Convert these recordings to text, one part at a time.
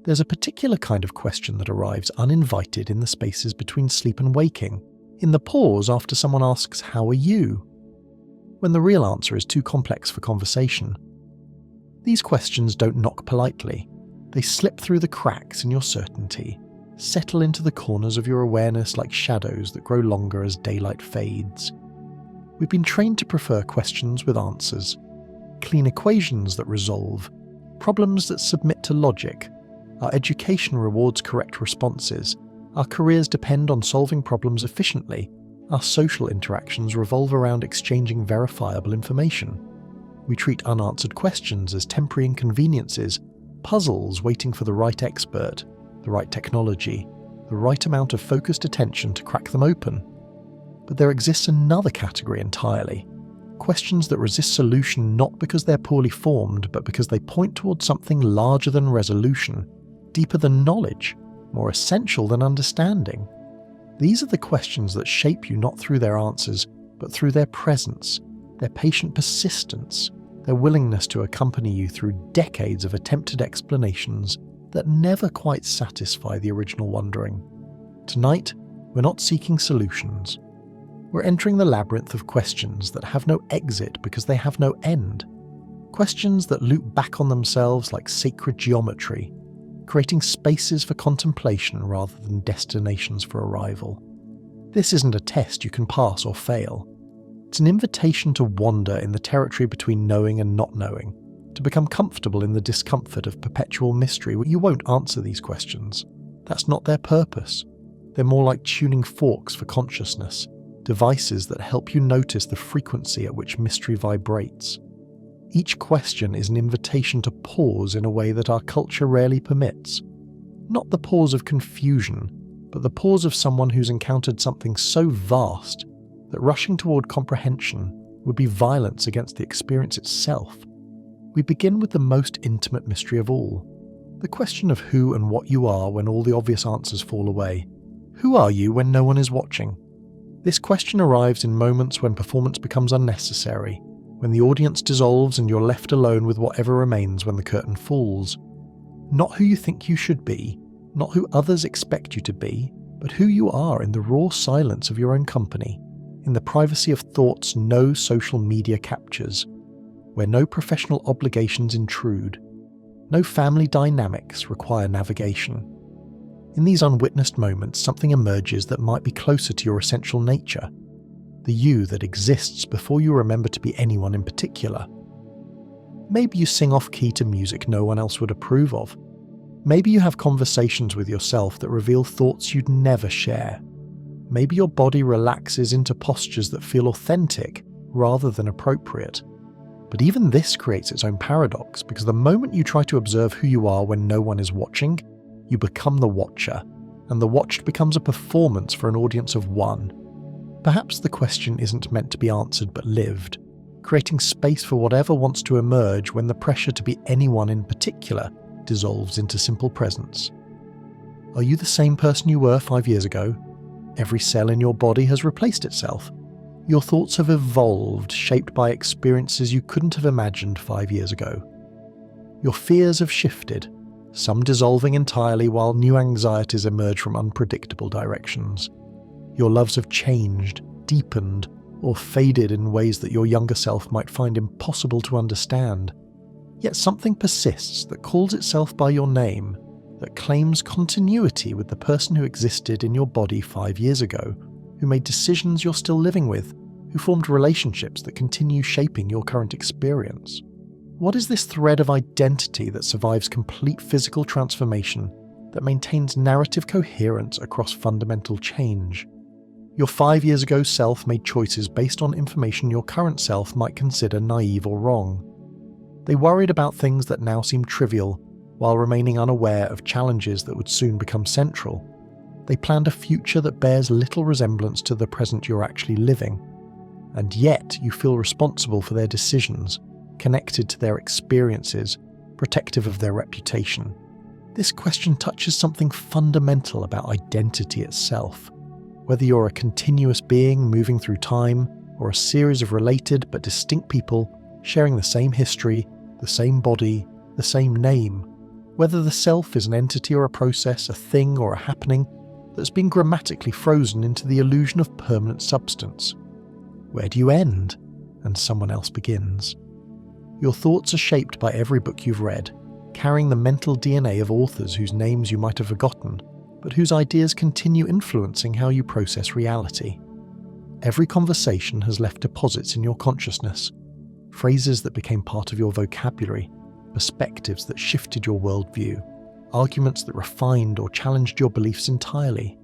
There's a particular kind of question that arrives uninvited in the spaces between sleep and waking, in the pause after someone asks, "How are you?" when the real answer is too complex for conversation. These questions don't knock politely. They slip through the cracks in your certainty, settle into the corners of your awareness like shadows that grow longer as daylight fades. We've been trained to prefer questions with answers, clean equations that resolve, problems that submit to logic. Our education rewards correct responses. Our careers depend on solving problems efficiently. Our social interactions revolve around exchanging verifiable information. We treat unanswered questions as temporary inconveniences, puzzles waiting for the right expert, the right technology, the right amount of focused attention to crack them open. But there exists another category entirely. Questions that resist solution not because they're poorly formed, but because they point towards something larger than resolution, deeper than knowledge, more essential than understanding. These are the questions that shape you not through their answers, but through their presence, their patient persistence, their willingness to accompany you through decades of attempted explanations that never quite satisfy the original wondering. Tonight, we're not seeking solutions. We're entering the labyrinth of questions that have no exit because they have no end. Questions that loop back on themselves like sacred geometry, creating spaces for contemplation rather than destinations for arrival. This isn't a test you can pass or fail. It's an invitation to wander in the territory between knowing and not knowing, to become comfortable in the discomfort of perpetual mystery. You won't answer these questions. That's not their purpose. They're more like tuning forks for consciousness, devices that help you notice the frequency at which mystery vibrates. Each question is an invitation to pause in a way that our culture rarely permits. Not the pause of confusion, but the pause of someone who's encountered something so vast that rushing toward comprehension would be violence against the experience itself. We begin with the most intimate mystery of all, the question of who and what you are when all the obvious answers fall away. Who are you when no one is watching? This question arrives in moments when performance becomes unnecessary, when the audience dissolves and you're left alone with whatever remains when the curtain falls. Not who you think you should be, not who others expect you to be, but who you are in the raw silence of your own company, in the privacy of thoughts no social media captures, where no professional obligations intrude, no family dynamics require navigation. In these unwitnessed moments, something emerges that might be closer to your essential nature, the you that exists before you remember to be anyone in particular. Maybe you sing off-key to music no one else would approve of. Maybe you have conversations with yourself that reveal thoughts you'd never share. Maybe your body relaxes into postures that feel authentic rather than appropriate. But even this creates its own paradox, because the moment you try to observe who you are when no one is watching, you become the watcher, and the watched becomes a performance for an audience of one. Perhaps the question isn't meant to be answered but lived, creating space for whatever wants to emerge when the pressure to be anyone in particular dissolves into simple presence. Are you the same person you were 5 years ago? Every cell in your body has replaced itself. Your thoughts have evolved, shaped by experiences you couldn't have imagined 5 years ago. Your fears have shifted, some dissolving entirely while new anxieties emerge from unpredictable directions. Your loves have changed, deepened, or faded in ways that your younger self might find impossible to understand. Yet something persists that calls itself by your name, that claims continuity with the person who existed in your body 5 years ago, who made decisions you're still living with, who formed relationships that continue shaping your current experience. What is this thread of identity that survives complete physical transformation, that maintains narrative coherence across fundamental change? Your 5 years ago self made choices based on information your current self might consider naive or wrong. They worried about things that now seem trivial, while remaining unaware of challenges that would soon become central. They planned a future that bears little resemblance to the present you're actually living. And yet you feel responsible for their decisions, connected to their experiences, protective of their reputation. This question touches something fundamental about identity itself. Whether you're a continuous being moving through time, or a series of related but distinct people sharing the same history, the same body, the same name, Whether the self is an entity or a process, a thing or a happening that's been grammatically frozen into the illusion of permanent substance. Where do you end and someone else begins? Your thoughts are shaped by every book you've read, carrying the mental DNA of authors whose names you might have forgotten, but whose ideas continue influencing how you process reality. Every conversation has left deposits in your consciousness, phrases that became part of your vocabulary, perspectives that shifted your worldview, arguments that refined or challenged your beliefs entirely.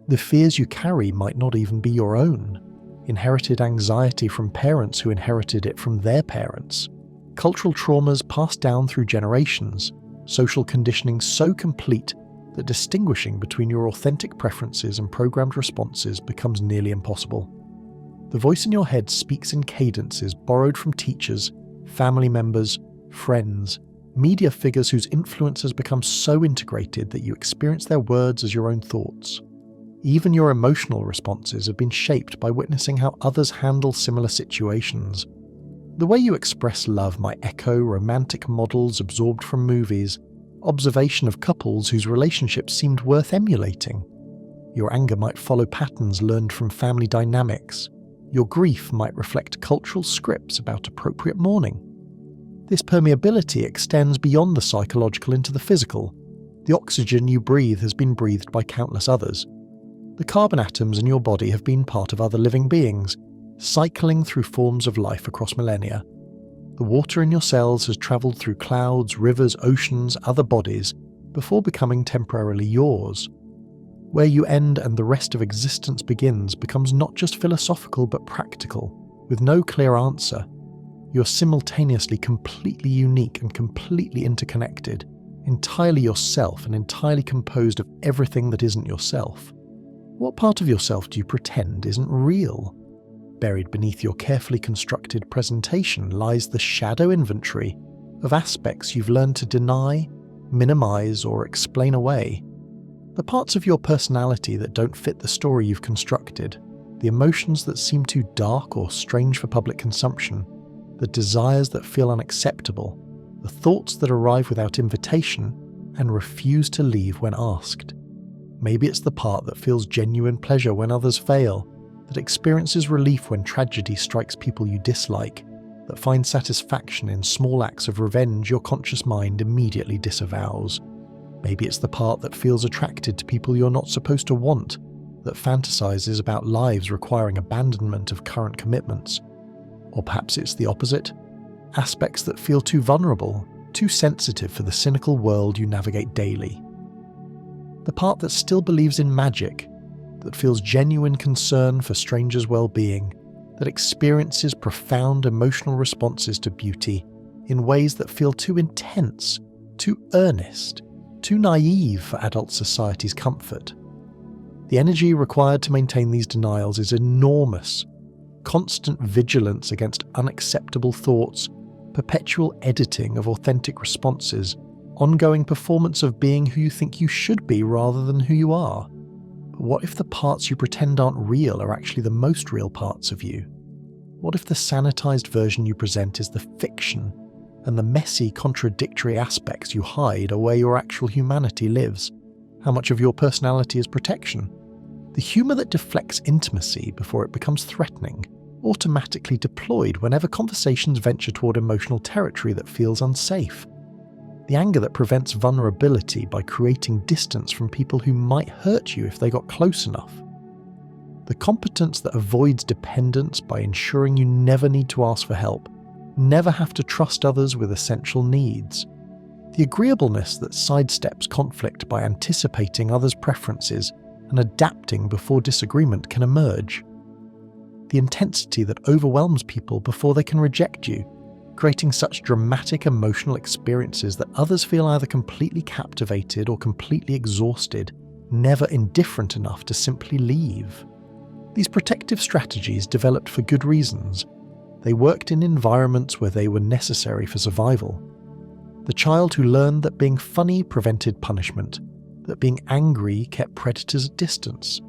The fears you carry might not even be your own. Inherited anxiety from parents who inherited it from their parents. Cultural traumas passed down through generations. Social conditioning so complete that distinguishing between your authentic preferences and programmed responses becomes nearly impossible. The voice in your head speaks in cadences borrowed from teachers, family members, friends, media figures whose influence has become so integrated that you experience their words as your own thoughts. Even your emotional responses have been shaped by witnessing how others handle similar situations. The way you express love might echo romantic models absorbed from movies, observation of couples whose relationships seemed worth emulating. Your anger might follow patterns learned from family dynamics. Your grief might reflect cultural scripts about appropriate mourning. This permeability extends beyond the psychological into the physical. The oxygen you breathe has been breathed by countless others. The carbon atoms in your body have been part of other living beings, cycling through forms of life across millennia. The water in your cells has travelled through clouds, rivers, oceans, other bodies, before becoming temporarily yours. Where you end and the rest of existence begins becomes not just philosophical but practical, with no clear answer. You're simultaneously completely unique and completely interconnected, entirely yourself and entirely composed of everything that isn't yourself. What part of yourself do you pretend isn't real? Buried beneath your carefully constructed presentation lies the shadow inventory of aspects you've learned to deny, minimize, or explain away. The parts of your personality that don't fit the story you've constructed, the emotions that seem too dark or strange for public consumption, the desires that feel unacceptable, the thoughts that arrive without invitation and refuse to leave when asked. Maybe it's the part that feels genuine pleasure when others fail, that experiences relief when tragedy strikes people you dislike, that finds satisfaction in small acts of revenge your conscious mind immediately disavows. Maybe it's the part that feels attracted to people you're not supposed to want, that fantasizes about lives requiring abandonment of current commitments. Or perhaps it's the opposite, aspects that feel too vulnerable, too sensitive for the cynical world you navigate daily. The part that still believes in magic, that feels genuine concern for strangers' well-being, that experiences profound emotional responses to beauty in ways that feel too intense, too earnest, too naive for adult society's comfort. The energy required to maintain these denials is enormous. Constant vigilance against unacceptable thoughts, perpetual editing of authentic responses, ongoing performance of being who you think you should be rather than who you are. But what if the parts you pretend aren't real are actually the most real parts of you? What if the sanitized version you present is the fiction, and the messy, contradictory aspects you hide are where your actual humanity lives? How much of your personality is protection? The humour that deflects intimacy before it becomes threatening, automatically deployed whenever conversations venture toward emotional territory that feels unsafe. The anger that prevents vulnerability by creating distance from people who might hurt you if they got close enough. The competence that avoids dependence by ensuring you never need to ask for help, never have to trust others with essential needs. The agreeableness that sidesteps conflict by anticipating others' preferences and adapting before disagreement can emerge. The intensity that overwhelms people before they can reject you, creating such dramatic emotional experiences that others feel either completely captivated or completely exhausted, never indifferent enough to simply leave. These protective strategies developed for good reasons. They worked in environments where they were necessary for survival. The child who learned that being funny prevented punishment, that being angry kept predators at distance,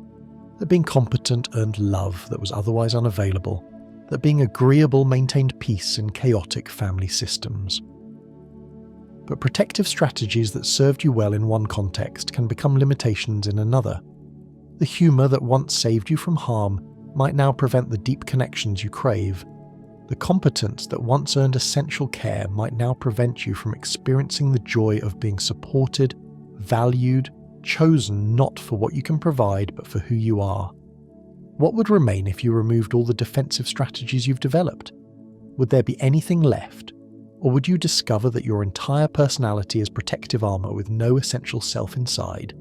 that being competent earned love that was otherwise unavailable, that being agreeable maintained peace in chaotic family systems. but protective strategies that served you well in one context can become limitations in another. The humour that once saved you from harm might now prevent the deep connections you crave. The competence that once earned essential care might now prevent you from experiencing the joy of being supported, valued, chosen not for what you can provide but for who you are. What would remain if you removed all the defensive strategies you've developed? Would there be anything left? Or would you discover that your entire personality is protective armour with no essential self inside?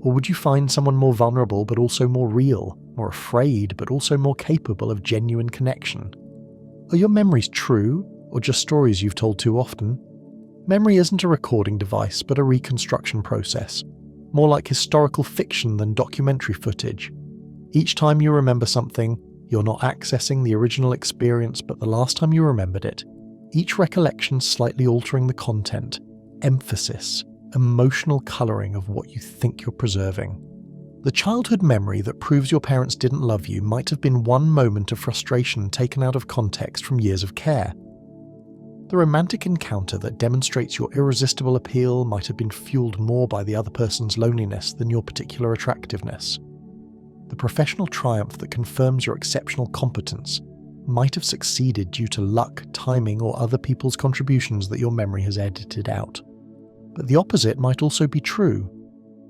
Or would you find someone more vulnerable but also more real, more afraid but also more capable of genuine connection? Are your memories true, or just stories you've told too often? Memory isn't a recording device but a reconstruction process, more like historical fiction than documentary footage. Each time you remember something, you're not accessing the original experience but the last time you remembered it. Each recollection slightly altering the content, emphasis, emotional colouring of what you think you're preserving. The childhood memory that proves your parents didn't love you might have been one moment of frustration taken out of context from years of care. The romantic encounter that demonstrates your irresistible appeal might have been fueled more by the other person's loneliness than your particular attractiveness. The professional triumph that confirms your exceptional competence might have succeeded due to luck, timing, or other people's contributions that your memory has edited out. But the opposite might also be true.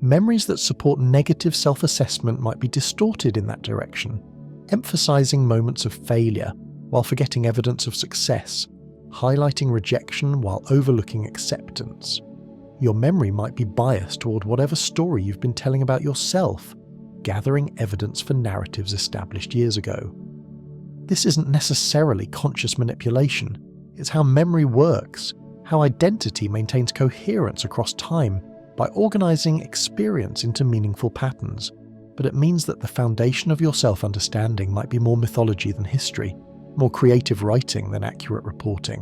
Memories that support negative self-assessment might be distorted in that direction, emphasizing moments of failure while forgetting evidence of success, highlighting rejection while overlooking acceptance. Your memory might be biased toward whatever story you've been telling about yourself, gathering evidence for narratives established years ago. This isn't necessarily conscious manipulation, it's how memory works, how identity maintains coherence across time by organizing experience into meaningful patterns, but it means that the foundation of your self-understanding might be more mythology than history, more creative writing than accurate reporting.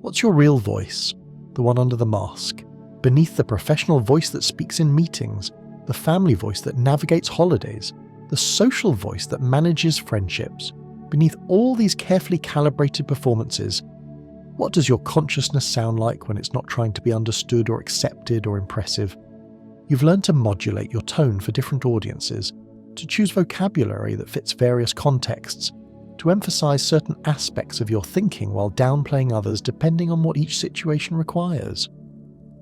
What's your real voice? The one under the mask, beneath the professional voice that speaks in meetings, the family voice that navigates holidays, the social voice that manages friendships. Beneath all these carefully calibrated performances, what does your consciousness sound like when it's not trying to be understood or accepted or impressive? You've learned to modulate your tone for different audiences, to choose vocabulary that fits various contexts, to emphasize certain aspects of your thinking while downplaying others depending on what each situation requires.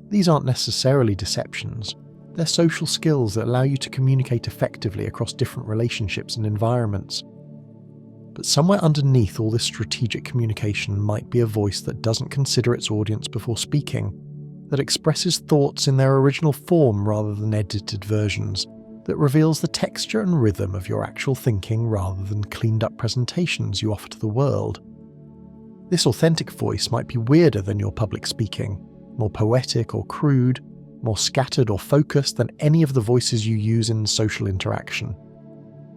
These aren't necessarily deceptions. They're social skills that allow you to communicate effectively across different relationships and environments. But somewhere underneath all this strategic communication might be a voice that doesn't consider its audience before speaking, that expresses thoughts in their original form rather than edited versions, that reveals the texture and rhythm of your actual thinking rather than cleaned-up presentations you offer to the world. This authentic voice might be weirder than your public speaking, more poetic or crude, more scattered or focused than any of the voices you use in social interaction.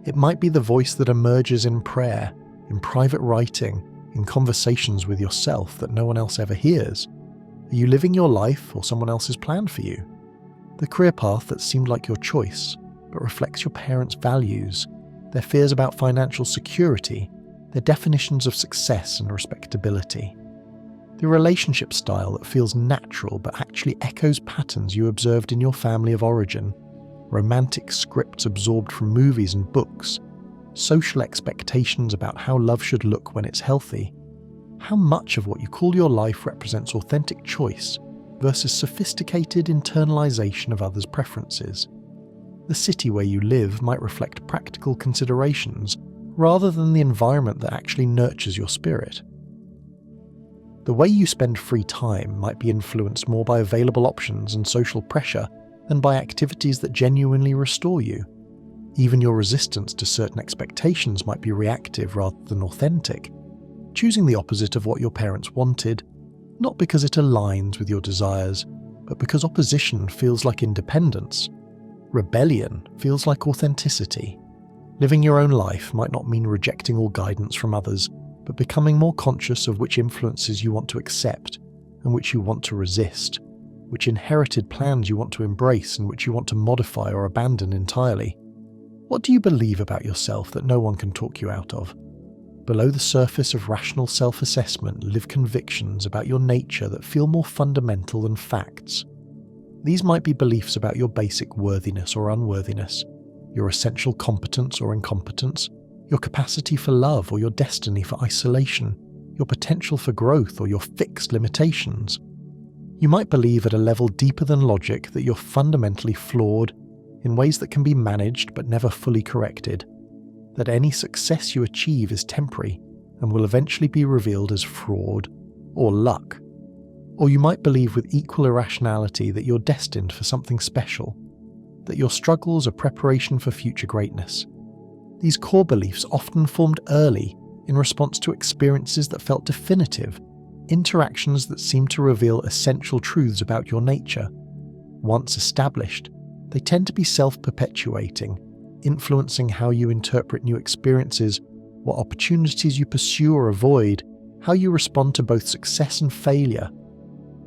It might be the voice that emerges in prayer, in private writing, in conversations with yourself that no one else ever hears. Are you living your life or someone else's plan for you? The career path that seemed like your choice, but reflects your parents' values, their fears about financial security, their definitions of success and respectability. The relationship style that feels natural but actually echoes patterns you observed in your family of origin, romantic scripts absorbed from movies and books, social expectations about how love should look when it's healthy. How much of what you call your life represents authentic choice versus sophisticated internalization of others' preferences? The city where you live might reflect practical considerations rather than the environment that actually nurtures your spirit. The way you spend free time might be influenced more by available options and social pressure than by activities that genuinely restore you. Even your resistance to certain expectations might be reactive rather than authentic, choosing the opposite of what your parents wanted, not because it aligns with your desires, but because opposition feels like independence. Rebellion feels like authenticity. Living your own life might not mean rejecting all guidance from others, but becoming more conscious of which influences you want to accept and which you want to resist, which inherited plans you want to embrace and which you want to modify or abandon entirely. What do you believe about yourself that no one can talk you out of? Below the surface of rational self-assessment live convictions about your nature that feel more fundamental than facts. These might be beliefs about your basic worthiness or unworthiness, your essential competence or incompetence, your capacity for love or your destiny for isolation, your potential for growth or your fixed limitations. You might believe at a level deeper than logic that you're fundamentally flawed in ways that can be managed but never fully corrected, that any success you achieve is temporary and will eventually be revealed as fraud or luck. Or you might believe with equal irrationality that you're destined for something special, that your struggles are preparation for future greatness. These core beliefs often formed early in response to experiences that felt definitive, interactions that seemed to reveal essential truths about your nature. Once established, they tend to be self-perpetuating, influencing how you interpret new experiences, what opportunities you pursue or avoid, how you respond to both success and failure.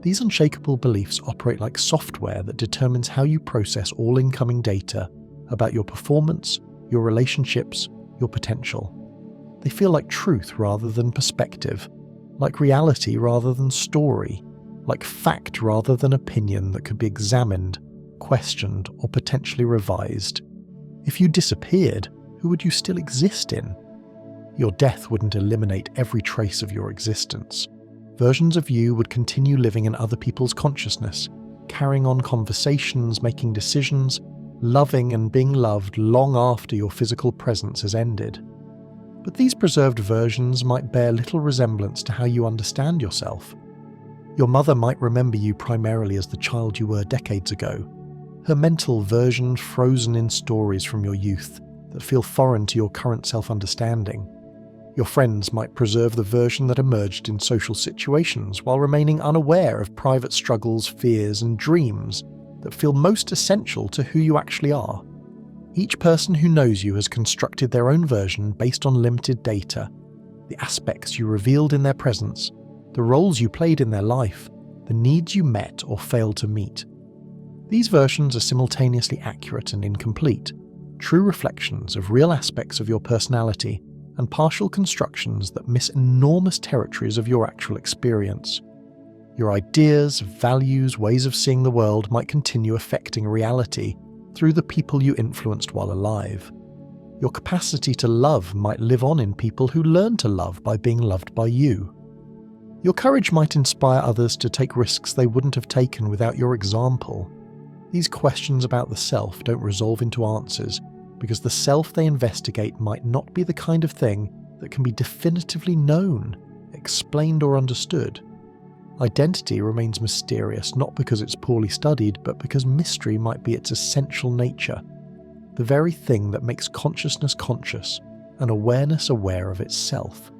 These unshakable beliefs operate like software that determines how you process all incoming data about your performance, your relationships, your potential. They feel like truth rather than perspective, like reality rather than story, like fact rather than opinion that could be examined, questioned, or potentially revised. If you disappeared, who would you still exist in? Your death wouldn't eliminate every trace of your existence. Versions of you would continue living in other people's consciousness, carrying on conversations, making decisions, loving and being loved long after your physical presence has ended. But these preserved versions might bear little resemblance to how you understand yourself. Your mother might remember you primarily as the child you were decades ago, her mental version frozen in stories from your youth that feel foreign to your current self-understanding. Your friends might preserve the version that emerged in social situations while remaining unaware of private struggles, fears, and dreams that feel most essential to who you actually are. Each person who knows you has constructed their own version based on limited data, the aspects you revealed in their presence, the roles you played in their life, the needs you met or failed to meet. These versions are simultaneously accurate and incomplete, true reflections of real aspects of your personality and partial constructions that miss enormous territories of your actual experience. Your ideas, values, ways of seeing the world might continue affecting reality through the people you influenced while alive. Your capacity to love might live on in people who learn to love by being loved by you. Your courage might inspire others to take risks they wouldn't have taken without your example. These questions about the self don't resolve into answers because the self they investigate might not be the kind of thing that can be definitively known, explained, or understood. Identity remains mysterious not because it's poorly studied, but because mystery might be its essential nature, the very thing that makes consciousness conscious and awareness aware of itself.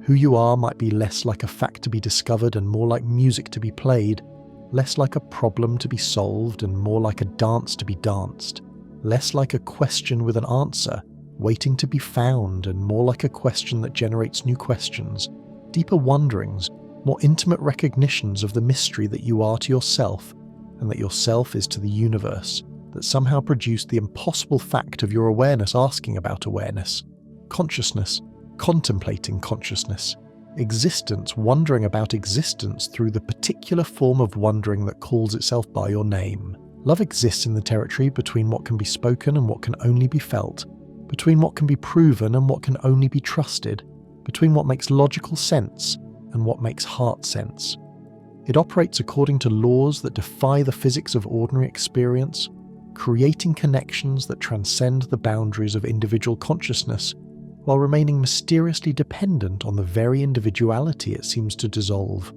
Who you are might be less like a fact to be discovered and more like music to be played, less like a problem to be solved and more like a dance to be danced, less like a question with an answer waiting to be found and more like a question that generates new questions, deeper wonderings, more intimate recognitions of the mystery that you are to yourself and that yourself is to the universe, that somehow produced the impossible fact of your awareness asking about awareness, consciousness, contemplating consciousness, existence wondering about existence through the particular form of wondering that calls itself by your name. Love exists in the territory between what can be spoken and what can only be felt, between what can be proven and what can only be trusted, between what makes logical sense and what makes heart sense. It operates according to laws that defy the physics of ordinary experience, creating connections that transcend the boundaries of individual consciousness, while remaining mysteriously dependent on the very individuality it seems to dissolve.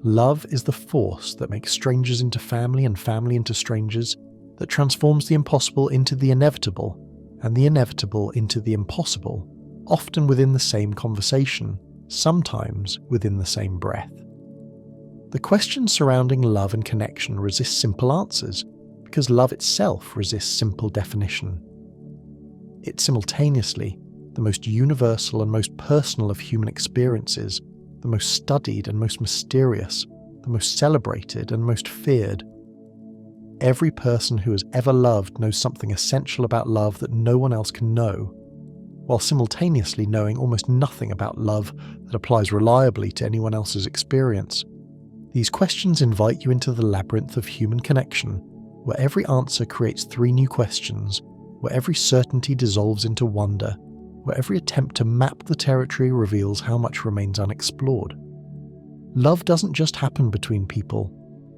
Love is the force that makes strangers into family and family into strangers, that transforms the impossible into the inevitable, and the inevitable into the impossible, often within the same conversation, sometimes within the same breath. The questions surrounding love and connection resist simple answers, because love itself resists simple definition. It's simultaneously the most universal and most personal of human experiences, the most studied and most mysterious, the most celebrated and most feared. Every person who has ever loved knows something essential about love that no one else can know. while simultaneously knowing almost nothing about love that applies reliably to anyone else's experience. These questions invite you into the labyrinth of human connection, where every answer creates 3 new questions, where every certainty dissolves into wonder, where every attempt to map the territory reveals how much remains unexplored. Love doesn't just happen between people.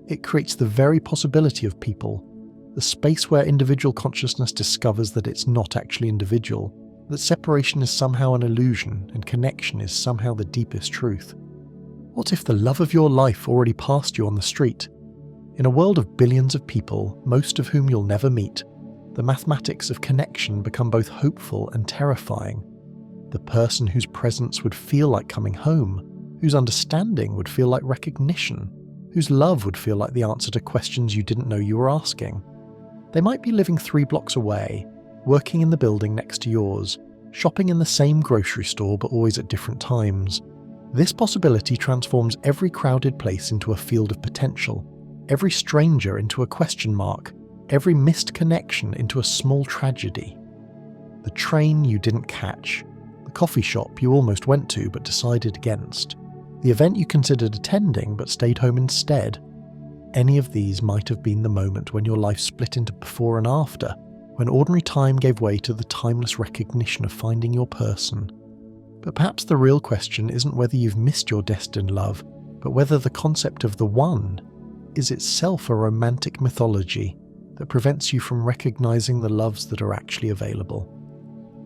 It creates the very possibility of people, the space where individual consciousness discovers that it's not actually individual, that separation is somehow an illusion and connection is somehow the deepest truth. What if the love of your life already passed you on the street? In a world of billions of people, most of whom you'll never meet, the mathematics of connection become both hopeful and terrifying. The person whose presence would feel like coming home, whose understanding would feel like recognition, whose love would feel like the answer to questions you didn't know you were asking. They might be living 3 blocks away, working in the building next to yours, shopping in the same grocery store but always at different times. This possibility transforms every crowded place into a field of potential, every stranger into a question mark, every missed connection into a small tragedy. The train you didn't catch, the coffee shop you almost went to but decided against, the event you considered attending but stayed home instead. Any of these might have been the moment when your life split into before and after, when ordinary time gave way to the timeless recognition of finding your person. But perhaps the real question isn't whether you've missed your destined love, but whether the concept of the one is itself a romantic mythology that prevents you from recognizing the loves that are actually available.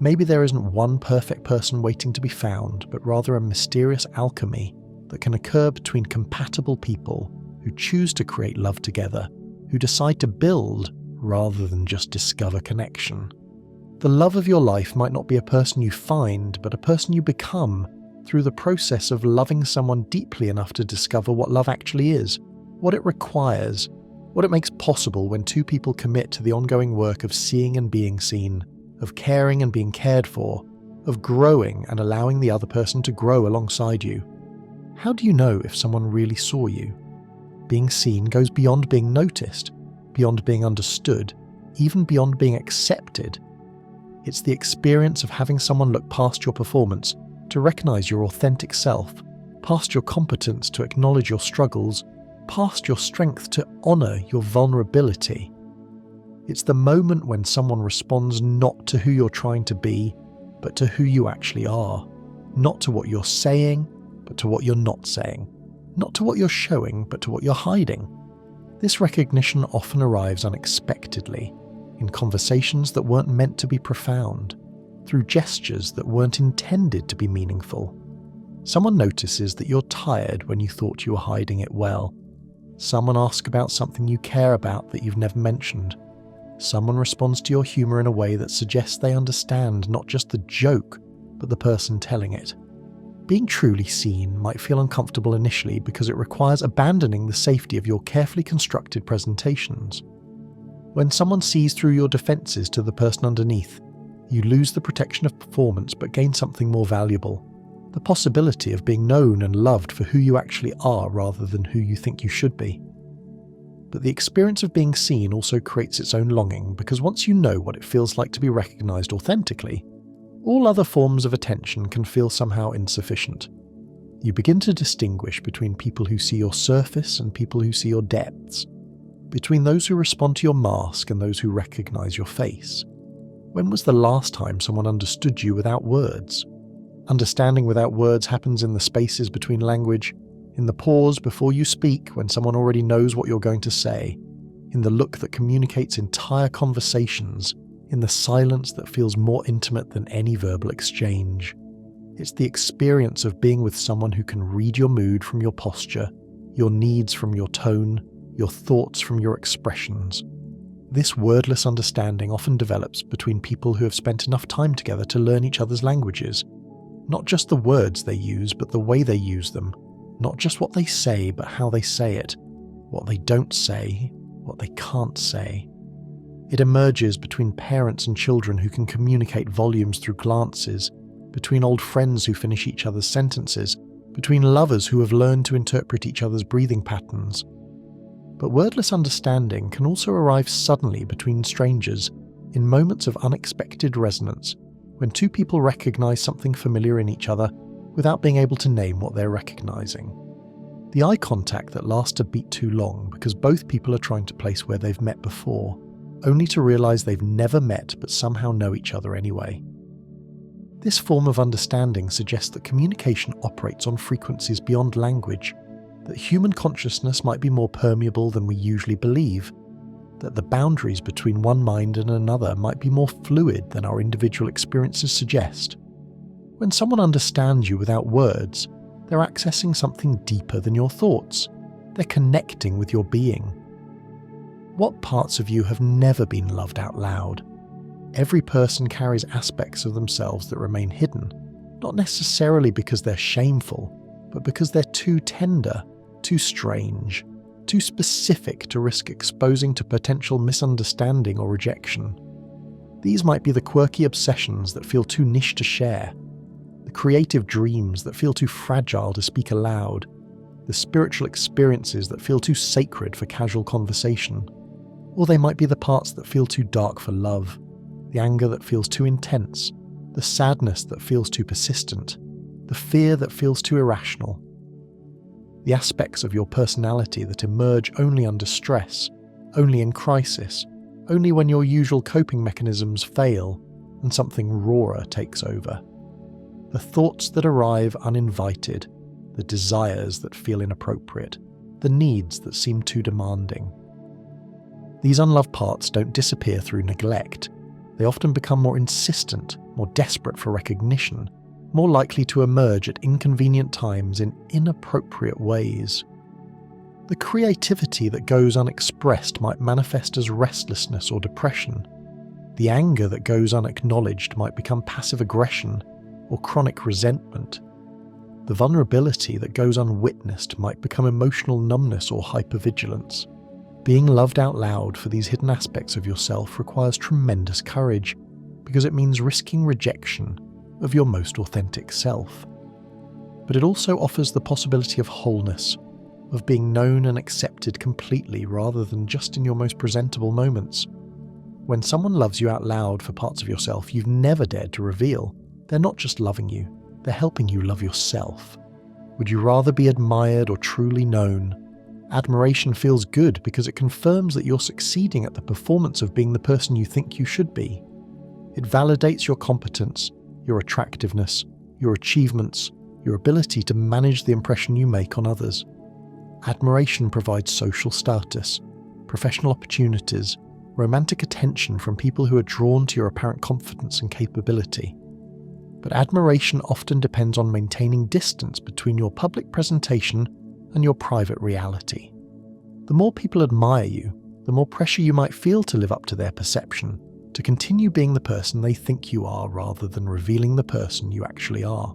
Maybe there isn't one perfect person waiting to be found, but rather a mysterious alchemy that can occur between compatible people who choose to create love together, who decide to build rather than just discover connection. The love of your life might not be a person you find, but a person you become through the process of loving someone deeply enough to discover what love actually is, what it requires, what it makes possible when 2 people commit to the ongoing work of seeing and being seen, of caring and being cared for, of growing and allowing the other person to grow alongside you. How do you know if someone really saw you? Being seen goes beyond being noticed, beyond being understood, even beyond being accepted. It's the experience of having someone look past your performance to recognize your authentic self, past your competence to acknowledge your struggles, past your strength to honor your vulnerability. It's the moment when someone responds not to who you're trying to be, but to who you actually are. Not to what you're saying, but to what you're not saying. Not to what you're showing, but to what you're hiding. This recognition often arrives unexpectedly, in conversations that weren't meant to be profound, through gestures that weren't intended to be meaningful. Someone notices that you're tired when you thought you were hiding it well. Someone asks about something you care about that you've never mentioned. Someone responds to your humor in a way that suggests they understand not just the joke, but the person telling it. Being truly seen might feel uncomfortable initially because it requires abandoning the safety of your carefully constructed presentations. When someone sees through your defenses to the person underneath, you lose the protection of performance but gain something more valuable, the possibility of being known and loved for who you actually are rather than who you think you should be. But the experience of being seen also creates its own longing, because once you know what it feels like to be recognized authentically, all other forms of attention can feel somehow insufficient. You begin to distinguish between people who see your surface and people who see your depths, between those who respond to your mask and those who recognize your face. When was the last time someone understood you without words? Understanding without words happens in the spaces between language, in the pause before you speak when someone already knows what you're going to say, in the look that communicates entire conversations, in the silence that feels more intimate than any verbal exchange. It's the experience of being with someone who can read your mood from your posture, your needs from your tone, your thoughts from your expressions. This wordless understanding often develops between people who have spent enough time together to learn each other's languages. Not just the words they use, but the way they use them. Not just what they say, but how they say it. What they don't say, what they can't say. It emerges between parents and children who can communicate volumes through glances, between old friends who finish each other's sentences, between lovers who have learned to interpret each other's breathing patterns. But wordless understanding can also arrive suddenly between strangers, in moments of unexpected resonance, when two people recognize something familiar in each other without being able to name what they're recognizing. The eye contact that lasts a beat too long because both people are trying to place where they've met before, only to realize they've never met but somehow know each other anyway. This form of understanding suggests that communication operates on frequencies beyond language, that human consciousness might be more permeable than we usually believe, that the boundaries between one mind and another might be more fluid than our individual experiences suggest. When someone understands you without words, they're accessing something deeper than your thoughts. They're connecting with your being. What parts of you have never been loved out loud? Every person carries aspects of themselves that remain hidden, not necessarily because they're shameful, but because they're too tender, too strange, too specific to risk exposing to potential misunderstanding or rejection. These might be the quirky obsessions that feel too niche to share, the creative dreams that feel too fragile to speak aloud, the spiritual experiences that feel too sacred for casual conversation. Or they might be the parts that feel too dark for love, the anger that feels too intense, the sadness that feels too persistent, the fear that feels too irrational. The aspects of your personality that emerge only under stress, only in crisis, only when your usual coping mechanisms fail and something rawer takes over. The thoughts that arrive uninvited, the desires that feel inappropriate, the needs that seem too demanding. These unloved parts don't disappear through neglect. They often become more insistent, more desperate for recognition, more likely to emerge at inconvenient times in inappropriate ways. The creativity that goes unexpressed might manifest as restlessness or depression. The anger that goes unacknowledged might become passive aggression or chronic resentment. The vulnerability that goes unwitnessed might become emotional numbness or hypervigilance. Being loved out loud for these hidden aspects of yourself requires tremendous courage, because it means risking rejection of your most authentic self. But it also offers the possibility of wholeness, of being known and accepted completely rather than just in your most presentable moments. When someone loves you out loud for parts of yourself you've never dared to reveal, they're not just loving you, they're helping you love yourself. Would you rather be admired or truly known? Admiration feels good because it confirms that you're succeeding at the performance of being the person you think you should be. It validates your competence, your attractiveness, your achievements, your ability to manage the impression you make on others. Admiration provides social status, professional opportunities, romantic attention from people who are drawn to your apparent confidence and capability. But admiration often depends on maintaining distance between your public presentation and your private reality. The more people admire you, the more pressure you might feel to live up to their perception, to continue being the person they think you are rather than revealing the person you actually are.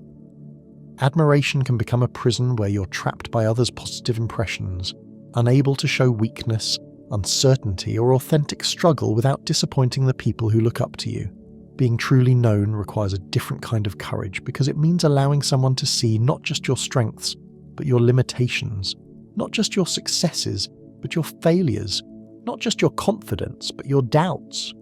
Admiration can become a prison where you're trapped by others' positive impressions, unable to show weakness, uncertainty, or authentic struggle without disappointing the people who look up to you. Being truly known requires a different kind of courage because it means allowing someone to see not just your strengths, but your limitations, not just your successes, but your failures, not just your confidence, but your doubts.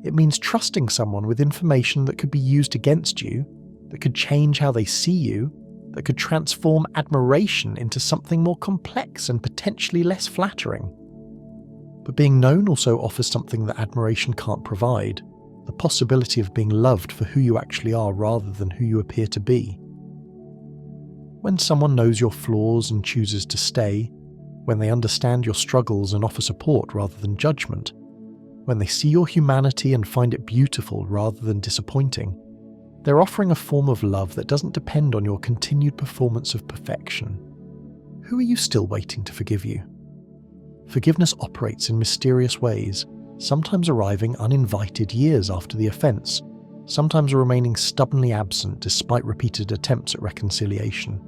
It means trusting someone with information that could be used against you, that could change how they see you, that could transform admiration into something more complex and potentially less flattering. But being known also offers something that admiration can't provide, the possibility of being loved for who you actually are rather than who you appear to be. When someone knows your flaws and chooses to stay, when they understand your struggles and offer support rather than judgment, when they see your humanity and find it beautiful rather than disappointing, they're offering a form of love that doesn't depend on your continued performance of perfection. Who are you still waiting to forgive you? Forgiveness operates in mysterious ways, sometimes arriving uninvited years after the offence, sometimes remaining stubbornly absent despite repeated attempts at reconciliation.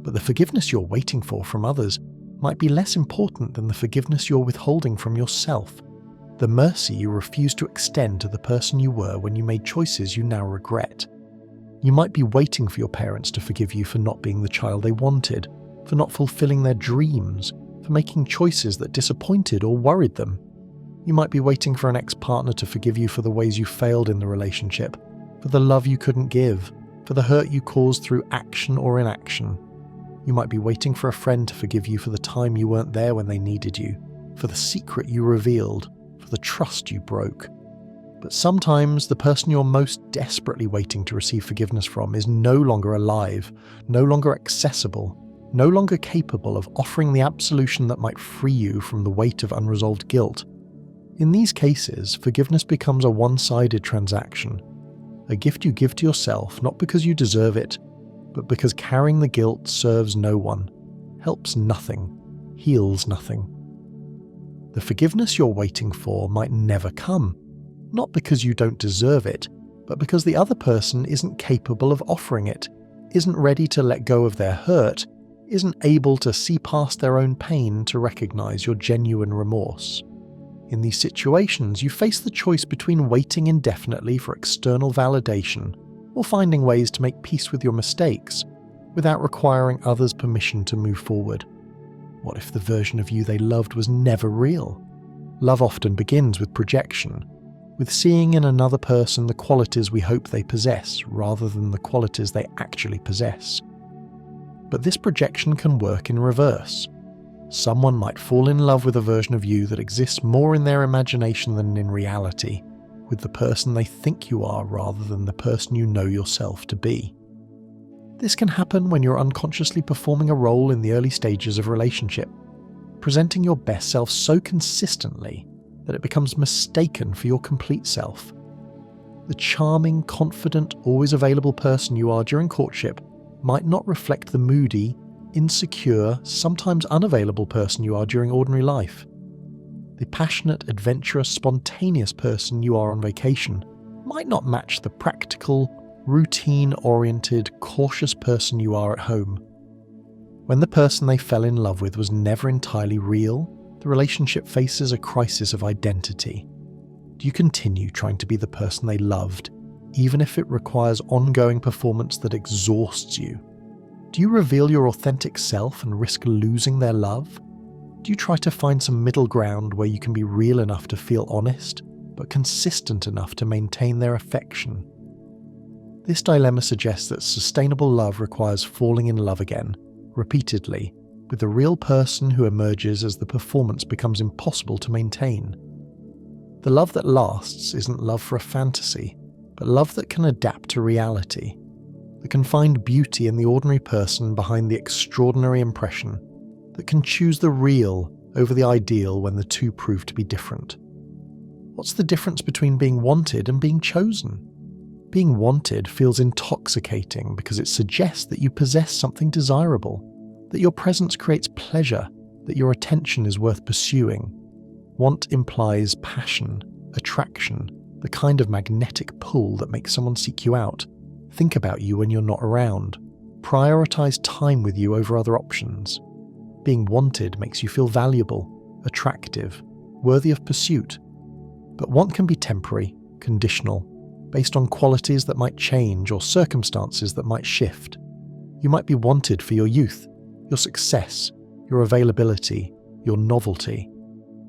But the forgiveness you're waiting for from others might be less important than the forgiveness you're withholding from yourself, the mercy you refuse to extend to the person you were when you made choices you now regret. You might be waiting for your parents to forgive you for not being the child they wanted, for not fulfilling their dreams, for making choices that disappointed or worried them. You might be waiting for an ex-partner to forgive you for the ways you failed in the relationship, for the love you couldn't give, for the hurt you caused through action or inaction. You might be waiting for a friend to forgive you for the time you weren't there when they needed you, for the secret you revealed, for the trust you broke. But sometimes the person you're most desperately waiting to receive forgiveness from is no longer alive, no longer accessible, no longer capable of offering the absolution that might free you from the weight of unresolved guilt. In these cases, forgiveness becomes a one-sided transaction, a gift you give to yourself not because you deserve it, but because carrying the guilt serves no one, helps nothing, heals nothing. The forgiveness you're waiting for might never come, not because you don't deserve it, but because the other person isn't capable of offering it, isn't ready to let go of their hurt, isn't able to see past their own pain to recognize your genuine remorse. In these situations, you face the choice between waiting indefinitely for external validation or finding ways to make peace with your mistakes without requiring others' permission to move forward. What if the version of you they loved was never real? Love often begins with projection, with seeing in another person the qualities we hope they possess rather than the qualities they actually possess. But this projection can work in reverse. Someone might fall in love with a version of you that exists more in their imagination than in reality, with the person they think you are rather than the person you know yourself to be. This can happen when you're unconsciously performing a role in the early stages of a relationship, presenting your best self so consistently that it becomes mistaken for your complete self. The charming, confident, always available person you are during courtship might not reflect the moody, insecure, sometimes unavailable person you are during ordinary life. The passionate, adventurous, spontaneous person you are on vacation might not match the practical, routine-oriented, cautious person you are at home. When the person they fell in love with was never entirely real, the relationship faces a crisis of identity. Do you continue trying to be the person they loved, even if it requires ongoing performance that exhausts you? Do you reveal your authentic self and risk losing their love? Do you try to find some middle ground where you can be real enough to feel honest, but consistent enough to maintain their affection? This dilemma suggests that sustainable love requires falling in love again, repeatedly, with the real person who emerges as the performance becomes impossible to maintain. The love that lasts isn't love for a fantasy, but love that can adapt to reality, that can find beauty in the ordinary person behind the extraordinary impression, that can choose the real over the ideal when the two prove to be different. What's the difference between being wanted and being chosen? Being wanted feels intoxicating because it suggests that you possess something desirable, that your presence creates pleasure, that your attention is worth pursuing. Want implies passion, attraction, the kind of magnetic pull that makes someone seek you out, think about you when you're not around, prioritize time with you over other options. Being wanted makes you feel valuable, attractive, worthy of pursuit. But want can be temporary, conditional, based on qualities that might change or circumstances that might shift. You might be wanted for your youth, your success, your availability, your novelty,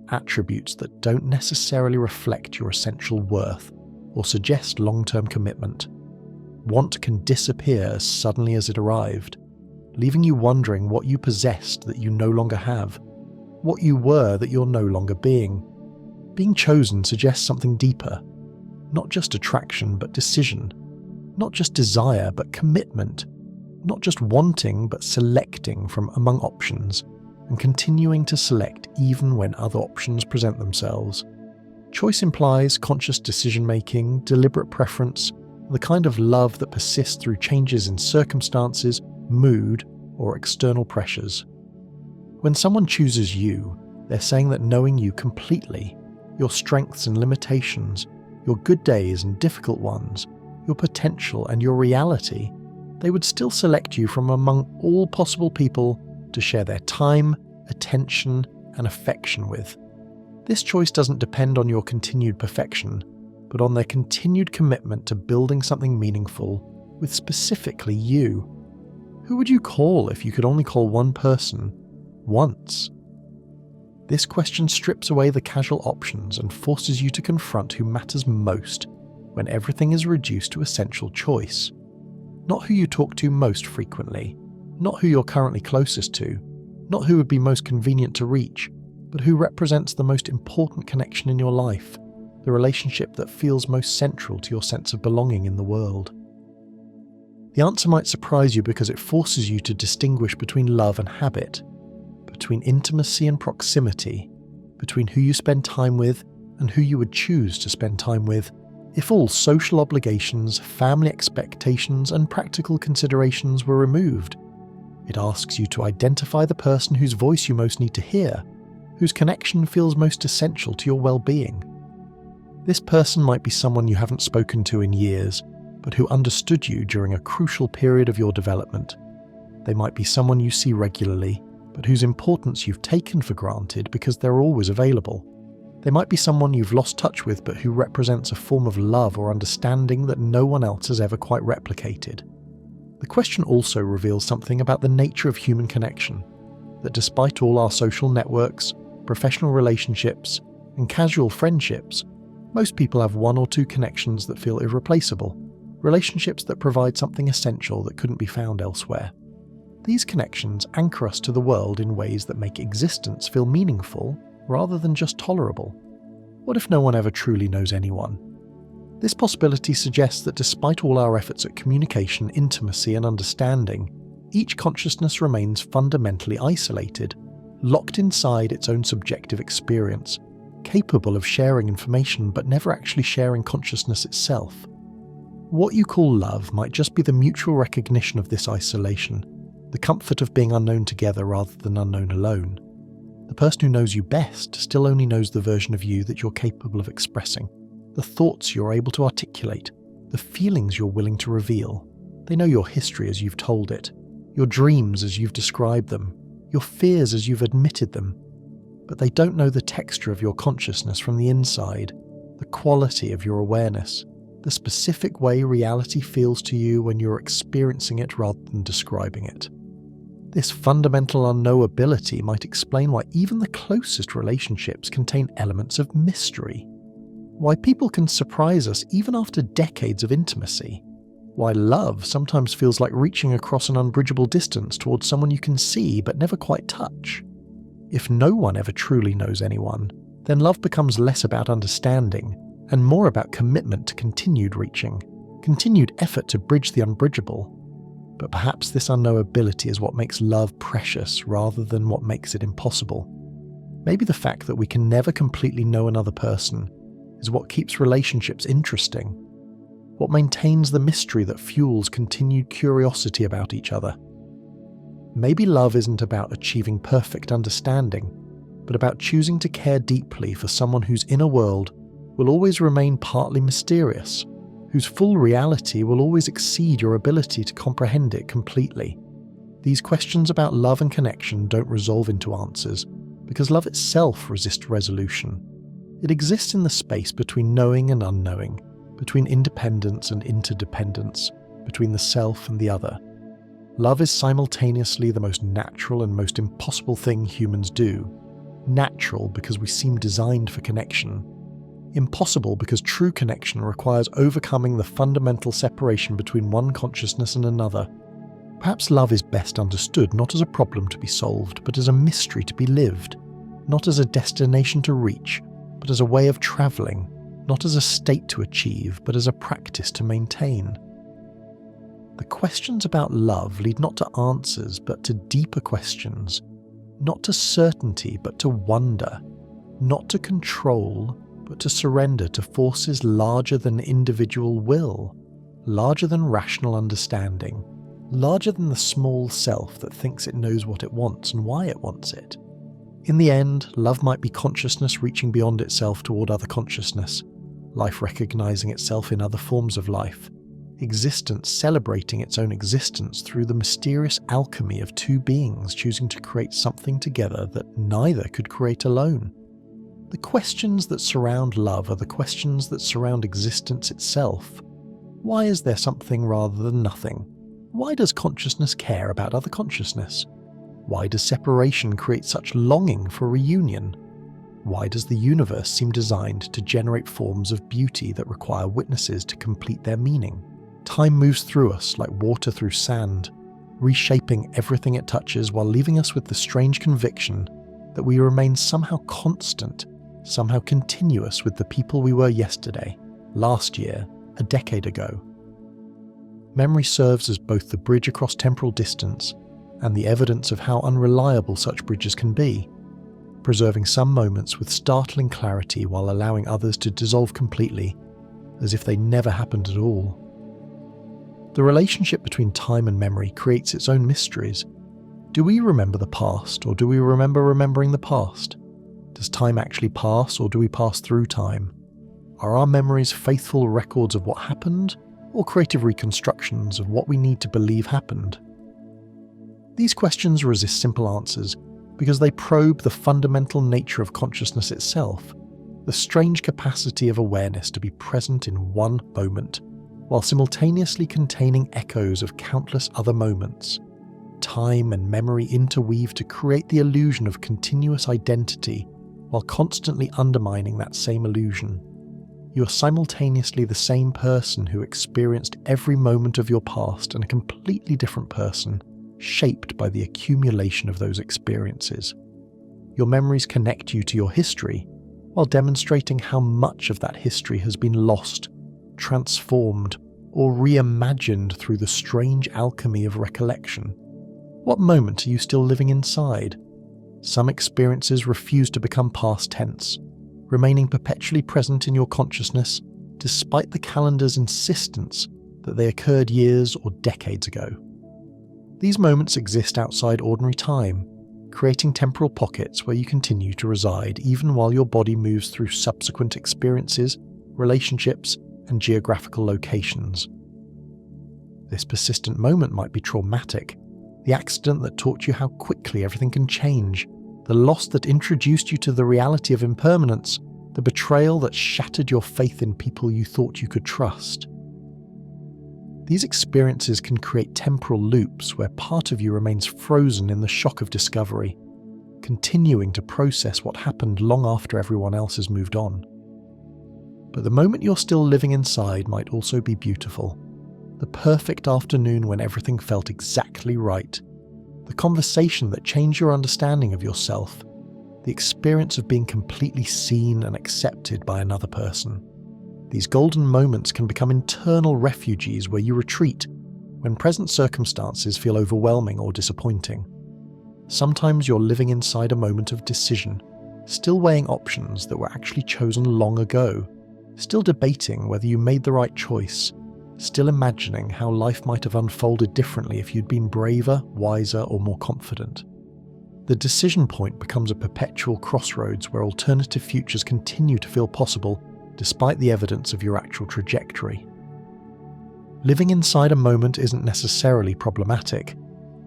attributes that don't necessarily reflect your essential worth or suggest long-term commitment. Want can disappear as suddenly as it arrived, leaving you wondering what you possessed that you no longer have, what you were that you're no longer being. Being chosen suggests something deeper, not just attraction but decision, not just desire but commitment, not just wanting but selecting from among options, and continuing to select even when other options present themselves. Choice implies conscious decision-making, deliberate preference, the kind of love that persists through changes in circumstances, mood, or external pressures. When someone chooses you, they're saying that knowing you completely, your strengths and limitations, your good days and difficult ones, your potential and your reality, they would still select you from among all possible people to share their time, attention, and affection with. This choice doesn't depend on your continued perfection, but on their continued commitment to building something meaningful with specifically you. Who would you call if you could only call one person once? This question strips away the casual options and forces you to confront who matters most, when everything is reduced to essential choice. Not who you talk to most frequently, not who you're currently closest to, not who would be most convenient to reach, but who represents the most important connection in your life, the relationship that feels most central to your sense of belonging in the world. The answer might surprise you because it forces you to distinguish between love and habit, between intimacy and proximity, between who you spend time with and who you would choose to spend time with, if all social obligations, family expectations, and practical considerations were removed. It asks you to identify the person whose voice you most need to hear, whose connection feels most essential to your well-being. This person might be someone you haven't spoken to in years, but who understood you during a crucial period of your development. They might be someone you see regularly, but whose importance you've taken for granted because they're always available. They might be someone you've lost touch with but who represents a form of love or understanding that no one else has ever quite replicated. The question also reveals something about the nature of human connection, that despite all our social networks, professional relationships, and casual friendships, most people have one or two connections that feel irreplaceable, relationships that provide something essential that couldn't be found elsewhere. These connections anchor us to the world in ways that make existence feel meaningful rather than just tolerable. What if no one ever truly knows anyone? This possibility suggests that despite all our efforts at communication, intimacy, and understanding, each consciousness remains fundamentally isolated, locked inside its own subjective experience, capable of sharing information but never actually sharing consciousness itself. What you call love might just be the mutual recognition of this isolation, the comfort of being unknown together rather than unknown alone. The person who knows you best still only knows the version of you that you're capable of expressing, the thoughts you're able to articulate, the feelings you're willing to reveal. They know your history as you've told it, your dreams as you've described them, your fears as you've admitted them. But they don't know the texture of your consciousness from the inside, the quality of your awareness, the specific way reality feels to you when you're experiencing it rather than describing it. This fundamental unknowability might explain why even the closest relationships contain elements of mystery, why people can surprise us even after decades of intimacy, why love sometimes feels like reaching across an unbridgeable distance towards someone you can see but never quite touch. If no one ever truly knows anyone, then love becomes less about understanding and more about commitment to continued reaching, continued effort to bridge the unbridgeable. But perhaps this unknowability is what makes love precious rather than what makes it impossible. Maybe the fact that we can never completely know another person is what keeps relationships interesting, what maintains the mystery that fuels continued curiosity about each other. Maybe love isn't about achieving perfect understanding, but about choosing to care deeply for someone whose inner world will always remain partly mysterious, whose full reality will always exceed your ability to comprehend it completely. These questions about love and connection don't resolve into answers, because love itself resists resolution. It exists in the space between knowing and unknowing, between independence and interdependence, between the self and the other. Love is simultaneously the most natural and most impossible thing humans do. Natural because we seem designed for connection. Impossible because true connection requires overcoming the fundamental separation between one consciousness and another. Perhaps love is best understood not as a problem to be solved, but as a mystery to be lived, not as a destination to reach, but as a way of travelling, not as a state to achieve, but as a practice to maintain. The questions about love lead not to answers, but to deeper questions, not to certainty, but to wonder, not to control, but to surrender to forces larger than individual will, larger than rational understanding, larger than the small self that thinks it knows what it wants and why it wants it. In the end, love might be consciousness reaching beyond itself toward other consciousness, life recognizing itself in other forms of life, existence celebrating its own existence through the mysterious alchemy of two beings choosing to create something together that neither could create alone. The questions that surround love are the questions that surround existence itself. Why is there something rather than nothing? Why does consciousness care about other consciousness? Why does separation create such longing for reunion? Why does the universe seem designed to generate forms of beauty that require witnesses to complete their meaning? Time moves through us like water through sand, reshaping everything it touches while leaving us with the strange conviction that we remain somehow constant, somehow continuous with the people we were yesterday, last year, a decade ago. Memory serves as both the bridge across temporal distance and the evidence of how unreliable such bridges can be, preserving some moments with startling clarity while allowing others to dissolve completely, as if they never happened at all. The relationship between time and memory creates its own mysteries. Do we remember the past, or do we remember remembering the past? Does time actually pass, or do we pass through time? Are our memories faithful records of what happened, or creative reconstructions of what we need to believe happened? These questions resist simple answers because they probe the fundamental nature of consciousness itself, the strange capacity of awareness to be present in one moment, while simultaneously containing echoes of countless other moments. Time and memory interweave to create the illusion of continuous identity, while constantly undermining that same illusion. You are simultaneously the same person who experienced every moment of your past and a completely different person, shaped by the accumulation of those experiences. Your memories connect you to your history, while demonstrating how much of that history has been lost, transformed, or reimagined through the strange alchemy of recollection. What moment are you still living inside? Some experiences refuse to become past tense, remaining perpetually present in your consciousness despite the calendar's insistence that they occurred years or decades ago. These moments exist outside ordinary time, creating temporal pockets where you continue to reside even while your body moves through subsequent experiences, relationships, and geographical locations. This persistent moment might be traumatic, the accident that taught you how quickly everything can change, the loss that introduced you to the reality of impermanence, the betrayal that shattered your faith in people you thought you could trust. These experiences can create temporal loops where part of you remains frozen in the shock of discovery, continuing to process what happened long after everyone else has moved on. But the moment you're still living inside might also be beautiful. The perfect afternoon when everything felt exactly right. The conversation that changed your understanding of yourself. The experience of being completely seen and accepted by another person. These golden moments can become internal refuges where you retreat when present circumstances feel overwhelming or disappointing. Sometimes you're living inside a moment of decision, still weighing options that were actually chosen long ago, still debating whether you made the right choice, still imagining how life might have unfolded differently if you'd been braver, wiser, or more confident. The decision point becomes a perpetual crossroads where alternative futures continue to feel possible despite the evidence of your actual trajectory. Living inside a moment isn't necessarily problematic.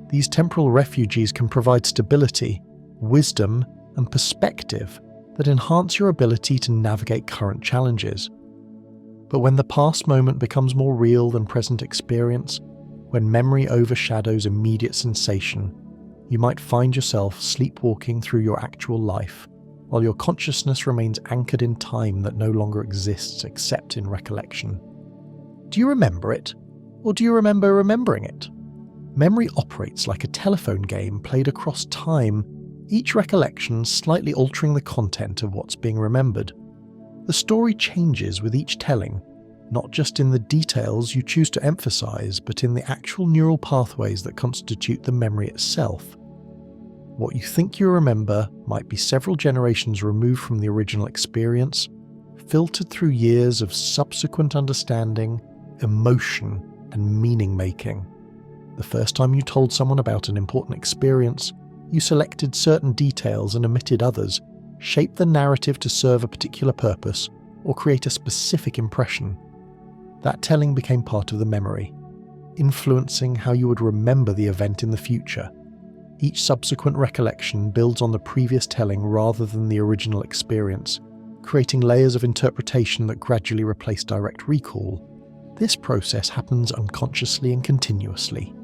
These temporal refuges can provide stability, wisdom, and perspective that enhance your ability to navigate current challenges. But when the past moment becomes more real than present experience, when memory overshadows immediate sensation, you might find yourself sleepwalking through your actual life, while your consciousness remains anchored in time that no longer exists except in recollection. Do you remember it? Or do you remember remembering it? Memory operates like a telephone game played across time, each recollection slightly altering the content of what's being remembered. The story changes with each telling, not just in the details you choose to emphasize, but in the actual neural pathways that constitute the memory itself. What you think you remember might be several generations removed from the original experience, filtered through years of subsequent understanding, emotion, and meaning-making. The first time you told someone about an important experience, you selected certain details and omitted others, shaped the narrative to serve a particular purpose, or create a specific impression. That telling became part of the memory, influencing how you would remember the event in the future. Each subsequent recollection builds on the previous telling rather than the original experience, creating layers of interpretation that gradually replace direct recall. This process happens unconsciously and continuously.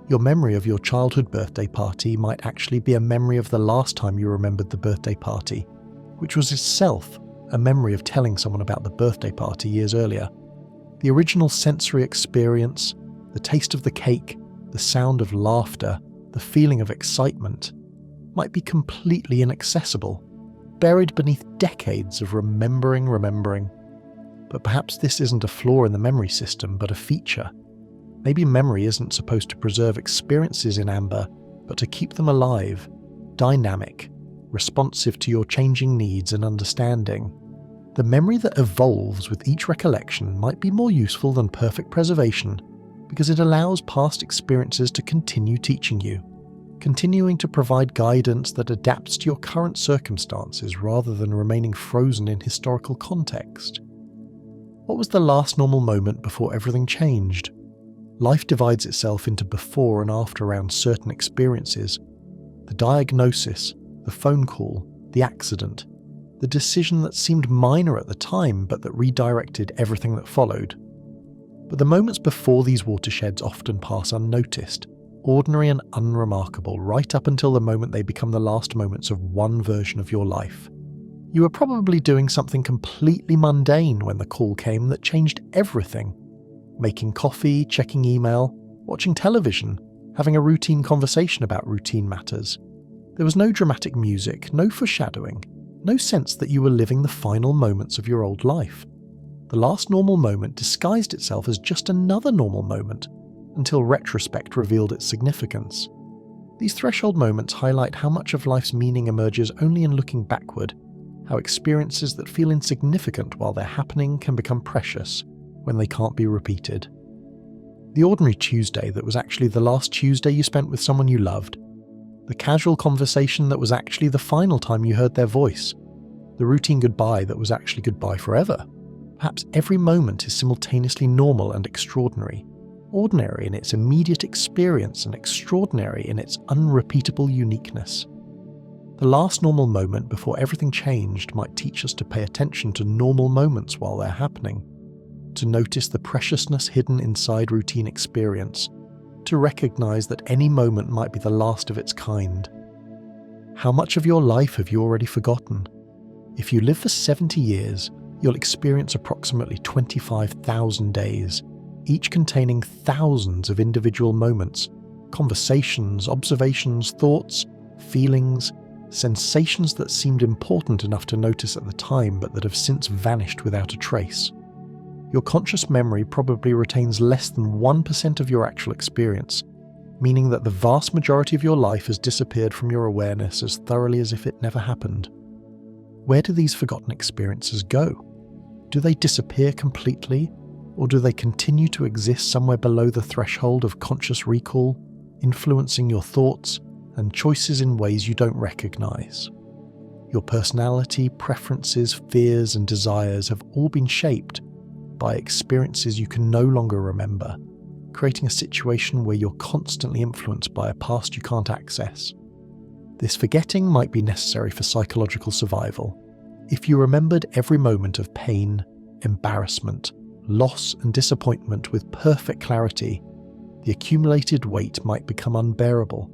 Your memory of your childhood birthday party might actually be a memory of the last time you remembered the birthday party, which was itself a memory of telling someone about the birthday party years earlier. The original sensory experience, the taste of the cake, the sound of laughter, the feeling of excitement, might be completely inaccessible, buried beneath decades of remembering. But perhaps this isn't a flaw in the memory system, but a feature. Maybe memory isn't supposed to preserve experiences in amber, but to keep them alive, dynamic, responsive to your changing needs and understanding. The memory that evolves with each recollection might be more useful than perfect preservation, because it allows past experiences to continue teaching you, continuing to provide guidance that adapts to your current circumstances rather than remaining frozen in historical context. What was the last normal moment before everything changed? Life divides itself into before and after around certain experiences. The diagnosis, the phone call, the accident, the decision that seemed minor at the time but that redirected everything that followed. But the moments before these watersheds often pass unnoticed, ordinary and unremarkable, right up until the moment they become the last moments of one version of your life. You were probably doing something completely mundane when the call came that changed everything. Making coffee, checking email, watching television, having a routine conversation about routine matters. There was no dramatic music, no foreshadowing, no sense that you were living the final moments of your old life. The last normal moment disguised itself as just another normal moment, until retrospect revealed its significance. These threshold moments highlight how much of life's meaning emerges only in looking backward, how experiences that feel insignificant while they're happening can become precious when they can't be repeated. The ordinary Tuesday that was actually the last Tuesday you spent with someone you loved. The casual conversation that was actually the final time you heard their voice. The routine goodbye that was actually goodbye forever. Perhaps every moment is simultaneously normal and extraordinary. Ordinary in its immediate experience and extraordinary in its unrepeatable uniqueness. The last normal moment before everything changed might teach us to pay attention to normal moments while they're happening, to notice the preciousness hidden inside routine experience, to recognize that any moment might be the last of its kind. How much of your life have you already forgotten? If you live for 70 years, you'll experience approximately 25,000 days, each containing thousands of individual moments, conversations, observations, thoughts, feelings, sensations that seemed important enough to notice at the time but that have since vanished without a trace. Your conscious memory probably retains less than 1% of your actual experience, meaning that the vast majority of your life has disappeared from your awareness as thoroughly as if it never happened. Where do these forgotten experiences go? Do they disappear completely, or do they continue to exist somewhere below the threshold of conscious recall, influencing your thoughts and choices in ways you don't recognize? Your personality, preferences, fears, and desires have all been shaped by experiences you can no longer remember, creating a situation where you're constantly influenced by a past you can't access. This forgetting might be necessary for psychological survival. If you remembered every moment of pain, embarrassment, loss, and disappointment with perfect clarity, the accumulated weight might become unbearable.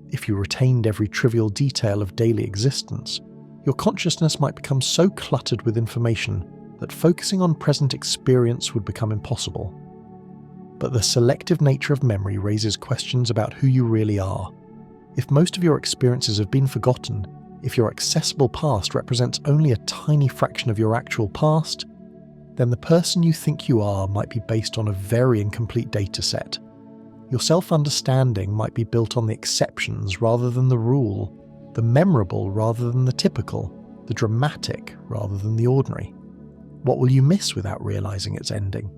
If you retained every trivial detail of daily existence, your consciousness might become so cluttered with information that focusing on present experience would become impossible. But the selective nature of memory raises questions about who you really are. If most of your experiences have been forgotten, if your accessible past represents only a tiny fraction of your actual past, then the person you think you are might be based on a very incomplete data set. Your self-understanding might be built on the exceptions rather than the rule, the memorable rather than the typical, the dramatic rather than the ordinary. What will you miss without realizing its ending?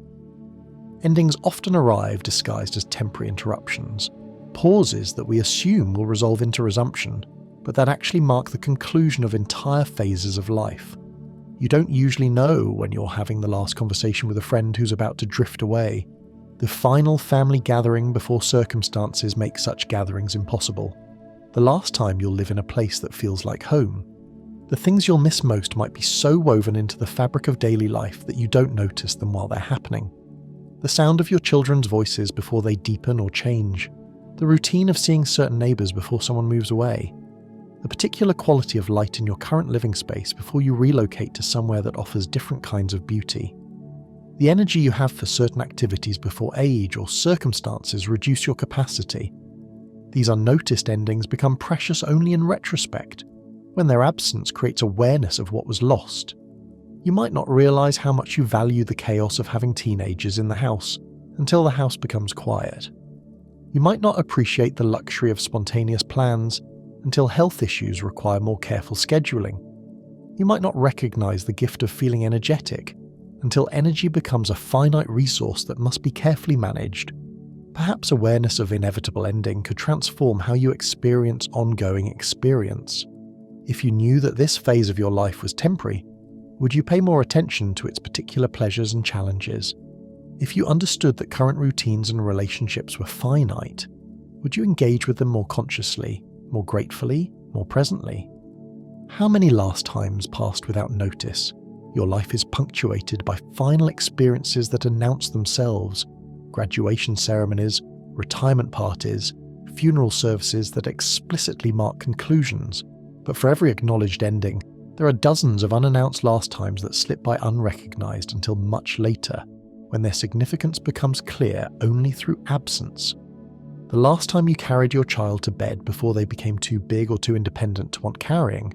Endings often arrive disguised as temporary interruptions, pauses that we assume will resolve into resumption, but that actually mark the conclusion of entire phases of life. You don't usually know when you're having the last conversation with a friend who's about to drift away, the final family gathering before circumstances make such gatherings impossible, the last time you'll live in a place that feels like home. The things you'll miss most might be so woven into the fabric of daily life that you don't notice them while they're happening. The sound of your children's voices before they deepen or change. The routine of seeing certain neighbours before someone moves away. the particular quality of light in your current living space before you relocate to somewhere that offers different kinds of beauty. The energy you have for certain activities before age or circumstances reduce your capacity. These unnoticed endings become precious only in retrospect, when their absence creates awareness of what was lost. You might not realize how much you value the chaos of having teenagers in the house until the house becomes quiet. You might not appreciate the luxury of spontaneous plans until health issues require more careful scheduling. You might not recognize the gift of feeling energetic until energy becomes a finite resource that must be carefully managed. Perhaps awareness of inevitable ending could transform how you experience ongoing experience. If you knew that this phase of your life was temporary, would you pay more attention to its particular pleasures and challenges? If you understood that current routines and relationships were finite, would you engage with them more consciously, more gratefully, more presently? How many last times passed without notice? Your life is punctuated by final experiences that announce themselves: graduation ceremonies, retirement parties, funeral services that explicitly mark conclusions. But for every acknowledged ending, there are dozens of unannounced last times that slip by unrecognized until much later, when their significance becomes clear only through absence. The last time you carried your child to bed before they became too big or too independent to want carrying.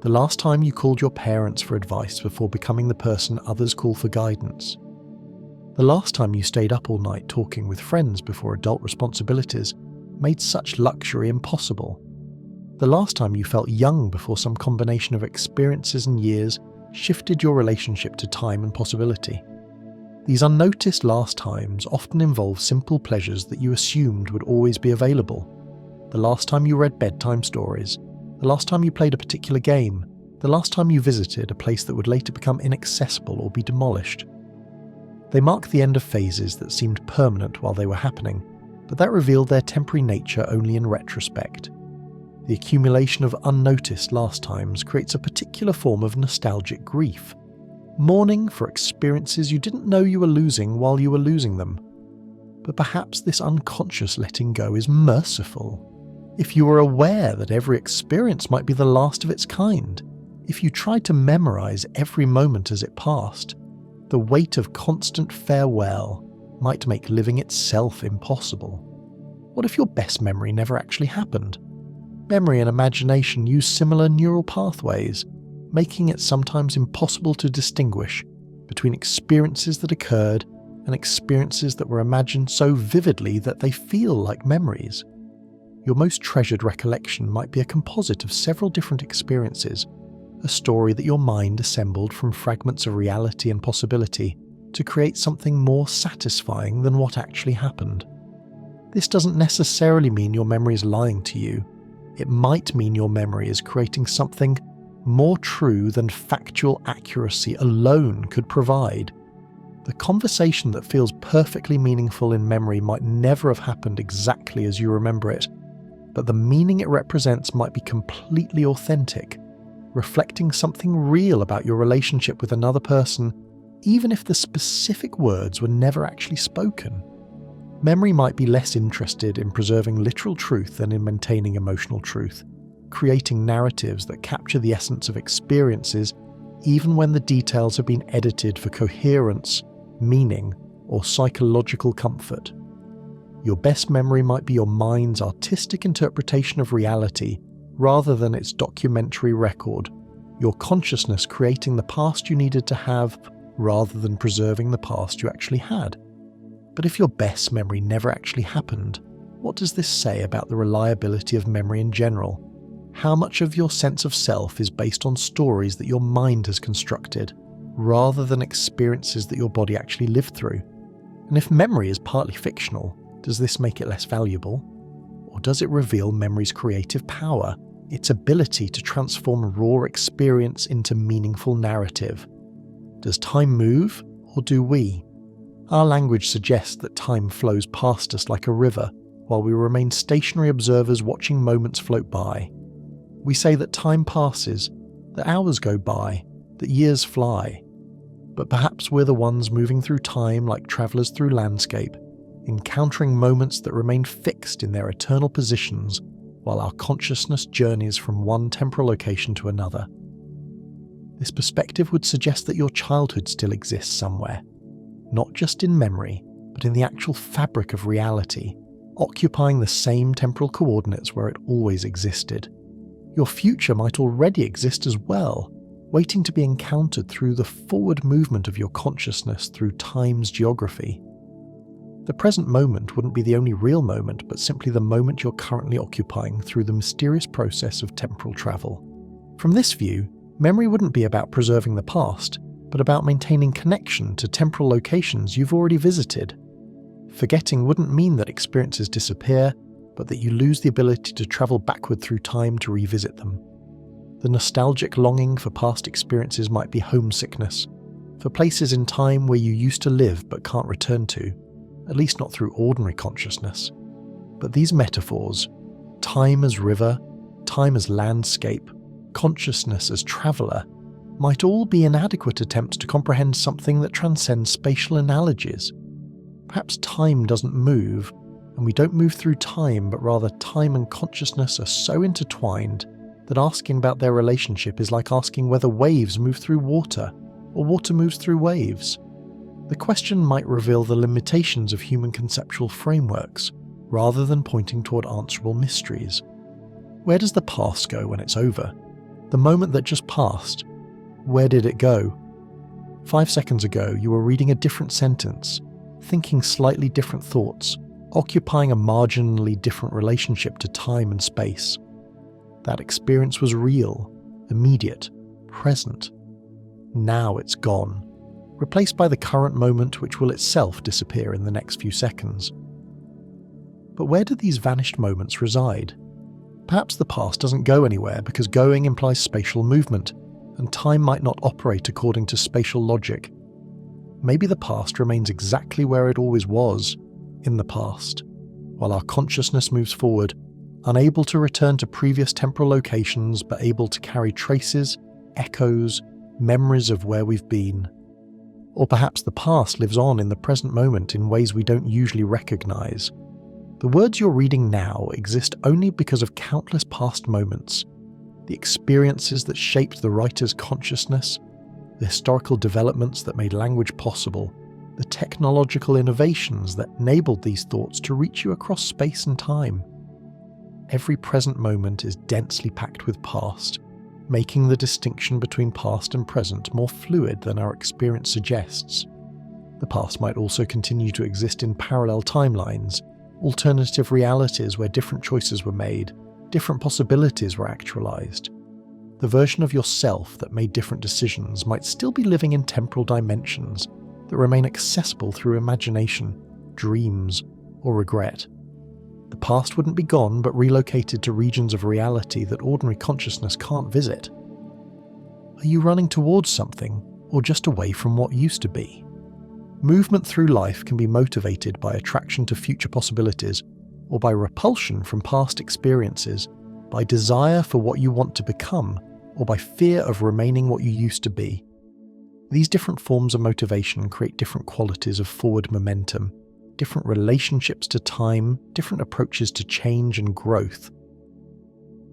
The last time you called your parents for advice before becoming the person others call for guidance. The last time you stayed up all night talking with friends before adult responsibilities made such luxury impossible. The last time you felt young before some combination of experiences and years shifted your relationship to time and possibility. These unnoticed last times often involve simple pleasures that you assumed would always be available. The last time you read bedtime stories, the last time you played a particular game, the last time you visited a place that would later become inaccessible or be demolished. They mark the end of phases that seemed permanent while they were happening, but that revealed their temporary nature only in retrospect. The accumulation of unnoticed last times creates a particular form of nostalgic grief, mourning for experiences you didn't know you were losing while you were losing them. But perhaps this unconscious letting go is merciful. If you were aware that every experience might be the last of its kind, if you tried to memorize every moment as it passed, the weight of constant farewell might make living itself impossible. What if your best memory never actually happened? Memory and imagination use similar neural pathways, making it sometimes impossible to distinguish between experiences that occurred and experiences that were imagined so vividly that they feel like memories. Your most treasured recollection might be a composite of several different experiences, a story that your mind assembled from fragments of reality and possibility to create something more satisfying than what actually happened. This doesn't necessarily mean your memory is lying to you. It might mean your memory is creating something more true than factual accuracy alone could provide. The conversation that feels perfectly meaningful in memory might never have happened exactly as you remember it, but the meaning it represents might be completely authentic, reflecting something real about your relationship with another person, even if the specific words were never actually spoken. Memory might be less interested in preserving literal truth than in maintaining emotional truth, creating narratives that capture the essence of experiences even when the details have been edited for coherence, meaning, or psychological comfort. Your best memory might be your mind's artistic interpretation of reality rather than its documentary record, your consciousness creating the past you needed to have rather than preserving the past you actually had. But if your best memory never actually happened, what does this say about the reliability of memory in general? How much of your sense of self is based on stories that your mind has constructed, rather than experiences that your body actually lived through? And if memory is partly fictional, does this make it less valuable? Or does it reveal memory's creative power, its ability to transform raw experience into meaningful narrative? Does time move, or do we? Our language suggests that time flows past us like a river, while we remain stationary observers watching moments float by. We say that time passes, that hours go by, that years fly. But perhaps we're the ones moving through time like travellers through landscape, encountering moments that remain fixed in their eternal positions, while our consciousness journeys from one temporal location to another. This perspective would suggest that your childhood still exists somewhere, not just in memory, but in the actual fabric of reality, occupying the same temporal coordinates where it always existed. Your future might already exist as well, waiting to be encountered through the forward movement of your consciousness through time's geography. The present moment wouldn't be the only real moment, but simply the moment you're currently occupying through the mysterious process of temporal travel. From this view, memory wouldn't be about preserving the past, but about maintaining connection to temporal locations you've already visited. Forgetting wouldn't mean that experiences disappear, but that you lose the ability to travel backward through time to revisit them. The nostalgic longing for past experiences might be homesickness, for places in time where you used to live but can't return to, at least not through ordinary consciousness. But these metaphors, time as river, time as landscape, consciousness as traveller, might all be inadequate attempts to comprehend something that transcends spatial analogies. Perhaps time doesn't move, and we don't move through time, but rather time and consciousness are so intertwined that asking about their relationship is like asking whether waves move through water, or water moves through waves. The question might reveal the limitations of human conceptual frameworks, rather than pointing toward answerable mysteries. Where does the past go when it's over? The moment that just passed, where did it go? 5 seconds ago, you were reading a different sentence, thinking slightly different thoughts, occupying a marginally different relationship to time and space. That experience was real, immediate, present. Now it's gone, replaced by the current moment which will itself disappear in the next few seconds. But where do these vanished moments reside? Perhaps the past doesn't go anywhere because going implies spatial movement, and time might not operate according to spatial logic. Maybe the past remains exactly where it always was, in the past, while our consciousness moves forward, unable to return to previous temporal locations but able to carry traces, echoes, memories of where we've been. Or perhaps the past lives on in the present moment in ways we don't usually recognize. The words you're reading now exist only because of countless past moments, the experiences that shaped the writer's consciousness, the historical developments that made language possible, the technological innovations that enabled these thoughts to reach you across space and time. Every present moment is densely packed with past, making the distinction between past and present more fluid than our experience suggests. The past might also continue to exist in parallel timelines, alternative realities where different choices were made, different possibilities were actualized. The version of yourself that made different decisions might still be living in temporal dimensions that remain accessible through imagination, dreams, or regret. The past wouldn't be gone, but relocated to regions of reality that ordinary consciousness can't visit. Are you running towards something, or just away from what used to be? Movement through life can be motivated by attraction to future possibilities, or by repulsion from past experiences, by desire for what you want to become, or by fear of remaining what you used to be. These different forms of motivation create different qualities of forward momentum, different relationships to time, different approaches to change and growth.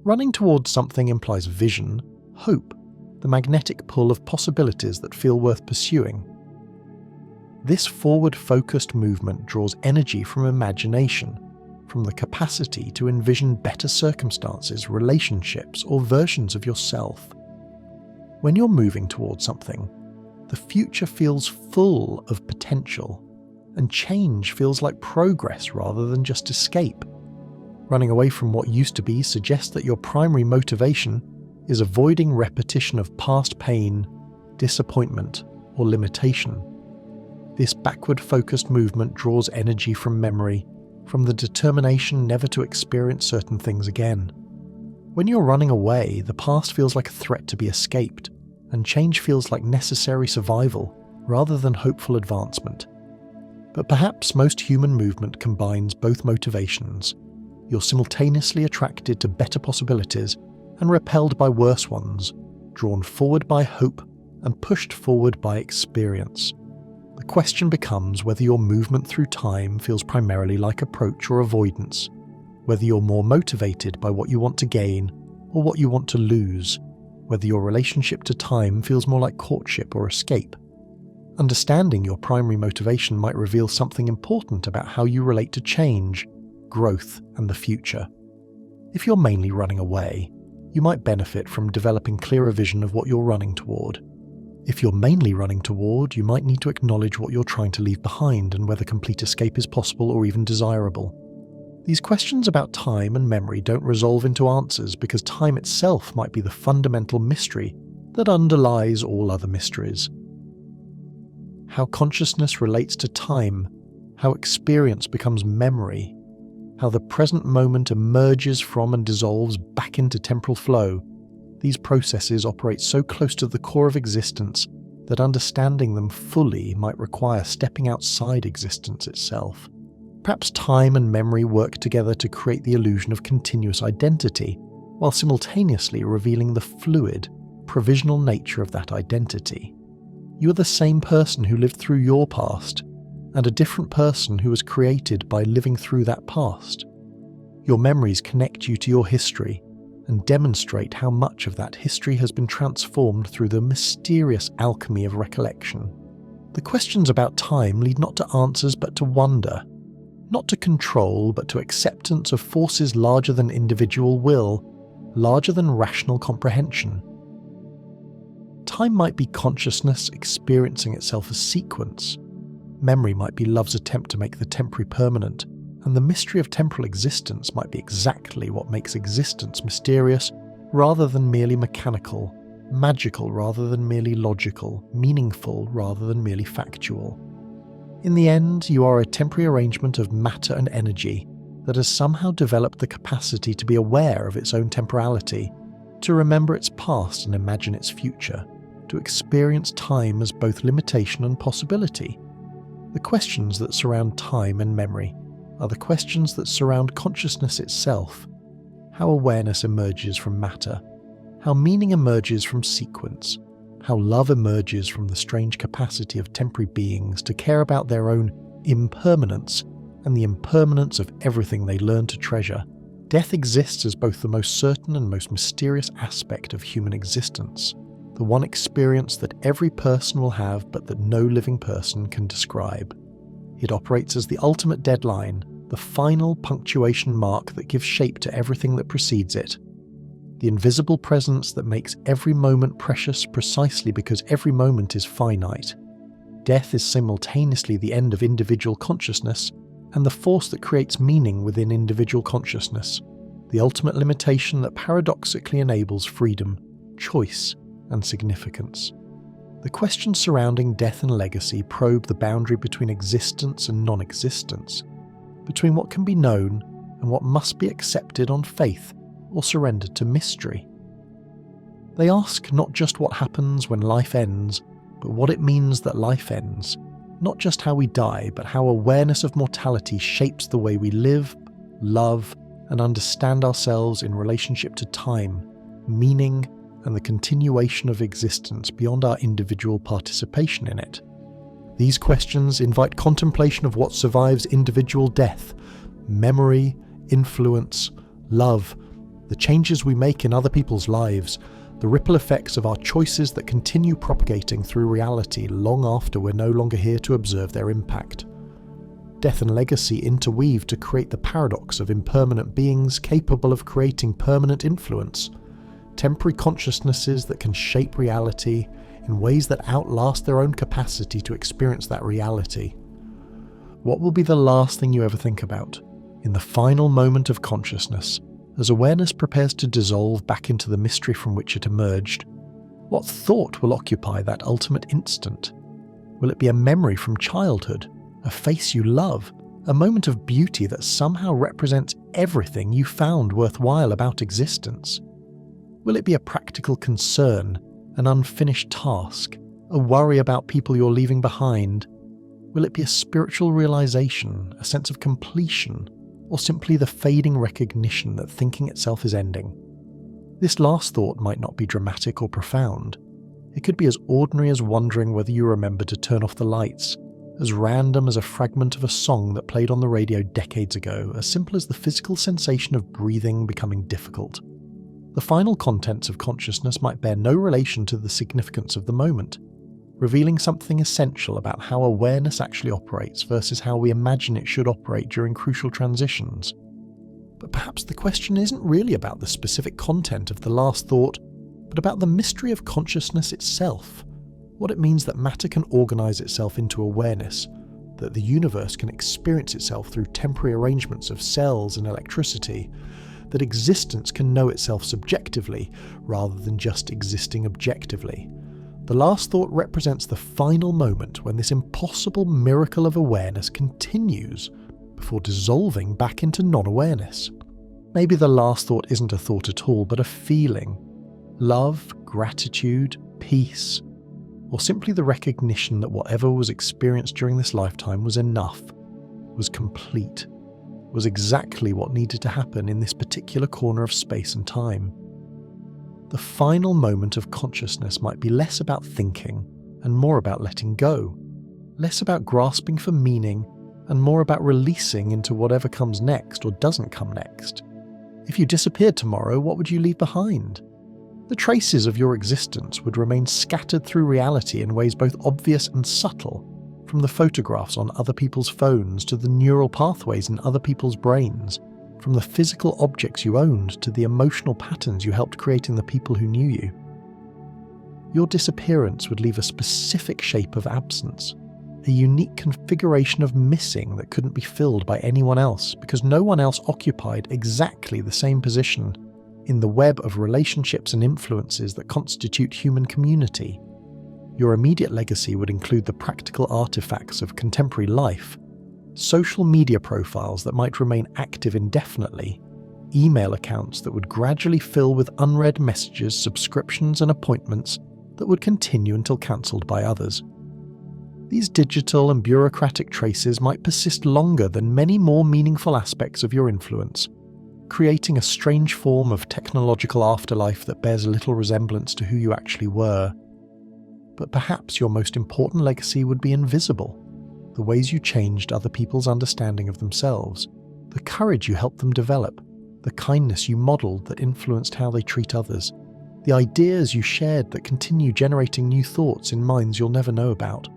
Running towards something implies vision, hope, the magnetic pull of possibilities that feel worth pursuing. This forward-focused movement draws energy from imagination, from the capacity to envision better circumstances, relationships, or versions of yourself. When you're moving towards something, the future feels full of potential, and change feels like progress rather than just escape. Running away from what used to be suggests that your primary motivation is avoiding repetition of past pain, disappointment, or limitation. This backward-focused movement draws energy from memory, from the determination never to experience certain things again. When you're running away, the past feels like a threat to be escaped, and change feels like necessary survival rather than hopeful advancement. But perhaps most human movement combines both motivations. You're simultaneously attracted to better possibilities and repelled by worse ones, drawn forward by hope and pushed forward by experience. The question becomes whether your movement through time feels primarily like approach or avoidance, whether you're more motivated by what you want to gain or what you want to lose, whether your relationship to time feels more like courtship or escape. Understanding your primary motivation might reveal something important about how you relate to change, growth, and the future. If you're mainly running away, you might benefit from developing clearer vision of what you're running toward. If you're mainly running toward, you might need to acknowledge what you're trying to leave behind and whether complete escape is possible or even desirable. These questions about time and memory don't resolve into answers because time itself might be the fundamental mystery that underlies all other mysteries. How consciousness relates to time, how experience becomes memory, how the present moment emerges from and dissolves back into temporal flow. These processes operate so close to the core of existence that understanding them fully might require stepping outside existence itself. Perhaps time and memory work together to create the illusion of continuous identity, while simultaneously revealing the fluid, provisional nature of that identity. You are the same person who lived through your past, and a different person who was created by living through that past. Your memories connect you to your history and demonstrate how much of that history has been transformed through the mysterious alchemy of recollection. The questions about time lead not to answers but to wonder, not to control but to acceptance of forces larger than individual will, larger than rational comprehension. Time might be consciousness experiencing itself as sequence. Memory might be love's attempt to make the temporary permanent, and the mystery of temporal existence might be exactly what makes existence mysterious rather than merely mechanical, magical rather than merely logical, meaningful rather than merely factual. In the end, you are a temporary arrangement of matter and energy that has somehow developed the capacity to be aware of its own temporality, to remember its past and imagine its future, to experience time as both limitation and possibility. The questions that surround time and memory are the questions that surround consciousness itself, how awareness emerges from matter, how meaning emerges from sequence, how love emerges from the strange capacity of temporary beings to care about their own impermanence and the impermanence of everything they learn to treasure. Death exists as both the most certain and most mysterious aspect of human existence, the one experience that every person will have but that no living person can describe. It operates as the ultimate deadline, the final punctuation mark that gives shape to everything that precedes it. The invisible presence that makes every moment precious precisely because every moment is finite. Death is simultaneously the end of individual consciousness and the force that creates meaning within individual consciousness, the ultimate limitation that paradoxically enables freedom, choice, and significance. The questions surrounding death and legacy probe the boundary between existence and non-existence, between what can be known and what must be accepted on faith or surrendered to mystery. They ask not just what happens when life ends, but what it means that life ends, not just how we die, but how awareness of mortality shapes the way we live, love, and understand ourselves in relationship to time, meaning, and the continuation of existence beyond our individual participation in it. These questions invite contemplation of what survives individual death, memory, influence, love, the changes we make in other people's lives, the ripple effects of our choices that continue propagating through reality long after we're no longer here to observe their impact. Death and legacy interweave to create the paradox of impermanent beings capable of creating permanent influence, temporary consciousnesses that can shape reality in ways that outlast their own capacity to experience that reality. What will be the last thing you ever think about, in the final moment of consciousness, as awareness prepares to dissolve back into the mystery from which it emerged? What thought will occupy that ultimate instant? Will it be a memory from childhood, a face you love, a moment of beauty that somehow represents everything you found worthwhile about existence? Will it be a practical concern, an unfinished task, a worry about people you're leaving behind? Will it be a spiritual realization, a sense of completion, or simply the fading recognition that thinking itself is ending? This last thought might not be dramatic or profound. It could be as ordinary as wondering whether you remember to turn off the lights, as random as a fragment of a song that played on the radio decades ago, as simple as the physical sensation of breathing becoming difficult. The final contents of consciousness might bear no relation to the significance of the moment, revealing something essential about how awareness actually operates versus how we imagine it should operate during crucial transitions. But perhaps the question isn't really about the specific content of the last thought, but about the mystery of consciousness itself. What it means that matter can organize itself into awareness, that the universe can experience itself through temporary arrangements of cells and electricity, that existence can know itself subjectively rather than just existing objectively. The last thought represents the final moment when this impossible miracle of awareness continues before dissolving back into non-awareness. Maybe the last thought isn't a thought at all, but a feeling. Love, gratitude, peace, or simply the recognition that whatever was experienced during this lifetime was enough, was complete, was exactly what needed to happen in this particular corner of space and time. The final moment of consciousness might be less about thinking and more about letting go, less about grasping for meaning and more about releasing into whatever comes next or doesn't come next. If you disappeared tomorrow, what would you leave behind? The traces of your existence would remain scattered through reality in ways both obvious and subtle, from the photographs on other people's phones to the neural pathways in other people's brains, from the physical objects you owned to the emotional patterns you helped create in the people who knew you. Your disappearance would leave a specific shape of absence, a unique configuration of missing that couldn't be filled by anyone else because no one else occupied exactly the same position in the web of relationships and influences that constitute human community. Your immediate legacy would include the practical artifacts of contemporary life, social media profiles that might remain active indefinitely, email accounts that would gradually fill with unread messages, subscriptions and appointments that would continue until cancelled by others. These digital and bureaucratic traces might persist longer than many more meaningful aspects of your influence, creating a strange form of technological afterlife that bears little resemblance to who you actually were. But perhaps your most important legacy would be invisible. The ways you changed other people's understanding of themselves, the courage you helped them develop, the kindness you modelled that influenced how they treat others, the ideas you shared that continue generating new thoughts in minds you'll never know about.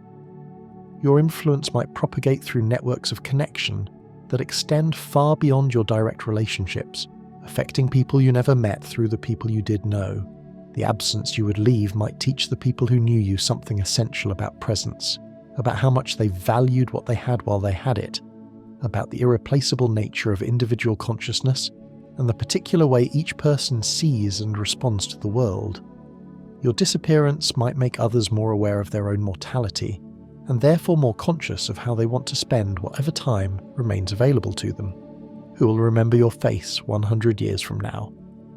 Your influence might propagate through networks of connection that extend far beyond your direct relationships, affecting people you never met through the people you did know. The absence you would leave might teach the people who knew you something essential about presence, about how much they valued what they had while they had it, about the irreplaceable nature of individual consciousness, and the particular way each person sees and responds to the world. Your disappearance might make others more aware of their own mortality, and therefore more conscious of how they want to spend whatever time remains available to them. Who will remember your face 100 years from now?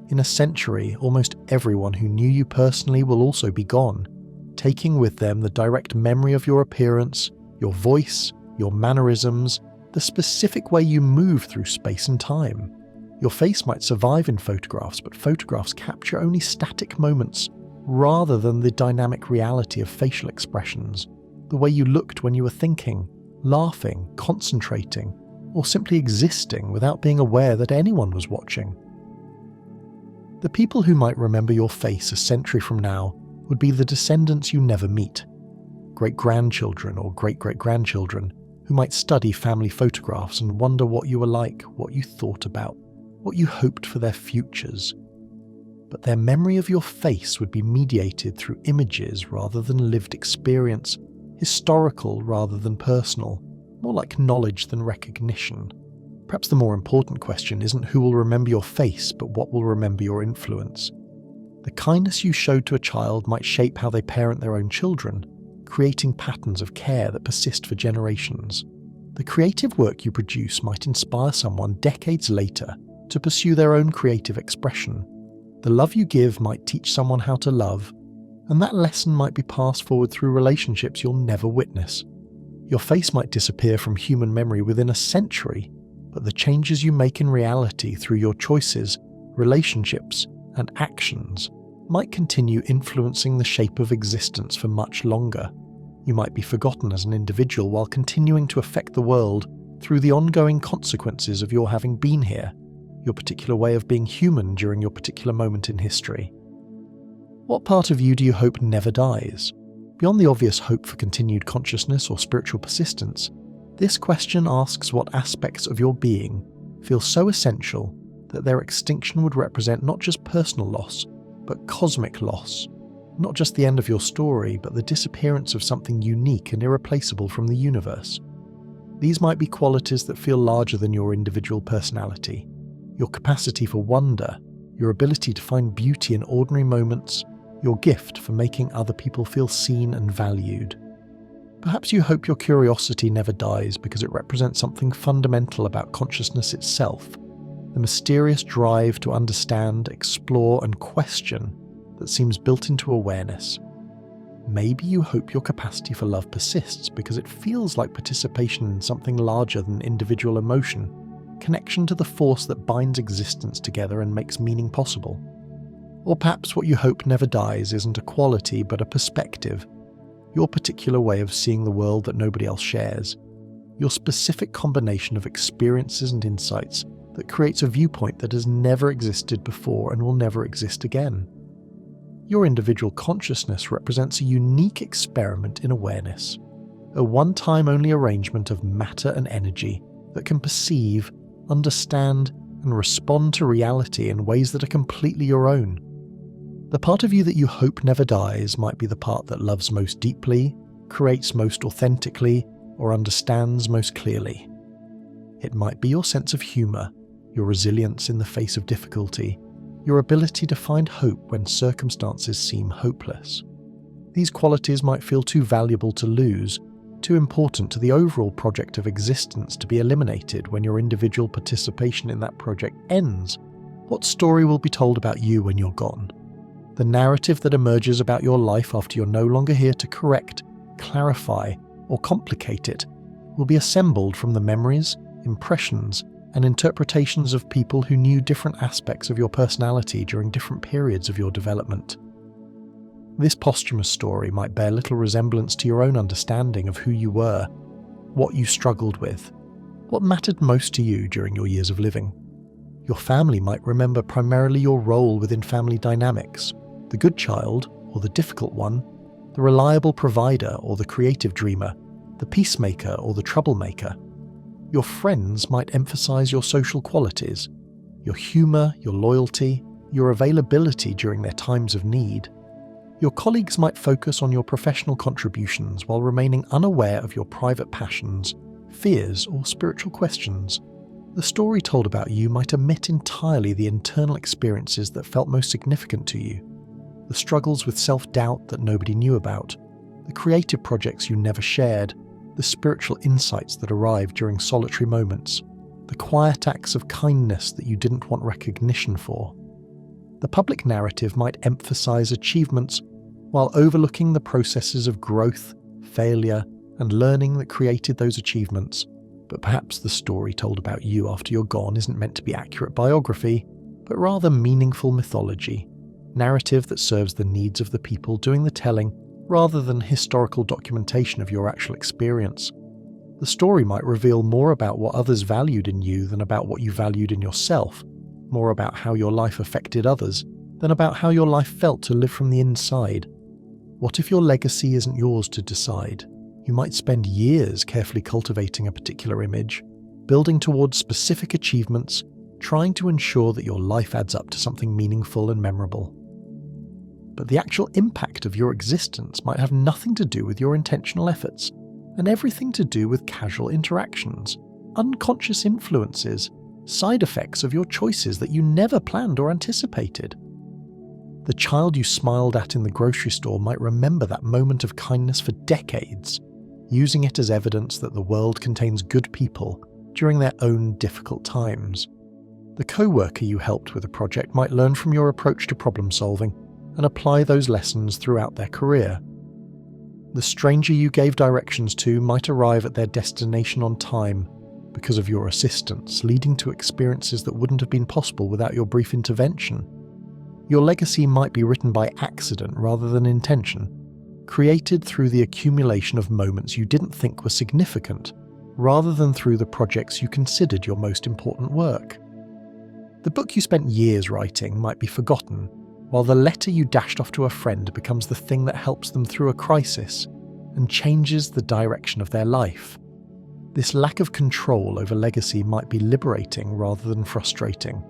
In a century, almost everyone who knew you personally will also be gone, taking with them the direct memory of your appearance, your voice, your mannerisms, the specific way you move through space and time. Your face might survive in photographs, but photographs capture only static moments rather than the dynamic reality of facial expressions. The way you looked when you were thinking, laughing, concentrating, or simply existing without being aware that anyone was watching. The people who might remember your face a century from now would be the descendants you never meet, great-grandchildren or great-great-grandchildren who might study family photographs and wonder what you were like, what you thought about, what you hoped for their futures. But their memory of your face would be mediated through images rather than lived experience, historical rather than personal, more like knowledge than recognition. Perhaps the more important question isn't who will remember your face, but what will remember your influence. The kindness you showed to a child might shape how they parent their own children, creating patterns of care that persist for generations. The creative work you produce might inspire someone decades later to pursue their own creative expression. The love you give might teach someone how to love, and that lesson might be passed forward through relationships you'll never witness. Your face might disappear from human memory within a century, but the changes you make in reality through your choices, relationships, and actions might continue influencing the shape of existence for much longer. You might be forgotten as an individual while continuing to affect the world through the ongoing consequences of your having been here, your particular way of being human during your particular moment in history. What part of you do you hope never dies? Beyond the obvious hope for continued consciousness or spiritual persistence, this question asks what aspects of your being feel so essential that their extinction would represent not just personal loss, but cosmic loss. Not just the end of your story, but the disappearance of something unique and irreplaceable from the universe. These might be qualities that feel larger than your individual personality. Your capacity for wonder, your ability to find beauty in ordinary moments, your gift for making other people feel seen and valued. Perhaps you hope your curiosity never dies because it represents something fundamental about consciousness itself, the mysterious drive to understand, explore, and question that seems built into awareness. Maybe you hope your capacity for love persists because it feels like participation in something larger than individual emotion, connection to the force that binds existence together and makes meaning possible. Or perhaps what you hope never dies isn't a quality but a perspective, your particular way of seeing the world that nobody else shares, your specific combination of experiences and insights that creates a viewpoint that has never existed before and will never exist again. Your individual consciousness represents a unique experiment in awareness, a one-time only arrangement of matter and energy that can perceive, understand, and respond to reality in ways that are completely your own. The part of you that you hope never dies might be the part that loves most deeply, creates most authentically, or understands most clearly. It might be your sense of humour, your resilience in the face of difficulty, your ability to find hope when circumstances seem hopeless. These qualities might feel too valuable to lose, too important to the overall project of existence to be eliminated when your individual participation in that project ends. What story will be told about you when you're gone? The narrative that emerges about your life after you're no longer here to correct, clarify, or complicate it will be assembled from the memories, impressions, and interpretations of people who knew different aspects of your personality during different periods of your development. This posthumous story might bear little resemblance to your own understanding of who you were, what you struggled with, what mattered most to you during your years of living. Your family might remember primarily your role within family dynamics, the good child or the difficult one, the reliable provider or the creative dreamer, the peacemaker or the troublemaker. Your friends might emphasize your social qualities, your humor, your loyalty, your availability during their times of need. Your colleagues might focus on your professional contributions while remaining unaware of your private passions, fears, or spiritual questions. The story told about you might omit entirely the internal experiences that felt most significant to you, the struggles with self-doubt that nobody knew about, the creative projects you never shared, the spiritual insights that arrived during solitary moments, the quiet acts of kindness that you didn't want recognition for. The public narrative might emphasize achievements while overlooking the processes of growth, failure, and learning that created those achievements. But perhaps the story told about you after you're gone isn't meant to be accurate biography, but rather meaningful mythology, narrative that serves the needs of the people doing the telling rather than historical documentation of your actual experience. The story might reveal more about what others valued in you than about what you valued in yourself, more about how your life affected others than about how your life felt to live from the inside. What if your legacy isn't yours to decide? You might spend years carefully cultivating a particular image, building towards specific achievements, trying to ensure that your life adds up to something meaningful and memorable. But the actual impact of your existence might have nothing to do with your intentional efforts, and everything to do with casual interactions, unconscious influences, side effects of your choices that you never planned or anticipated. The child you smiled at in the grocery store might remember that moment of kindness for decades, using it as evidence that the world contains good people during their own difficult times. The co-worker you helped with a project might learn from your approach to problem solving and apply those lessons throughout their career. The stranger you gave directions to might arrive at their destination on time because of your assistance, leading to experiences that wouldn't have been possible without your brief intervention. Your legacy might be written by accident rather than intention, created through the accumulation of moments you didn't think were significant, rather than through the projects you considered your most important work. The book you spent years writing might be forgotten, while the letter you dashed off to a friend becomes the thing that helps them through a crisis and changes the direction of their life. This lack of control over legacy might be liberating rather than frustrating,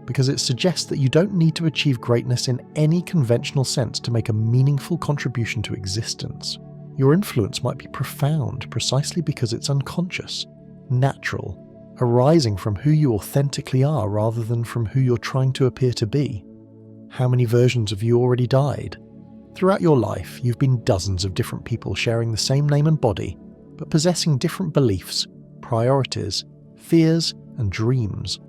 because it suggests that you don't need to achieve greatness in any conventional sense to make a meaningful contribution to existence. Your influence might be profound precisely because it's unconscious, natural, arising from who you authentically are rather than from who you're trying to appear to be. How many versions of you already died? Throughout your life, you've been dozens of different people sharing the same name and body, but possessing different beliefs, priorities, fears, and dreams.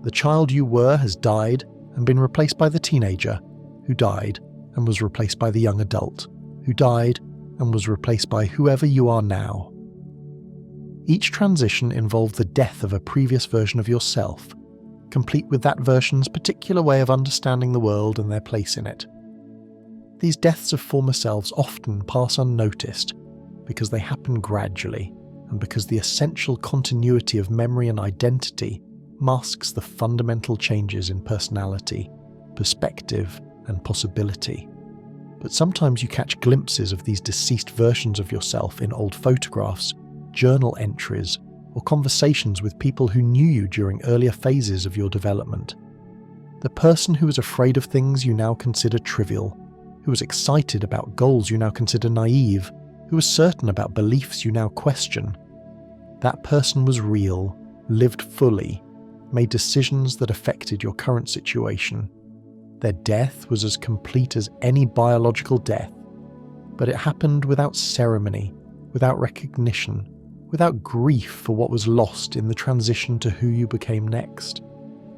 The child you were has died and been replaced by the teenager, who died and was replaced by the young adult, who died and was replaced by whoever you are now. Each transition involved the death of a previous version of yourself, complete with that version's particular way of understanding the world and their place in it. These deaths of former selves often pass unnoticed because they happen gradually and because the essential continuity of memory and identity masks the fundamental changes in personality, perspective, and possibility. But sometimes you catch glimpses of these deceased versions of yourself in old photographs, journal entries, or conversations with people who knew you during earlier phases of your development. The person who was afraid of things you now consider trivial, who was excited about goals you now consider naive, who was certain about beliefs you now question. That person was real, lived fully, made decisions that affected your current situation. Their death was as complete as any biological death, but it happened without ceremony, without recognition, without grief for what was lost in the transition to who you became next.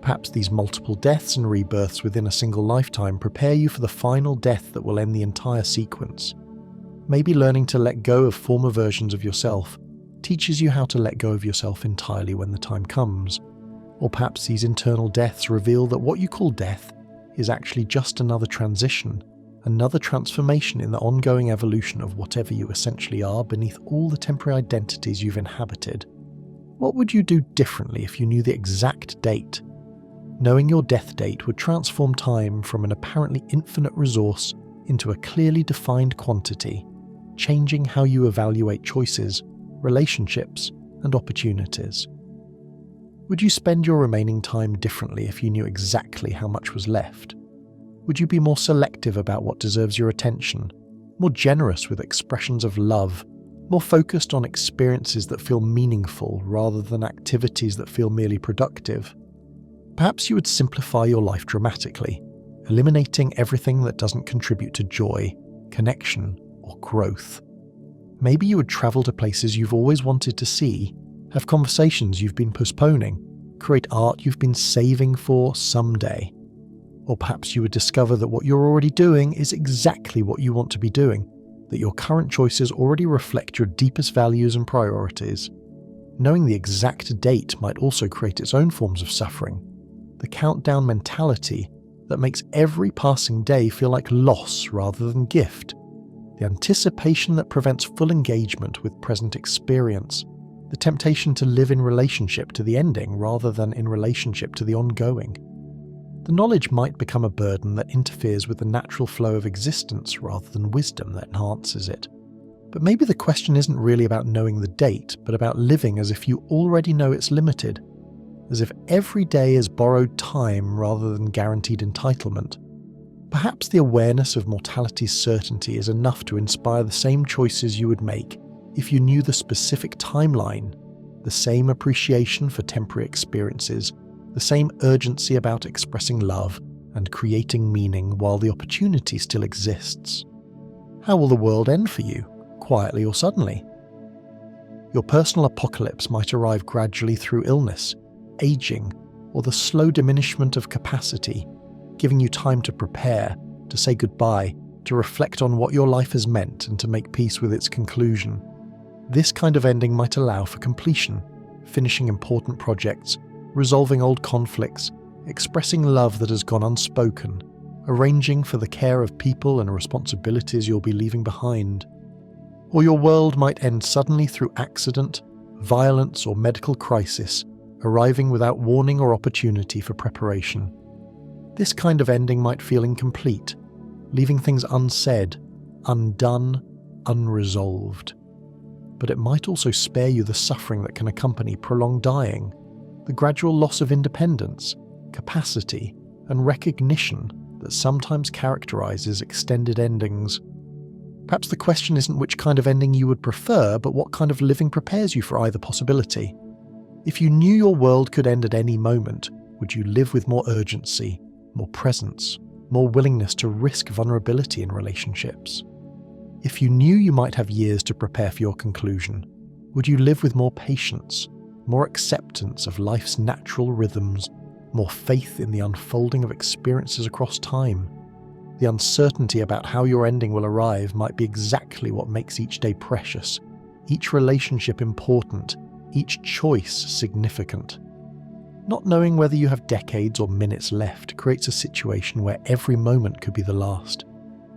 Perhaps these multiple deaths and rebirths within a single lifetime prepare you for the final death that will end the entire sequence. Maybe learning to let go of former versions of yourself teaches you how to let go of yourself entirely when the time comes. Or perhaps these internal deaths reveal that what you call death is actually just another transition, another transformation in the ongoing evolution of whatever you essentially are beneath all the temporary identities you've inhabited. What would you do differently if you knew the exact date? Knowing your death date would transform time from an apparently infinite resource into a clearly defined quantity, changing how you evaluate choices, relationships, and opportunities. Would you spend your remaining time differently if you knew exactly how much was left? Would you be more selective about what deserves your attention, more generous with expressions of love, more focused on experiences that feel meaningful rather than activities that feel merely productive? Perhaps you would simplify your life dramatically, eliminating everything that doesn't contribute to joy, connection, or growth. Maybe you would travel to places you've always wanted to see, have conversations you've been postponing, create art you've been saving for someday. Or perhaps you would discover that what you're already doing is exactly what you want to be doing, that your current choices already reflect your deepest values and priorities. Knowing the exact date might also create its own forms of suffering. The countdown mentality that makes every passing day feel like loss rather than gift. The anticipation that prevents full engagement with present experience. The temptation to live in relationship to the ending rather than in relationship to the ongoing. The knowledge might become a burden that interferes with the natural flow of existence rather than wisdom that enhances it. But maybe the question isn't really about knowing the date, but about living as if you already know it's limited, as if every day is borrowed time rather than guaranteed entitlement. Perhaps the awareness of mortality's certainty is enough to inspire the same choices you would make if you knew the specific timeline, the same appreciation for temporary experiences, the same urgency about expressing love and creating meaning while the opportunity still exists. How will the world end for you, quietly or suddenly? Your personal apocalypse might arrive gradually through illness, aging, or the slow diminishment of capacity, giving you time to prepare, to say goodbye, to reflect on what your life has meant and to make peace with its conclusion. This kind of ending might allow for completion, finishing important projects, resolving old conflicts, expressing love that has gone unspoken, arranging for the care of people and responsibilities you'll be leaving behind. Or your world might end suddenly through accident, violence, or medical crisis, arriving without warning or opportunity for preparation. This kind of ending might feel incomplete, leaving things unsaid, undone, unresolved. But it might also spare you the suffering that can accompany prolonged dying, the gradual loss of independence, capacity, and recognition that sometimes characterizes extended endings. Perhaps the question isn't which kind of ending you would prefer, but what kind of living prepares you for either possibility. If you knew your world could end at any moment, would you live with more urgency, more presence, more willingness to risk vulnerability in relationships? If you knew you might have years to prepare for your conclusion, would you live with more patience, more acceptance of life's natural rhythms, more faith in the unfolding of experiences across time? The uncertainty about how your ending will arrive might be exactly what makes each day precious, each relationship important, each choice significant. Not knowing whether you have decades or minutes left creates a situation where every moment could be the last,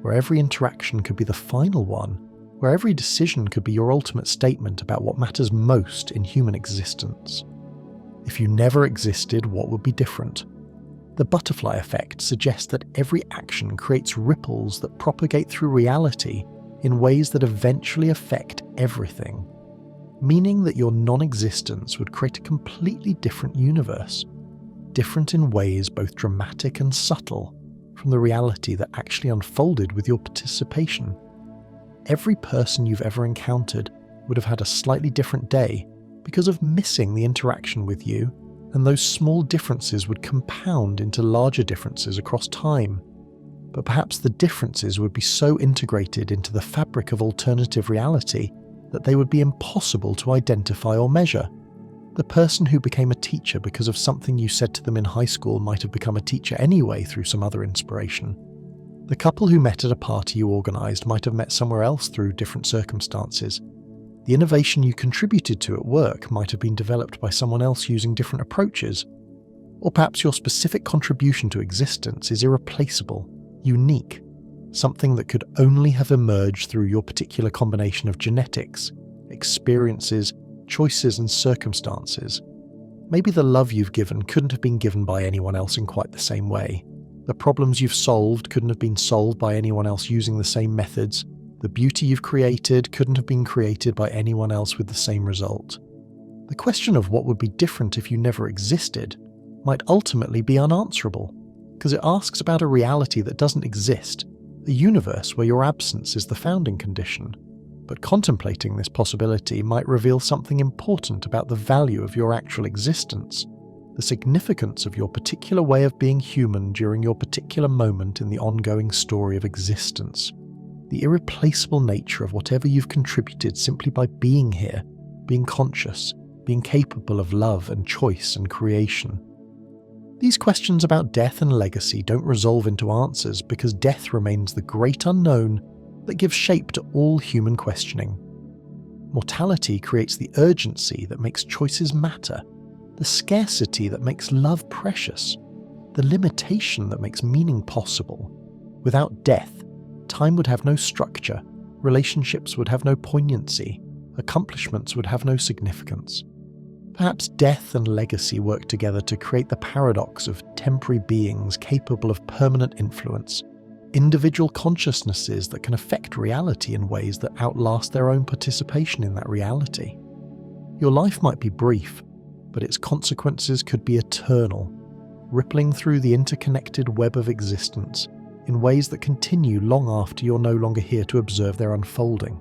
where every interaction could be the final one, where every decision could be your ultimate statement about what matters most in human existence. If you never existed, what would be different? The butterfly effect suggests that every action creates ripples that propagate through reality in ways that eventually affect everything, meaning that your non-existence would create a completely different universe, different in ways both dramatic and subtle from the reality that actually unfolded with your participation. Every person you've ever encountered would have had a slightly different day because of missing the interaction with you, and those small differences would compound into larger differences across time. But perhaps the differences would be so integrated into the fabric of alternative reality that they would be impossible to identify or measure. The person who became a teacher because of something you said to them in high school might have become a teacher anyway through some other inspiration. The couple who met at a party you organised might have met somewhere else through different circumstances. The innovation you contributed to at work might have been developed by someone else using different approaches. Or perhaps your specific contribution to existence is irreplaceable, unique, something that could only have emerged through your particular combination of genetics, experiences, choices and circumstances. Maybe the love you've given couldn't have been given by anyone else in quite the same way. The problems you've solved couldn't have been solved by anyone else using the same methods. The beauty you've created couldn't have been created by anyone else with the same result. The question of what would be different if you never existed might ultimately be unanswerable, because it asks about a reality that doesn't exist, a universe where your absence is the founding condition. But contemplating this possibility might reveal something important about the value of your actual existence, the significance of your particular way of being human during your particular moment in the ongoing story of existence, the irreplaceable nature of whatever you've contributed simply by being here, being conscious, being capable of love and choice and creation. These questions about death and legacy don't resolve into answers because death remains the great unknown that gives shape to all human questioning. Mortality creates the urgency that makes choices matter, the scarcity that makes love precious, the limitation that makes meaning possible. Without death, time would have no structure, relationships would have no poignancy, accomplishments would have no significance. Perhaps death and legacy work together to create the paradox of temporary beings capable of permanent influence, individual consciousnesses that can affect reality in ways that outlast their own participation in that reality. Your life might be brief, but its consequences could be eternal, rippling through the interconnected web of existence in ways that continue long after you're no longer here to observe their unfolding.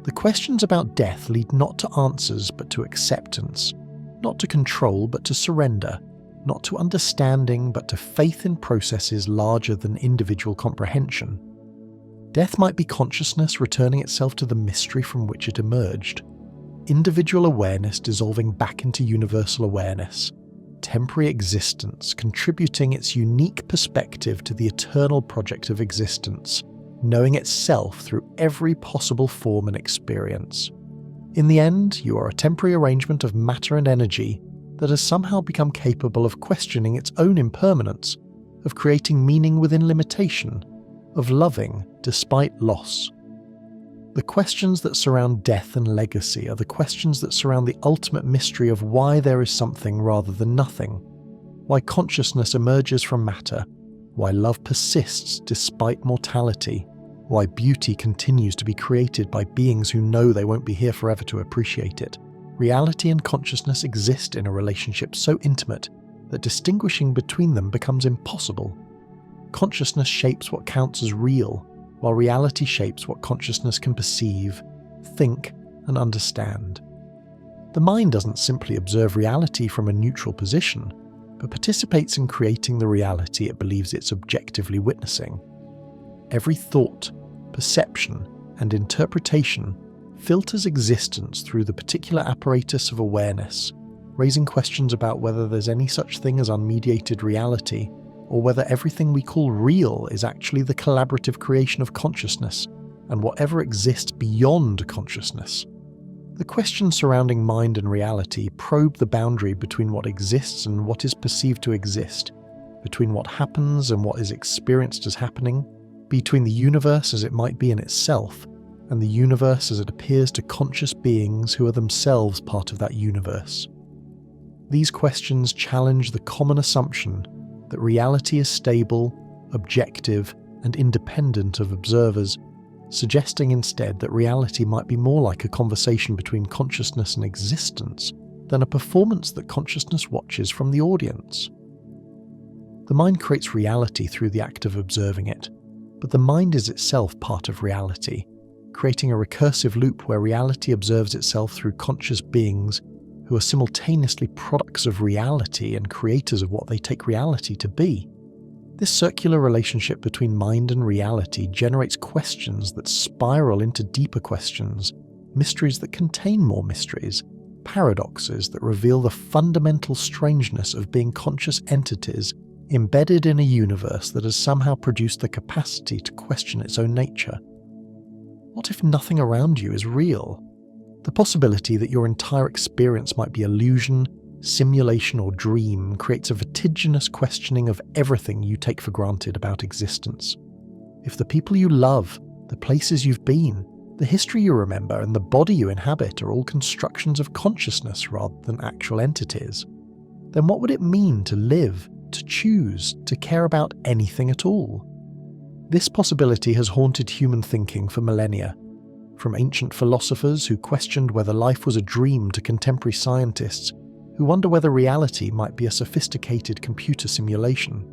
The questions about death lead not to answers but to acceptance, not to control but to surrender, not to understanding but to faith in processes larger than individual comprehension. Death might be consciousness returning itself to the mystery from which it emerged, individual awareness dissolving back into universal awareness, temporary existence contributing its unique perspective to the eternal project of existence, knowing itself through every possible form and experience. In the end, you are a temporary arrangement of matter and energy that has somehow become capable of questioning its own impermanence, of creating meaning within limitation, of loving despite loss. The questions that surround death and legacy are the questions that surround the ultimate mystery of why there is something rather than nothing, why consciousness emerges from matter, why love persists despite mortality, why beauty continues to be created by beings who know they won't be here forever to appreciate it. Reality and consciousness exist in a relationship so intimate that distinguishing between them becomes impossible. Consciousness shapes what counts as real, while reality shapes what consciousness can perceive, think, and understand. The mind doesn't simply observe reality from a neutral position, but participates in creating the reality it believes it's objectively witnessing. Every thought, perception, and interpretation filters existence through the particular apparatus of awareness, raising questions about whether there's any such thing as unmediated reality, or whether everything we call real is actually the collaborative creation of consciousness and whatever exists beyond consciousness. The questions surrounding mind and reality probe the boundary between what exists and what is perceived to exist, between what happens and what is experienced as happening, between the universe as it might be in itself and the universe as it appears to conscious beings who are themselves part of that universe. These questions challenge the common assumption that reality is stable, objective, and independent of observers, suggesting instead that reality might be more like a conversation between consciousness and existence than a performance that consciousness watches from the audience. The mind creates reality through the act of observing it, but the mind is itself part of reality, creating a recursive loop where reality observes itself through conscious beings who are simultaneously products of reality and creators of what they take reality to be. This circular relationship between mind and reality generates questions that spiral into deeper questions, mysteries that contain more mysteries, paradoxes that reveal the fundamental strangeness of being conscious entities embedded in a universe that has somehow produced the capacity to question its own nature. What if nothing around you is real? The possibility that your entire experience might be illusion, simulation, or dream creates a vertiginous questioning of everything you take for granted about existence. If the people you love, the places you've been, the history you remember, and the body you inhabit are all constructions of consciousness rather than actual entities, then what would it mean to live, to choose, to care about anything at all? This possibility has haunted human thinking for millennia, from ancient philosophers who questioned whether life was a dream to contemporary scientists who wonder whether reality might be a sophisticated computer simulation.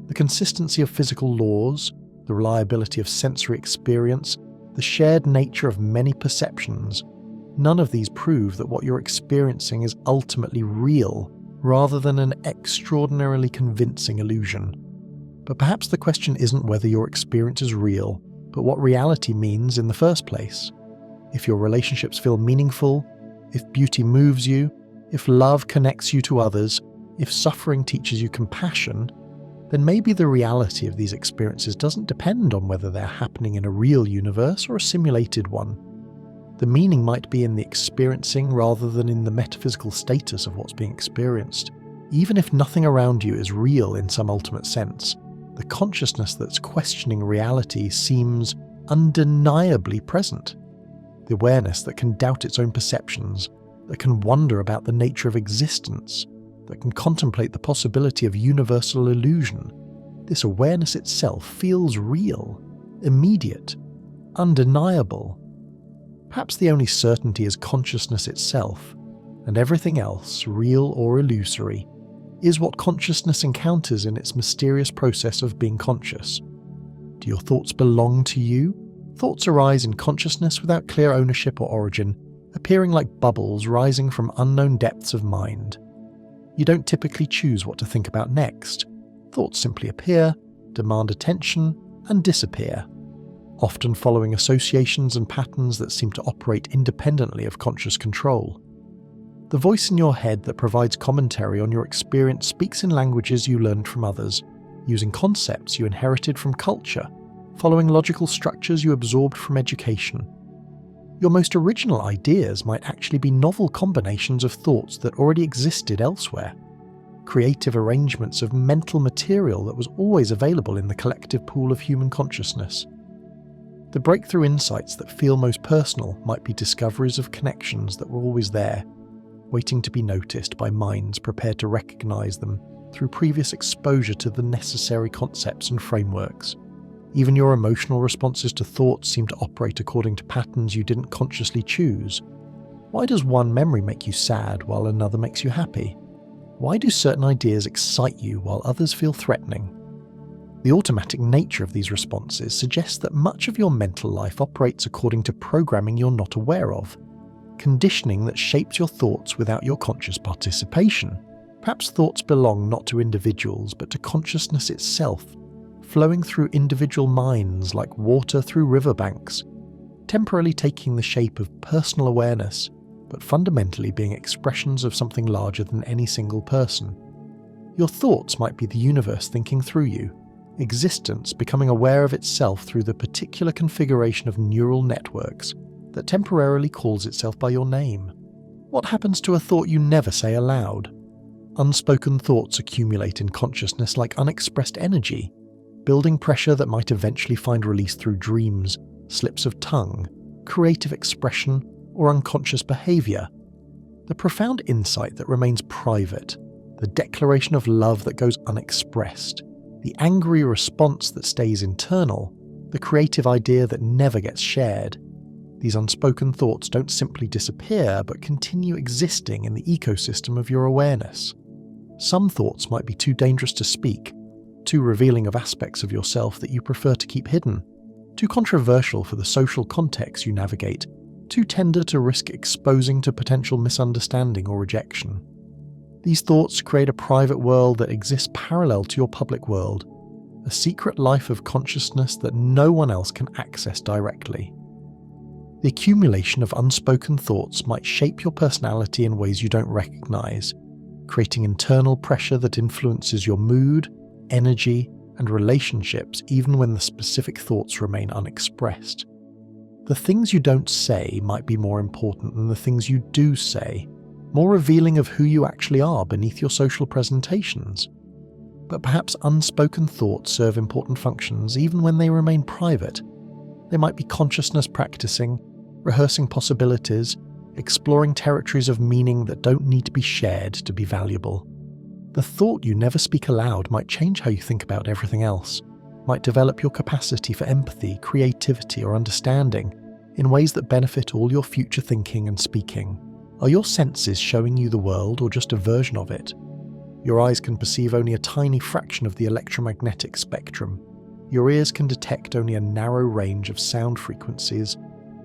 The consistency of physical laws, the reliability of sensory experience, the shared nature of many perceptions, none of these prove that what you're experiencing is ultimately real, rather than an extraordinarily convincing illusion. But perhaps the question isn't whether your experience is real, but what reality means in the first place. If your relationships feel meaningful, if beauty moves you, if love connects you to others, if suffering teaches you compassion, then maybe the reality of these experiences doesn't depend on whether they're happening in a real universe or a simulated one. The meaning might be in the experiencing rather than in the metaphysical status of what's being experienced. Even if nothing around you is real in some ultimate sense, the consciousness that's questioning reality seems undeniably present. The awareness that can doubt its own perceptions, that can wonder about the nature of existence, that can contemplate the possibility of universal illusion. This awareness itself feels real, immediate, undeniable. Perhaps the only certainty is consciousness itself, and everything else, real or illusory, is what consciousness encounters in its mysterious process of being conscious. Do your thoughts belong to you? Thoughts arise in consciousness without clear ownership or origin, appearing like bubbles rising from unknown depths of mind. You don't typically choose what to think about next. Thoughts simply appear, demand attention, and disappear, often following associations and patterns that seem to operate independently of conscious control. The voice in your head that provides commentary on your experience speaks in languages you learned from others, using concepts you inherited from culture, following logical structures you absorbed from education. Your most original ideas might actually be novel combinations of thoughts that already existed elsewhere. creative arrangements of mental material that was always available in the collective pool of human consciousness. The breakthrough insights that feel most personal might be discoveries of connections that were always there, waiting to be noticed by minds prepared to recognize them through previous exposure to the necessary concepts and frameworks. Even your emotional responses to thoughts seem to operate according to patterns you didn't consciously choose. Why does one memory make you sad while another makes you happy? Why do certain ideas excite you while others feel threatening? The automatic nature of these responses suggests that much of your mental life operates according to programming you're not aware of, conditioning that shapes your thoughts without your conscious participation. Perhaps thoughts belong not to individuals but to consciousness itself, flowing through individual minds like water through riverbanks, temporarily taking the shape of personal awareness, but fundamentally being expressions of something larger than any single person. Your thoughts might be the universe thinking through you, existence becoming aware of itself through the particular configuration of neural networks that temporarily calls itself by your name. What happens to a thought you never say aloud? Unspoken thoughts accumulate in consciousness like unexpressed energy, building pressure that might eventually find release through dreams, slips of tongue, creative expression, or unconscious behavior. The profound insight that remains private, the declaration of love that goes unexpressed, the angry response that stays internal, the creative idea that never gets shared. These unspoken thoughts don't simply disappear, but continue existing in the ecosystem of your awareness. Some thoughts might be too dangerous to speak, too revealing of aspects of yourself that you prefer to keep hidden, too controversial for the social context you navigate, too tender to risk exposing to potential misunderstanding or rejection. These thoughts create a private world that exists parallel to your public world, a secret life of consciousness that no one else can access directly. The accumulation of unspoken thoughts might shape your personality in ways you don't recognize, creating internal pressure that influences your mood, energy, and relationships even when the specific thoughts remain unexpressed. The things you don't say might be more important than the things you do say, more revealing of who you actually are beneath your social presentations. But perhaps unspoken thoughts serve important functions even when they remain private. They might be consciousness practicing, rehearsing possibilities, exploring territories of meaning that don't need to be shared to be valuable. The thought you never speak aloud might change how you think about everything else, might develop your capacity for empathy, creativity, or understanding in ways that benefit all your future thinking and speaking. Are your senses showing you the world or just a version of it? Your eyes can perceive only a tiny fraction of the electromagnetic spectrum. Your ears can detect only a narrow range of sound frequencies.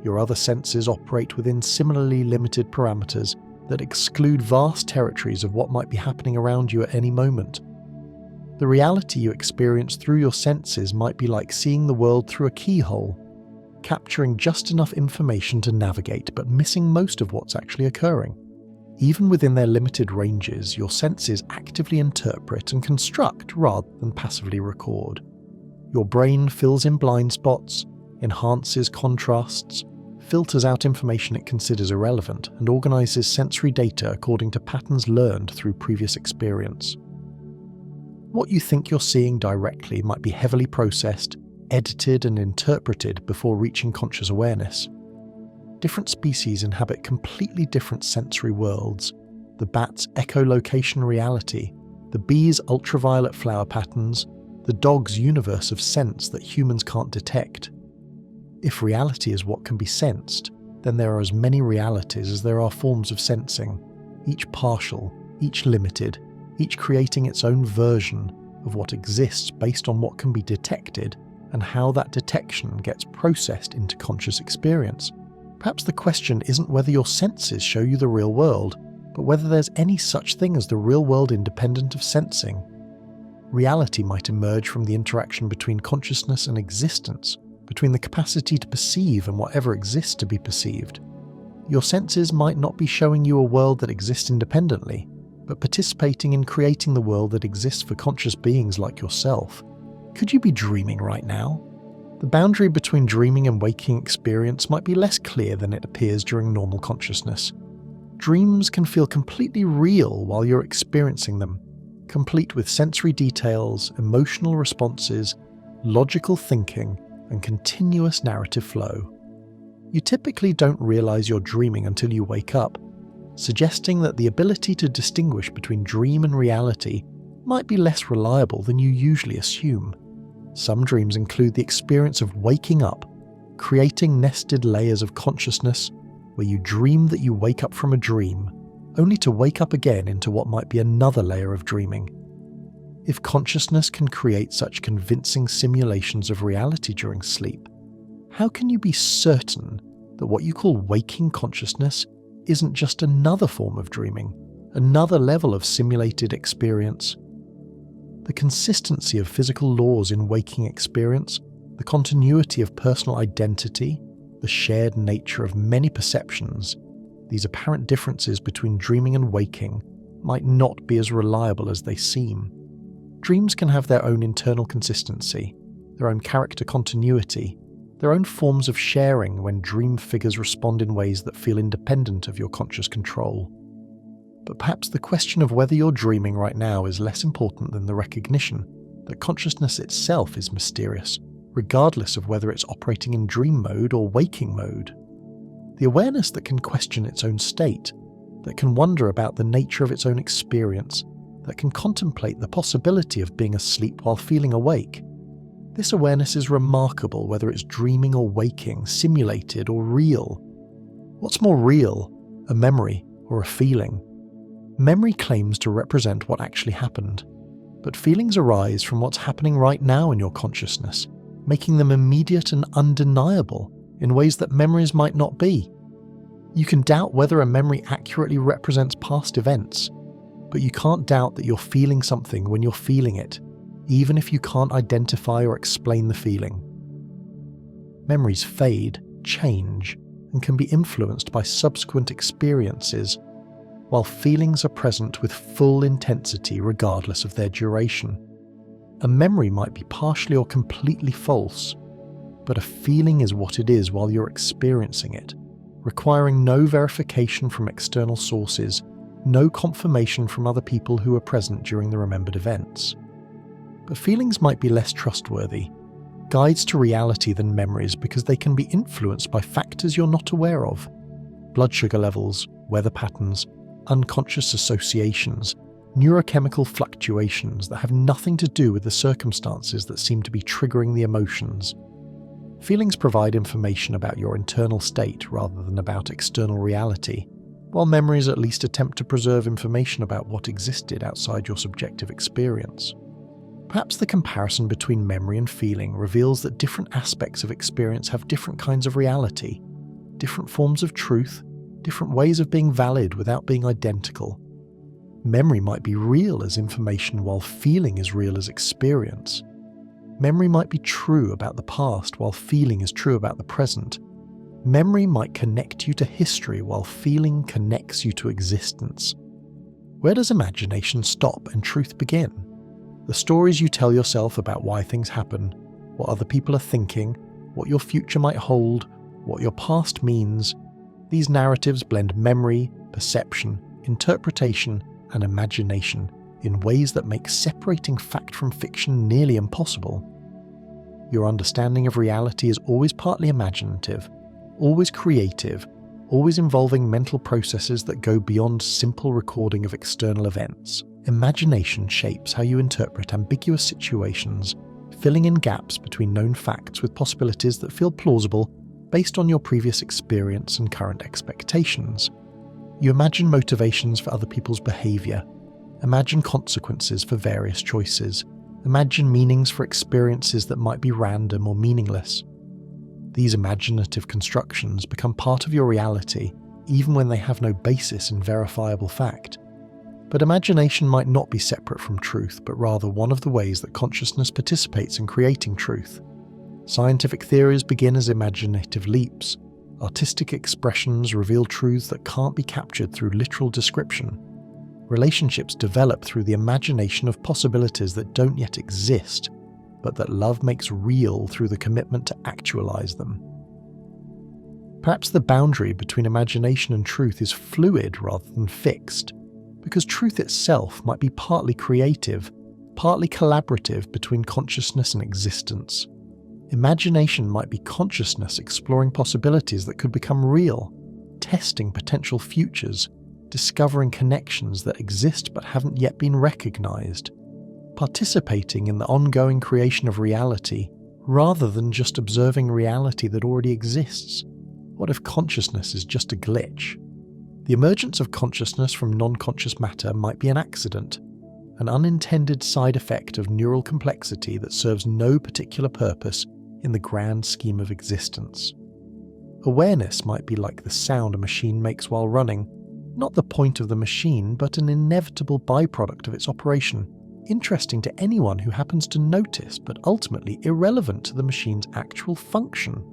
Your other senses operate within similarly limited parameters that exclude vast territories of what might be happening around you at any moment. The reality you experience through your senses might be like seeing the world through a keyhole, capturing just enough information to navigate but missing most of what's actually occurring. Even within their limited ranges, your senses actively interpret and construct rather than passively record. Your brain fills in blind spots, enhances contrasts, filters out information it considers irrelevant, and organizes sensory data according to patterns learned through previous experience. What you think you're seeing directly might be heavily processed, edited, and interpreted before reaching conscious awareness. Different species inhabit completely different sensory worlds. The bat's echolocation reality, the bee's ultraviolet flower patterns, the dog's universe of sense that humans can't detect. If reality is what can be sensed, then there are as many realities as there are forms of sensing, each partial, each limited, each creating its own version of what exists based on what can be detected and how that detection gets processed into conscious experience. Perhaps the question isn't whether your senses show you the real world, but whether there's any such thing as the real world independent of sensing. Reality might emerge from the interaction between consciousness and existence, between the capacity to perceive and whatever exists to be perceived. Your senses might not be showing you a world that exists independently, but participating in creating the world that exists for conscious beings like yourself. Could you be dreaming right now? The boundary between dreaming and waking experience might be less clear than it appears during normal consciousness. Dreams can feel completely real while you're experiencing them, complete with sensory details, emotional responses, logical thinking, and continuous narrative flow. You typically don't realize you're dreaming until you wake up, suggesting that the ability to distinguish between dream and reality might be less reliable than you usually assume. Some dreams include the experience of waking up, creating nested layers of consciousness where you dream that you wake up from a dream, only to wake up again into what might be another layer of dreaming. If consciousness can create such convincing simulations of reality during sleep, how can you be certain that what you call waking consciousness isn't just another form of dreaming, another level of simulated experience? The consistency of physical laws in waking experience, the continuity of personal identity, the shared nature of many perceptions, these apparent differences between dreaming and waking might not be as reliable as they seem. Dreams can have their own internal consistency, their own character continuity, their own forms of sharing when dream figures respond in ways that feel independent of your conscious control. But perhaps the question of whether you're dreaming right now is less important than the recognition that consciousness itself is mysterious, regardless of whether it's operating in dream mode or waking mode. The awareness that can question its own state, that can wonder about the nature of its own experience, that can contemplate the possibility of being asleep while feeling awake. This awareness is remarkable whether it's dreaming or waking, simulated or real. What's more real, a memory or a feeling? Memory claims to represent what actually happened, but feelings arise from what's happening right now in your consciousness, making them immediate and undeniable in ways that memories might not be. You can doubt whether a memory accurately represents past events, but you can't doubt that you're feeling something when you're feeling it, even if you can't identify or explain the feeling. Memories fade, change, and can be influenced by subsequent experiences, while feelings are present with full intensity regardless of their duration. A memory might be partially or completely false, but a feeling is what it is while you're experiencing it, requiring no verification from external sources, no confirmation from other people who were present during the remembered events. But feelings might be less trustworthy, guides to reality than memories because they can be influenced by factors you're not aware of. Blood sugar levels, weather patterns, unconscious associations, neurochemical fluctuations that have nothing to do with the circumstances that seem to be triggering the emotions. Feelings provide information about your internal state rather than about external reality, while memories at least attempt to preserve information about what existed outside your subjective experience. Perhaps the comparison between memory and feeling reveals that different aspects of experience have different kinds of reality, different forms of truth, different ways of being valid without being identical. Memory might be real as information while feeling is real as experience. Memory might be true about the past while feeling is true about the present. Memory might connect you to history while feeling connects you to existence. Where does imagination stop and truth begin? The stories you tell yourself about why things happen, what other people are thinking, what your future might hold, what your past means. These narratives blend memory, perception, interpretation, and imagination in ways that make separating fact from fiction nearly impossible. Your understanding of reality is always partly imaginative, always creative, always involving mental processes that go beyond simple recording of external events. Imagination shapes how you interpret ambiguous situations, filling in gaps between known facts with possibilities that feel plausible based on your previous experience and current expectations. You imagine motivations for other people's behavior, imagine consequences for various choices, imagine meanings for experiences that might be random or meaningless. These imaginative constructions become part of your reality even when they have no basis in verifiable fact. But imagination might not be separate from truth, but rather one of the ways that consciousness participates in creating truth. Scientific theories begin as imaginative leaps. Artistic expressions reveal truths that can't be captured through literal description. Relationships develop through the imagination of possibilities that don't yet exist, but that love makes real through the commitment to actualize them. Perhaps the boundary between imagination and truth is fluid rather than fixed, because truth itself might be partly creative, partly collaborative between consciousness and existence. Imagination might be consciousness exploring possibilities that could become real, testing potential futures, discovering connections that exist but haven't yet been recognized, participating in the ongoing creation of reality rather than just observing reality that already exists. What if consciousness is just a glitch? The emergence of consciousness from non-conscious matter might be an accident, an unintended side effect of neural complexity that serves no particular purpose in the grand scheme of existence. Awareness might be like the sound a machine makes while running, not the point of the machine, but an inevitable byproduct of its operation, interesting to anyone who happens to notice, but ultimately irrelevant to the machine's actual function.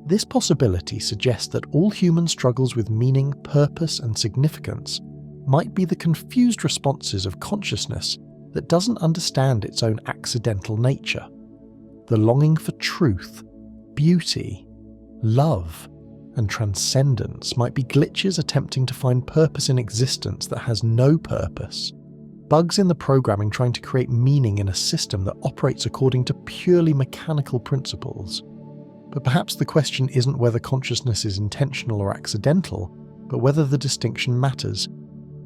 This possibility suggests that all human struggles with meaning, purpose, and significance might be the confused responses of consciousness that doesn't understand its own accidental nature. The longing for truth, beauty, love, and transcendence might be glitches attempting to find purpose in existence that has no purpose. Bugs in the programming trying to create meaning in a system that operates according to purely mechanical principles. But perhaps the question isn't whether consciousness is intentional or accidental, but whether the distinction matters.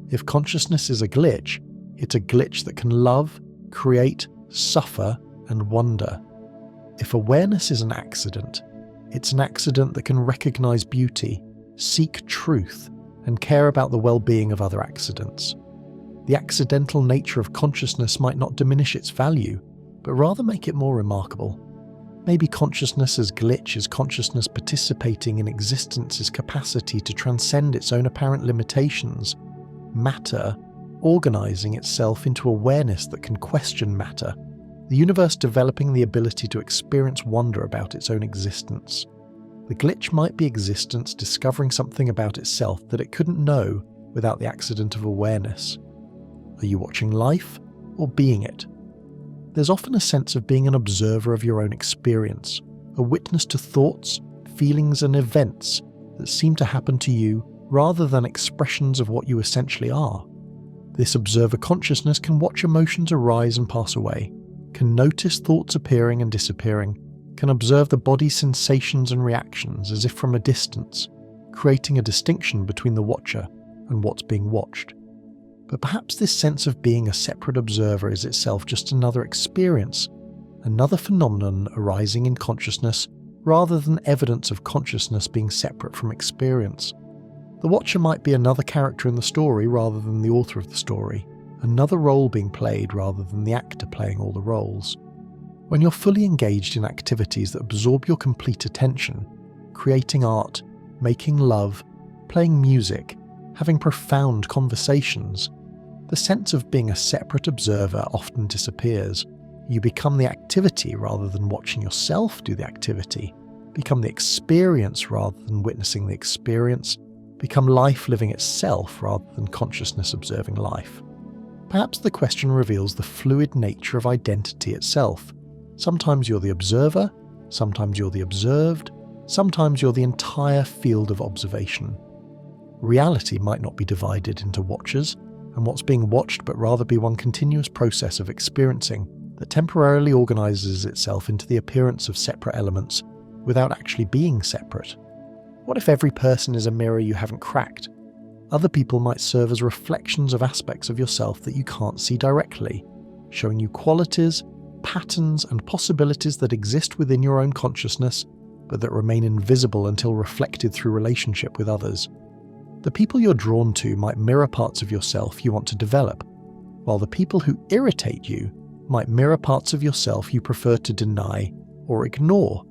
If consciousness is a glitch, it's a glitch that can love, create, suffer, and wonder. If awareness is an accident, it's an accident that can recognize beauty, seek truth, and care about the well-being of other accidents. The accidental nature of consciousness might not diminish its value, but rather make it more remarkable. Maybe consciousness as glitch is consciousness participating in existence's capacity to transcend its own apparent limitations, matter organizing itself into awareness that can question matter, the universe developing the ability to experience wonder about its own existence. The glitch might be existence discovering something about itself that it couldn't know without the accident of awareness. Are you watching life or being it? There's often a sense of being an observer of your own experience, a witness to thoughts, feelings, and events that seem to happen to you rather than expressions of what you essentially are. This observer consciousness can watch emotions arise and pass away, can notice thoughts appearing and disappearing, can observe the body's sensations and reactions as if from a distance, creating a distinction between the watcher and what's being watched. But perhaps this sense of being a separate observer is itself just another experience, another phenomenon arising in consciousness rather than evidence of consciousness being separate from experience. The watcher might be another character in the story rather than the author of the story, another role being played rather than the actor playing all the roles. When you're fully engaged in activities that absorb your complete attention, creating art, making love, playing music, having profound conversations, the sense of being a separate observer often disappears. You become the activity rather than watching yourself do the activity, become the experience rather than witnessing the experience, become life living itself rather than consciousness observing life. Perhaps the question reveals the fluid nature of identity itself. Sometimes you're the observer, sometimes you're the observed, sometimes you're the entire field of observation. Reality might not be divided into watchers and what's being watched, but rather be one continuous process of experiencing that temporarily organizes itself into the appearance of separate elements without actually being separate. What if every person is a mirror you haven't cracked? Other people might serve as reflections of aspects of yourself that you can't see directly, showing you qualities, patterns, and possibilities that exist within your own consciousness, but that remain invisible until reflected through relationship with others. The people you're drawn to might mirror parts of yourself you want to develop, while the people who irritate you might mirror parts of yourself you prefer to deny or ignore.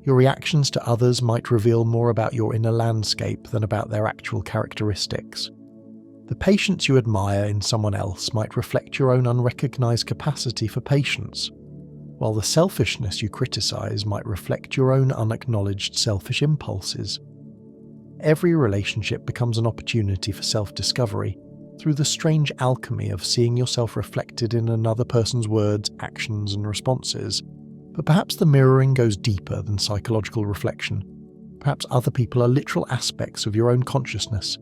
Your reactions to others might reveal more about your inner landscape than about their actual characteristics. The patience you admire in someone else might reflect your own unrecognized capacity for patience, while the selfishness you criticize might reflect your own unacknowledged selfish impulses. Every relationship becomes an opportunity for self-discovery through the strange alchemy of seeing yourself reflected in another person's words, actions, and responses. But perhaps the mirroring goes deeper than psychological reflection. Perhaps other people are literal aspects of your own consciousness,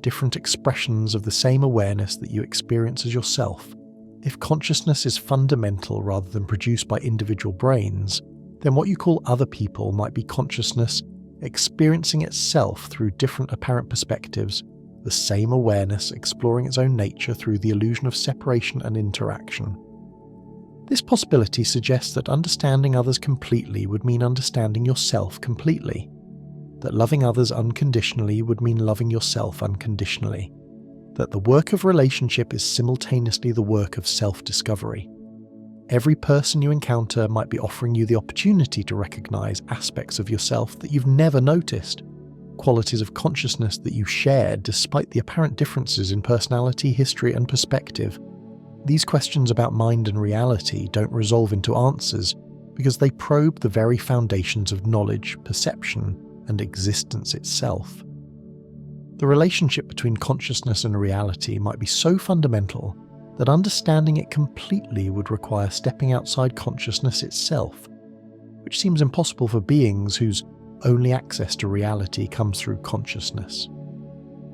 different expressions of the same awareness that you experience as yourself. If consciousness is fundamental rather than produced by individual brains, then what you call other people might be consciousness experiencing itself through different apparent perspectives, the same awareness exploring its own nature through the illusion of separation and interaction. This possibility suggests that understanding others completely would mean understanding yourself completely, that loving others unconditionally would mean loving yourself unconditionally, that the work of relationship is simultaneously the work of self-discovery. Every person you encounter might be offering you the opportunity to recognize aspects of yourself that you've never noticed, qualities of consciousness that you shared despite the apparent differences in personality, history, and perspective. These questions about mind and reality don't resolve into answers because they probe the very foundations of knowledge, perception, and existence itself. The relationship between consciousness and reality might be so fundamental that understanding it completely would require stepping outside consciousness itself, which seems impossible for beings whose only access to reality comes through consciousness.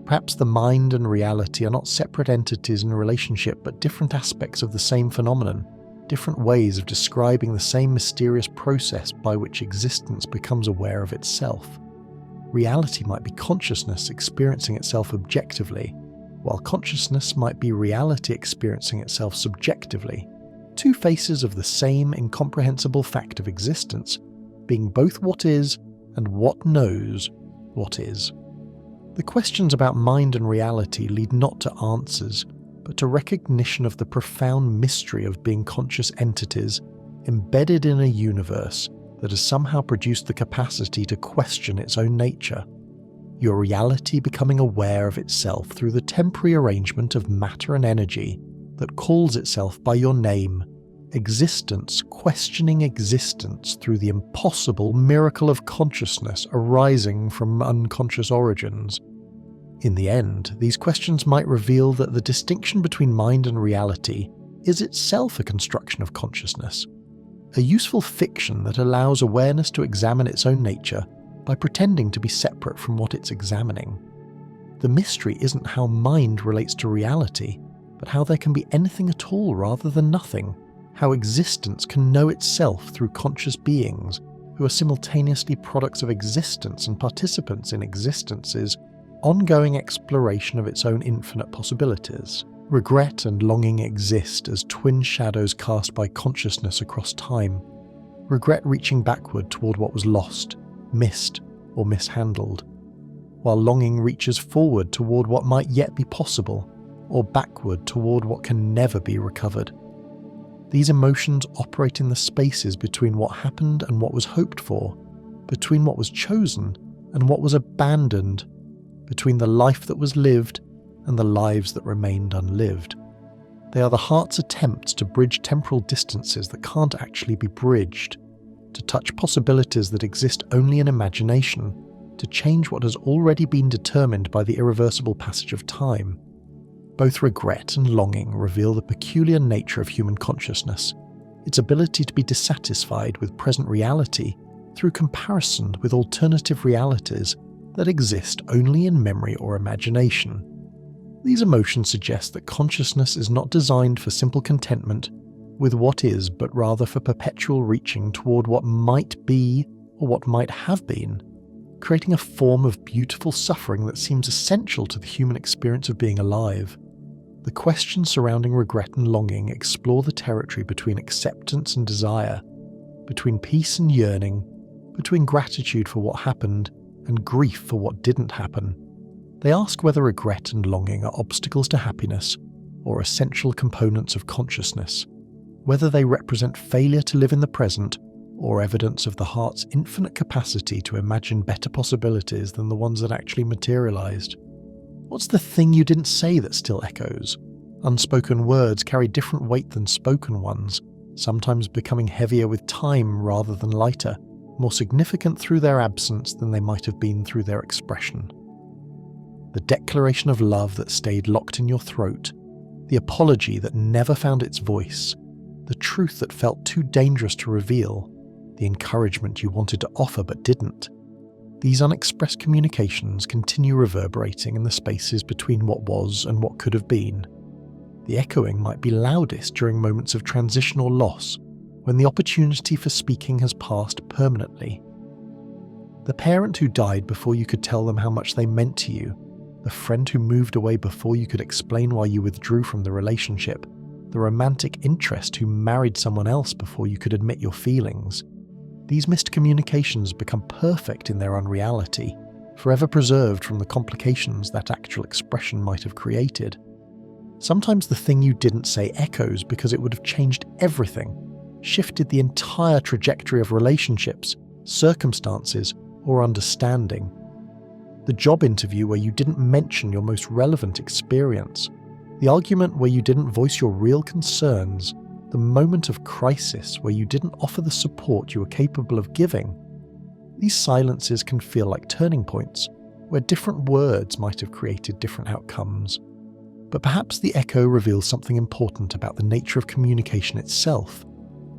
Perhaps the mind and reality are not separate entities in a relationship but different aspects of the same phenomenon, different ways of describing the same mysterious process by which existence becomes aware of itself. Reality might be consciousness experiencing itself objectively, while consciousness might be reality experiencing itself subjectively, two faces of the same incomprehensible fact of existence, being both what is and what knows what is. The questions about mind and reality lead not to answers, but to recognition of the profound mystery of being conscious entities embedded in a universe that has somehow produced the capacity to question its own nature. Your reality becoming aware of itself through the temporary arrangement of matter and energy that calls itself by your name, existence questioning existence through the impossible miracle of consciousness arising from unconscious origins. In the end, these questions might reveal that the distinction between mind and reality is itself a construction of consciousness, a useful fiction that allows awareness to examine its own nature by pretending to be separate from what it's examining. The mystery isn't how mind relates to reality, but how there can be anything at all rather than nothing, how existence can know itself through conscious beings who are simultaneously products of existence and participants in existence's ongoing exploration of its own infinite possibilities. Regret and longing exist as twin shadows cast by consciousness across time, regret reaching backward toward what was lost, missed, or mishandled, while longing reaches forward toward what might yet be possible, or backward toward what can never be recovered. These emotions operate in the spaces between what happened and what was hoped for, between what was chosen and what was abandoned, between the life that was lived and the lives that remained unlived. They are the heart's attempts to bridge temporal distances that can't actually be bridged, to touch possibilities that exist only in imagination, to change what has already been determined by the irreversible passage of time. Both regret and longing reveal the peculiar nature of human consciousness, its ability to be dissatisfied with present reality through comparison with alternative realities that exist only in memory or imagination. These emotions suggest that consciousness is not designed for simple contentment with what is, but rather for perpetual reaching toward what might be or what might have been, creating a form of beautiful suffering that seems essential to the human experience of being alive. The questions surrounding regret and longing explore the territory between acceptance and desire, between peace and yearning, between gratitude for what happened and grief for what didn't happen. They ask whether regret and longing are obstacles to happiness or essential components of consciousness, whether they represent failure to live in the present or evidence of the heart's infinite capacity to imagine better possibilities than the ones that actually materialized. What's the thing you didn't say that still echoes? Unspoken words carry different weight than spoken ones, sometimes becoming heavier with time rather than lighter, more significant through their absence than they might have been through their expression. The declaration of love that stayed locked in your throat, the apology that never found its voice, the truth that felt too dangerous to reveal, the encouragement you wanted to offer but didn't. These unexpressed communications continue reverberating in the spaces between what was and what could have been. The echoing might be loudest during moments of transition or loss, when the opportunity for speaking has passed permanently. The parent who died before you could tell them how much they meant to you, the friend who moved away before you could explain why you withdrew from the relationship, the romantic interest who married someone else before you could admit your feelings. These missed communications become perfect in their unreality, forever preserved from the complications that actual expression might have created. Sometimes the thing you didn't say echoes because it would have changed everything, shifted the entire trajectory of relationships, circumstances, or understanding. The job interview where you didn't mention your most relevant experience, the argument where you didn't voice your real concerns, the moment of crisis where you didn't offer the support you were capable of giving. These silences can feel like turning points, where different words might have created different outcomes. But perhaps the echo reveals something important about the nature of communication itself,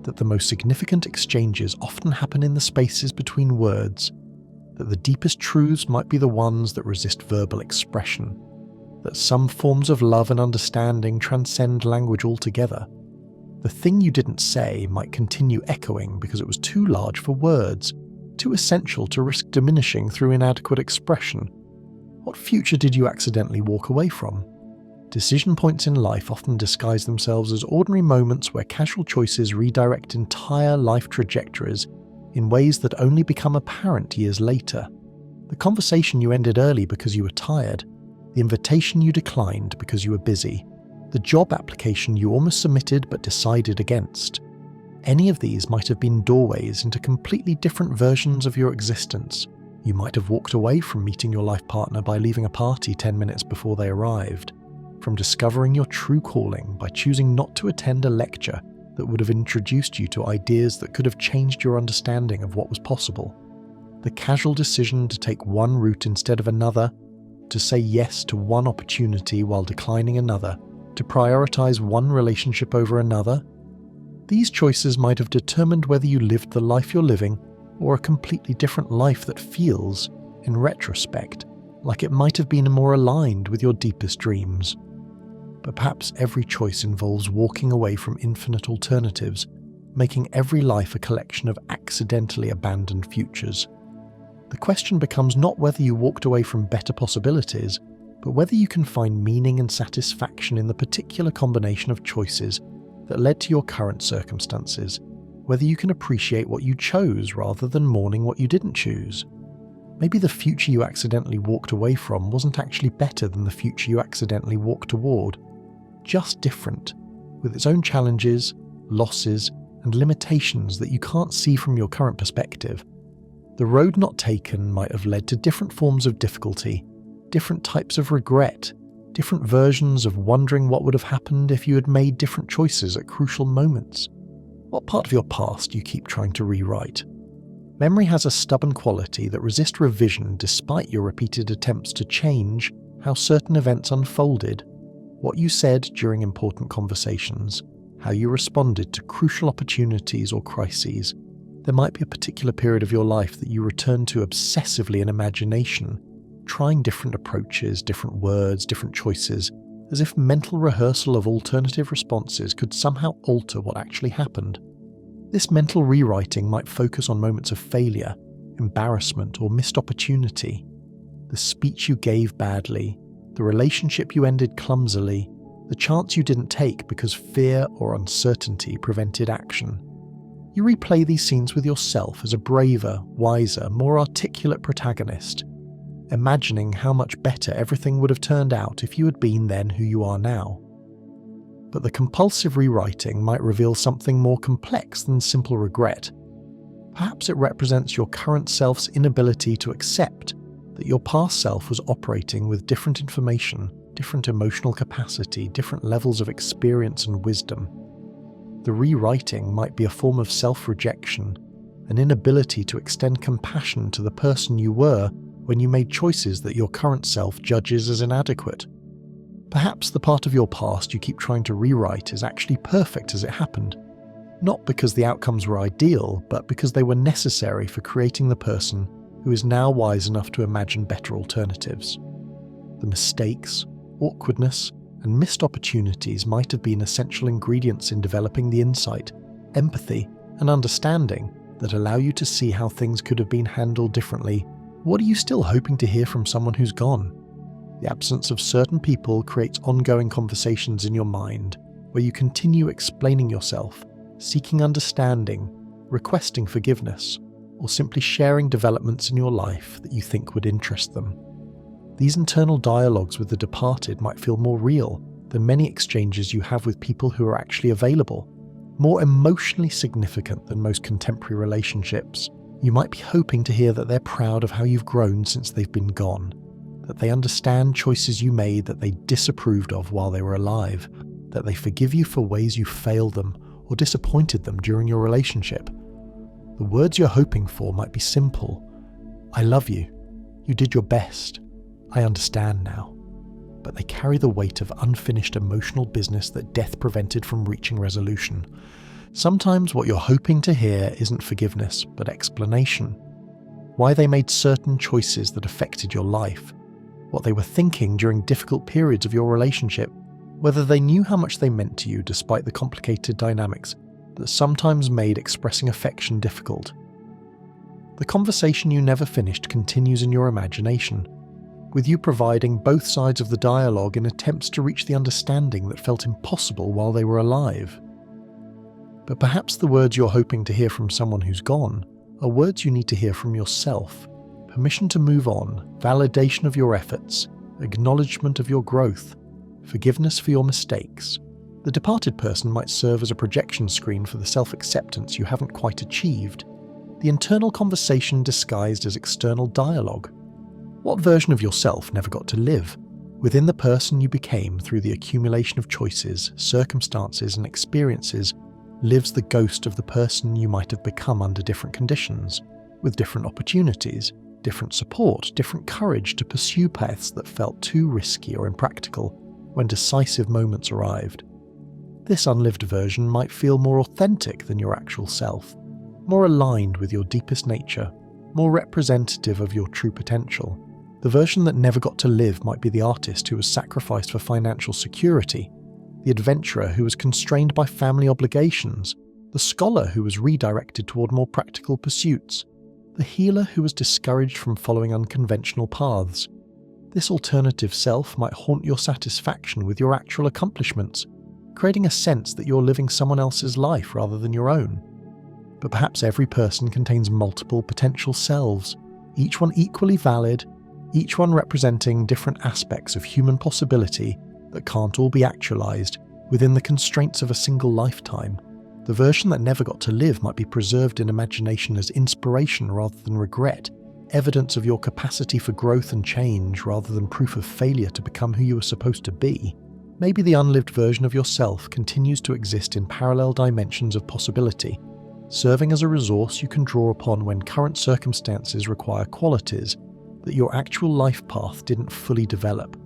that the most significant exchanges often happen in the spaces between words, that the deepest truths might be the ones that resist verbal expression, that some forms of love and understanding transcend language altogether. The thing you didn't say might continue echoing because it was too large for words, too essential to risk diminishing through inadequate expression. What future did you accidentally walk away from? Decision points in life often disguise themselves as ordinary moments where casual choices redirect entire life trajectories in ways that only become apparent years later. The conversation you ended early because you were tired, the invitation you declined because you were busy, the job application you almost submitted but decided against. Any of these might have been doorways into completely different versions of your existence. You might have walked away from meeting your life partner by leaving a party 10 minutes before they arrived, from discovering your true calling by choosing not to attend a lecture that would have introduced you to ideas that could have changed your understanding of what was possible. The casual decision to take one route instead of another, to say yes to one opportunity while declining another, to prioritize one relationship over another. These choices might have determined whether you lived the life you're living or a completely different life that feels, in retrospect, like it might have been more aligned with your deepest dreams. But perhaps every choice involves walking away from infinite alternatives, making every life a collection of accidentally abandoned futures. The question becomes not whether you walked away from better possibilities, but whether you can find meaning and satisfaction in the particular combination of choices that led to your current circumstances, whether you can appreciate what you chose rather than mourning what you didn't choose. Maybe the future you accidentally walked away from wasn't actually better than the future you accidentally walked toward, just different, with its own challenges, losses, and limitations that you can't see from your current perspective. The road not taken might have led to different forms of difficulty, different types of regret, different versions of wondering what would have happened if you had made different choices at crucial moments. What part of your past do you keep trying to rewrite? Memory has a stubborn quality that resists revision despite your repeated attempts to change how certain events unfolded, what you said during important conversations, how you responded to crucial opportunities or crises. There might be a particular period of your life that you return to obsessively in imagination, trying different approaches, different words, different choices, as if mental rehearsal of alternative responses could somehow alter what actually happened. This mental rewriting might focus on moments of failure, embarrassment, or missed opportunity. The speech you gave badly, the relationship you ended clumsily, the chance you didn't take because fear or uncertainty prevented action. You replay these scenes with yourself as a braver, wiser, more articulate protagonist, imagining how much better everything would have turned out if you had been then who you are now. But the compulsive rewriting might reveal something more complex than simple regret. Perhaps it represents your current self's inability to accept that your past self was operating with different information, different emotional capacity, different levels of experience and wisdom. The rewriting might be a form of self-rejection, an inability to extend compassion to the person you were when you made choices that your current self judges as inadequate. Perhaps the part of your past you keep trying to rewrite is actually perfect as it happened, not because the outcomes were ideal, but because they were necessary for creating the person who is now wise enough to imagine better alternatives. The mistakes, awkwardness, and missed opportunities might have been essential ingredients in developing the insight, empathy, and understanding that allow you to see how things could have been handled differently. What are you still hoping to hear from someone who's gone? The absence of certain people creates ongoing conversations in your mind where you continue explaining yourself, seeking understanding, requesting forgiveness, or simply sharing developments in your life that you think would interest them. These internal dialogues with the departed might feel more real than many exchanges you have with people who are actually available, more emotionally significant than most contemporary relationships. You might be hoping to hear that they're proud of how you've grown since they've been gone, that they understand choices you made that they disapproved of while they were alive, that they forgive you for ways you failed them or disappointed them during your relationship. The words you're hoping for might be simple. I love you. You did your best. I understand now. But they carry the weight of unfinished emotional business that death prevented from reaching resolution. Sometimes what you're hoping to hear isn't forgiveness, but explanation. Why they made certain choices that affected your life. What they were thinking during difficult periods of your relationship. Whether they knew how much they meant to you despite the complicated dynamics that sometimes made expressing affection difficult. The conversation you never finished continues in your imagination, with you providing both sides of the dialogue in attempts to reach the understanding that felt impossible while they were alive. But perhaps the words you're hoping to hear from someone who's gone are words you need to hear from yourself. Permission to move on, validation of your efforts, acknowledgement of your growth, forgiveness for your mistakes. The departed person might serve as a projection screen for the self-acceptance you haven't quite achieved, the internal conversation disguised as external dialogue. What version of yourself never got to live? Within the person you became through the accumulation of choices, circumstances, and experiences lives the ghost of the person you might have become under different conditions, with different opportunities, different support, different courage to pursue paths that felt too risky or impractical when decisive moments arrived. This unlived version might feel more authentic than your actual self, more aligned with your deepest nature, more representative of your true potential. The version that never got to live might be the artist who was sacrificed for financial security, the adventurer who was constrained by family obligations, the scholar who was redirected toward more practical pursuits, the healer who was discouraged from following unconventional paths. This alternative self might haunt your satisfaction with your actual accomplishments, creating a sense that you're living someone else's life rather than your own. But perhaps every person contains multiple potential selves, each one equally valid, each one representing different aspects of human possibility that can't all be actualized within the constraints of a single lifetime. The version that never got to live might be preserved in imagination as inspiration rather than regret, evidence of your capacity for growth and change rather than proof of failure to become who you were supposed to be. Maybe the unlived version of yourself continues to exist in parallel dimensions of possibility, serving as a resource you can draw upon when current circumstances require qualities that your actual life path didn't fully develop.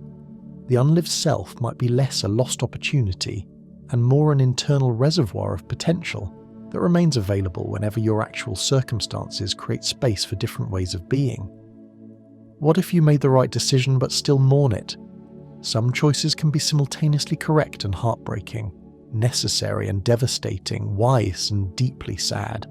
The unlived self might be less a lost opportunity and more an internal reservoir of potential that remains available whenever your actual circumstances create space for different ways of being. What if you made the right decision but still mourn it? Some choices can be simultaneously correct and heartbreaking, necessary and devastating, wise and deeply sad.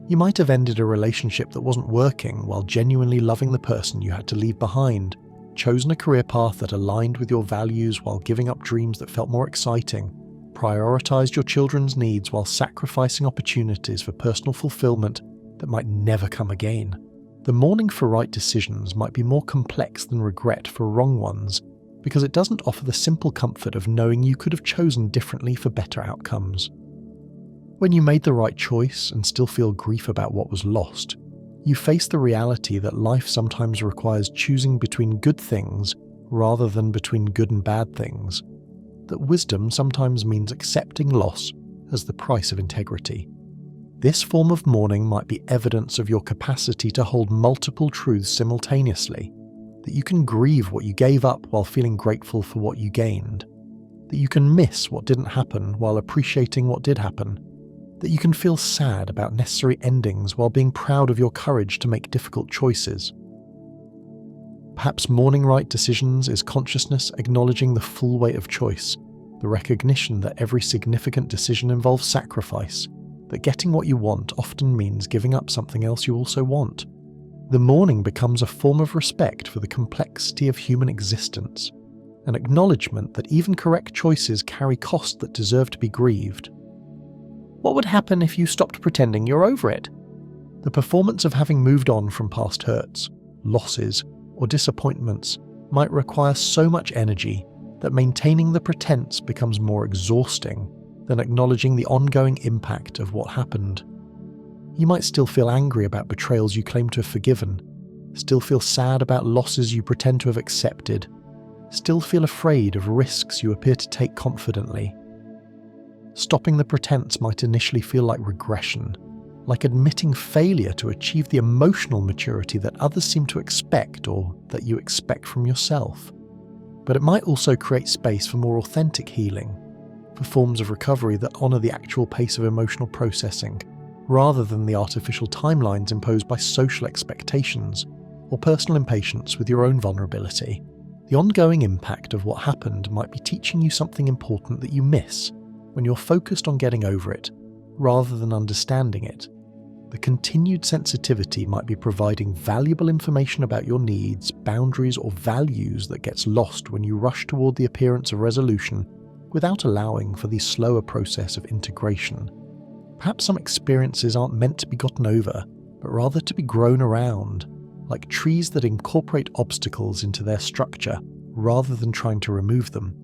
You might have ended a relationship that wasn't working while genuinely loving the person you had to leave behind, chosen a career path that aligned with your values while giving up dreams that felt more exciting, prioritized your children's needs while sacrificing opportunities for personal fulfillment that might never come again. The mourning for right decisions might be more complex than regret for wrong ones, because it doesn't offer the simple comfort of knowing you could have chosen differently for better outcomes. When you made the right choice and still feel grief about what was lost, you face the reality that life sometimes requires choosing between good things rather than between good and bad things, that wisdom sometimes means accepting loss as the price of integrity. This form of mourning might be evidence of your capacity to hold multiple truths simultaneously, that you can grieve what you gave up while feeling grateful for what you gained, that you can miss what didn't happen while appreciating what did happen, that you can feel sad about necessary endings while being proud of your courage to make difficult choices. Perhaps mourning right decisions is consciousness acknowledging the full weight of choice, the recognition that every significant decision involves sacrifice, that getting what you want often means giving up something else you also want. The mourning becomes a form of respect for the complexity of human existence, an acknowledgement that even correct choices carry costs that deserve to be grieved. What would happen if you stopped pretending you're over it? The performance of having moved on from past hurts, losses, or disappointments might require so much energy that maintaining the pretense becomes more exhausting than acknowledging the ongoing impact of what happened. You might still feel angry about betrayals you claim to have forgiven, still feel sad about losses you pretend to have accepted, still feel afraid of risks you appear to take confidently. Stopping the pretense might initially feel like regression, like admitting failure to achieve the emotional maturity that others seem to expect or that you expect from yourself. But it might also create space for more authentic healing, for forms of recovery that honour the actual pace of emotional processing, rather than the artificial timelines imposed by social expectations or personal impatience with your own vulnerability. The ongoing impact of what happened might be teaching you something important that you miss when you're focused on getting over it, rather than understanding it. The continued sensitivity might be providing valuable information about your needs, boundaries, or values that gets lost when you rush toward the appearance of resolution without allowing for the slower process of integration. Perhaps some experiences aren't meant to be gotten over, but rather to be grown around, like trees that incorporate obstacles into their structure rather than trying to remove them.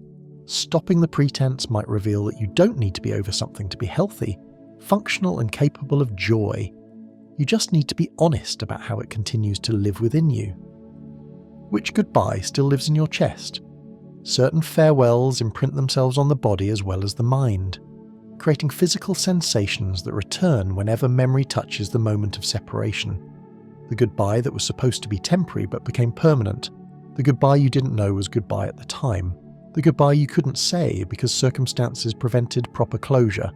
Stopping the pretense might reveal that you don't need to be over something to be healthy, functional and capable of joy. You just need to be honest about how it continues to live within you. Which goodbye still lives in your chest? Certain farewells imprint themselves on the body as well as the mind, creating physical sensations that return whenever memory touches the moment of separation. The goodbye that was supposed to be temporary but became permanent. The goodbye you didn't know was goodbye at the time. The goodbye you couldn't say because circumstances prevented proper closure.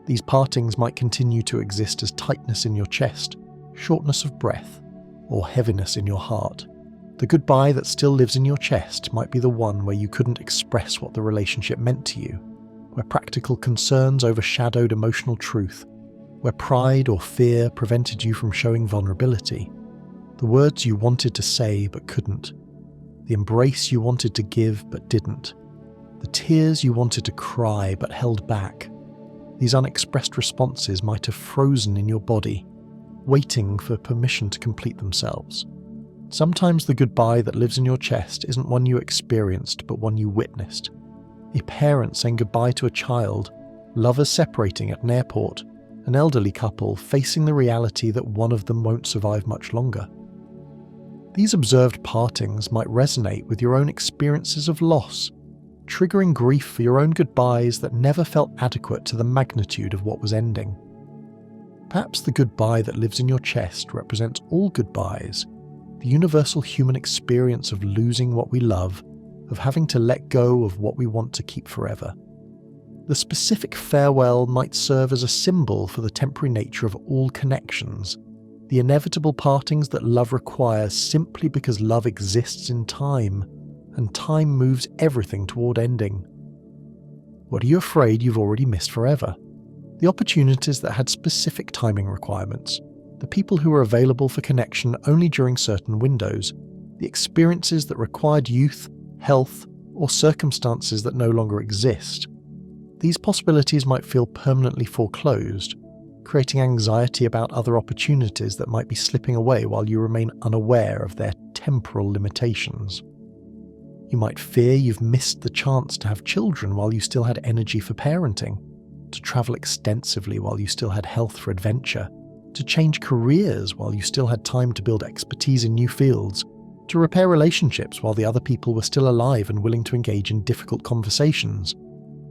These partings might continue to exist as tightness in your chest, shortness of breath, or heaviness in your heart. The goodbye that still lives in your chest might be the one where you couldn't express what the relationship meant to you, where practical concerns overshadowed emotional truth, where pride or fear prevented you from showing vulnerability. The words you wanted to say but couldn't. The embrace you wanted to give but didn't. The tears you wanted to cry but held back. These unexpressed responses might have frozen in your body, waiting for permission to complete themselves. Sometimes the goodbye that lives in your chest isn't one you experienced, but one you witnessed. A parent saying goodbye to a child, lovers separating at an airport, an elderly couple facing the reality that one of them won't survive much longer. These observed partings might resonate with your own experiences of loss, triggering grief for your own goodbyes that never felt adequate to the magnitude of what was ending. Perhaps the goodbye that lives in your chest represents all goodbyes, the universal human experience of losing what we love, of having to let go of what we want to keep forever. The specific farewell might serve as a symbol for the temporary nature of all connections, the inevitable partings that love requires simply because love exists in time, and time moves everything toward ending. What are you afraid you've already missed forever? The opportunities that had specific timing requirements, the people who were available for connection only during certain windows, the experiences that required youth, health, or circumstances that no longer exist. These possibilities might feel permanently foreclosed, creating anxiety about other opportunities that might be slipping away while you remain unaware of their temporal limitations. You might fear you've missed the chance to have children while you still had energy for parenting, to travel extensively while you still had health for adventure, to change careers while you still had time to build expertise in new fields, to repair relationships while the other people were still alive and willing to engage in difficult conversations.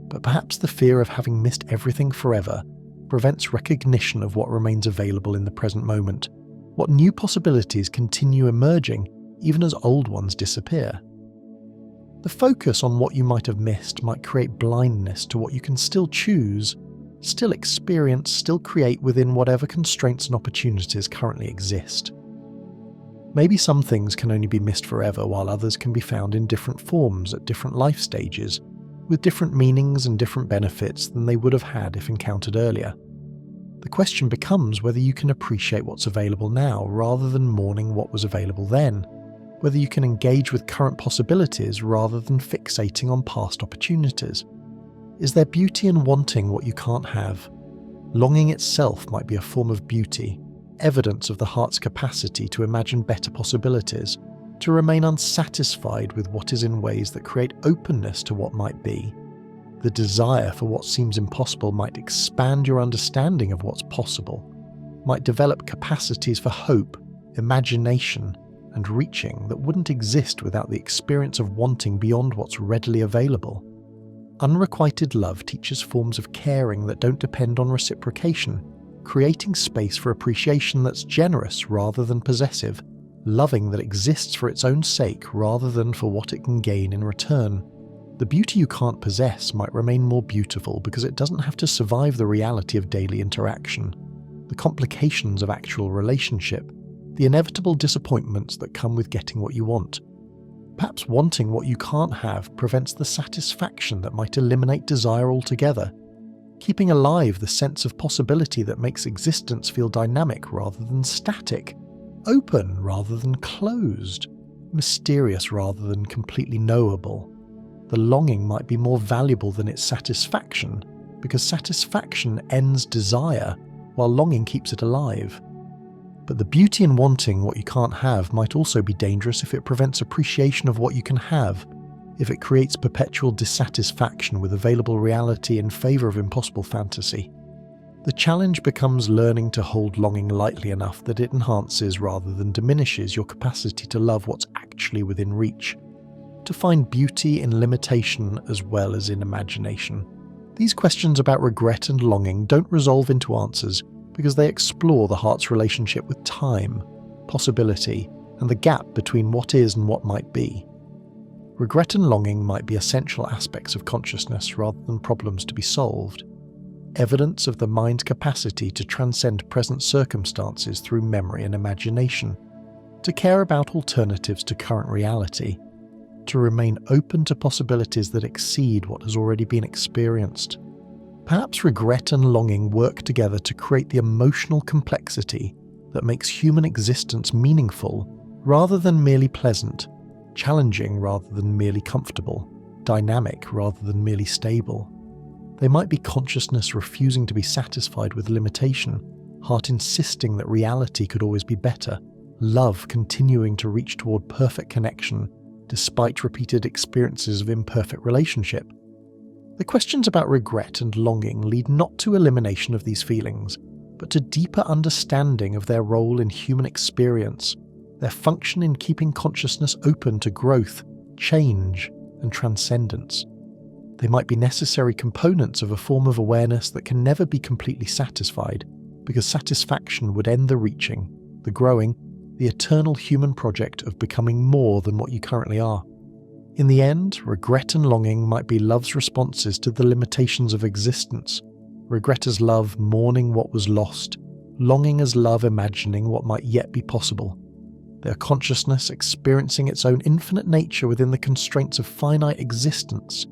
But perhaps the fear of having missed everything forever prevents recognition of what remains available in the present moment, what new possibilities continue emerging even as old ones disappear. The focus on what you might have missed might create blindness to what you can still choose, still experience, still create within whatever constraints and opportunities currently exist. Maybe some things can only be missed forever, while others can be found in different forms at different life stages, with different meanings and different benefits than they would have had if encountered earlier. The question becomes whether you can appreciate what's available now rather than mourning what was available then, whether you can engage with current possibilities rather than fixating on past opportunities. Is there beauty in wanting what you can't have? Longing itself might be a form of beauty, evidence of the heart's capacity to imagine better possibilities, to remain unsatisfied with what is in ways that create openness to what might be. The desire for what seems impossible might expand your understanding of what's possible, might develop capacities for hope, imagination, and reaching that wouldn't exist without the experience of wanting beyond what's readily available. Unrequited love teaches forms of caring that don't depend on reciprocation, creating space for appreciation that's generous rather than possessive, loving that exists for its own sake rather than for what it can gain in return. The beauty you can't possess might remain more beautiful because it doesn't have to survive the reality of daily interaction, the complications of actual relationship, the inevitable disappointments that come with getting what you want. Perhaps wanting what you can't have prevents the satisfaction that might eliminate desire altogether, keeping alive the sense of possibility that makes existence feel dynamic rather than static, open rather than closed, mysterious rather than completely knowable. The longing might be more valuable than its satisfaction, because satisfaction ends desire, while longing keeps it alive. But the beauty in wanting what you can't have might also be dangerous if it prevents appreciation of what you can have, if it creates perpetual dissatisfaction with available reality in favour of impossible fantasy. The challenge becomes learning to hold longing lightly enough that it enhances rather than diminishes your capacity to love what's actually within reach, to find beauty in limitation as well as in imagination. These questions about regret and longing don't resolve into answers because they explore the heart's relationship with time, possibility, and the gap between what is and what might be. Regret and longing might be essential aspects of consciousness rather than problems to be solved, evidence of the mind's capacity to transcend present circumstances through memory and imagination, to care about alternatives to current reality, to remain open to possibilities that exceed what has already been experienced. Perhaps regret and longing work together to create the emotional complexity that makes human existence meaningful rather than merely pleasant, challenging rather than merely comfortable, dynamic rather than merely stable. They might be consciousness refusing to be satisfied with limitation, heart insisting that reality could always be better, love continuing to reach toward perfect connection despite repeated experiences of imperfect relationship. The questions about regret and longing lead not to elimination of these feelings, but to deeper understanding of their role in human experience, their function in keeping consciousness open to growth, change, and transcendence. They might be necessary components of a form of awareness that can never be completely satisfied, because satisfaction would end the reaching, the growing, the eternal human project of becoming more than what you currently are. In the end, regret and longing might be love's responses to the limitations of existence. Regret as love mourning what was lost, longing as love imagining what might yet be possible. They are consciousness experiencing its own infinite nature within the constraints of finite existence,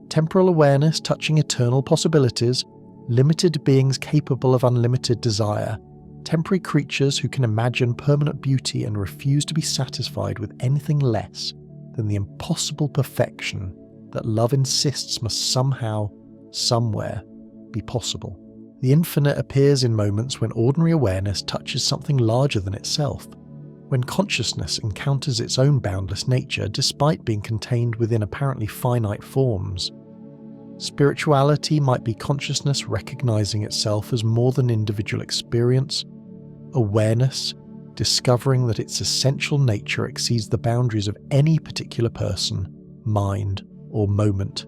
temporal awareness touching eternal possibilities, limited beings capable of unlimited desire, temporary creatures who can imagine permanent beauty and refuse to be satisfied with anything less than the impossible perfection that love insists must somehow, somewhere, be possible. The infinite appears in moments when ordinary awareness touches something larger than itself, when consciousness encounters its own boundless nature despite being contained within apparently finite forms. Spirituality might be consciousness recognizing itself as more than individual experience, awareness discovering that its essential nature exceeds the boundaries of any particular person, mind, or moment.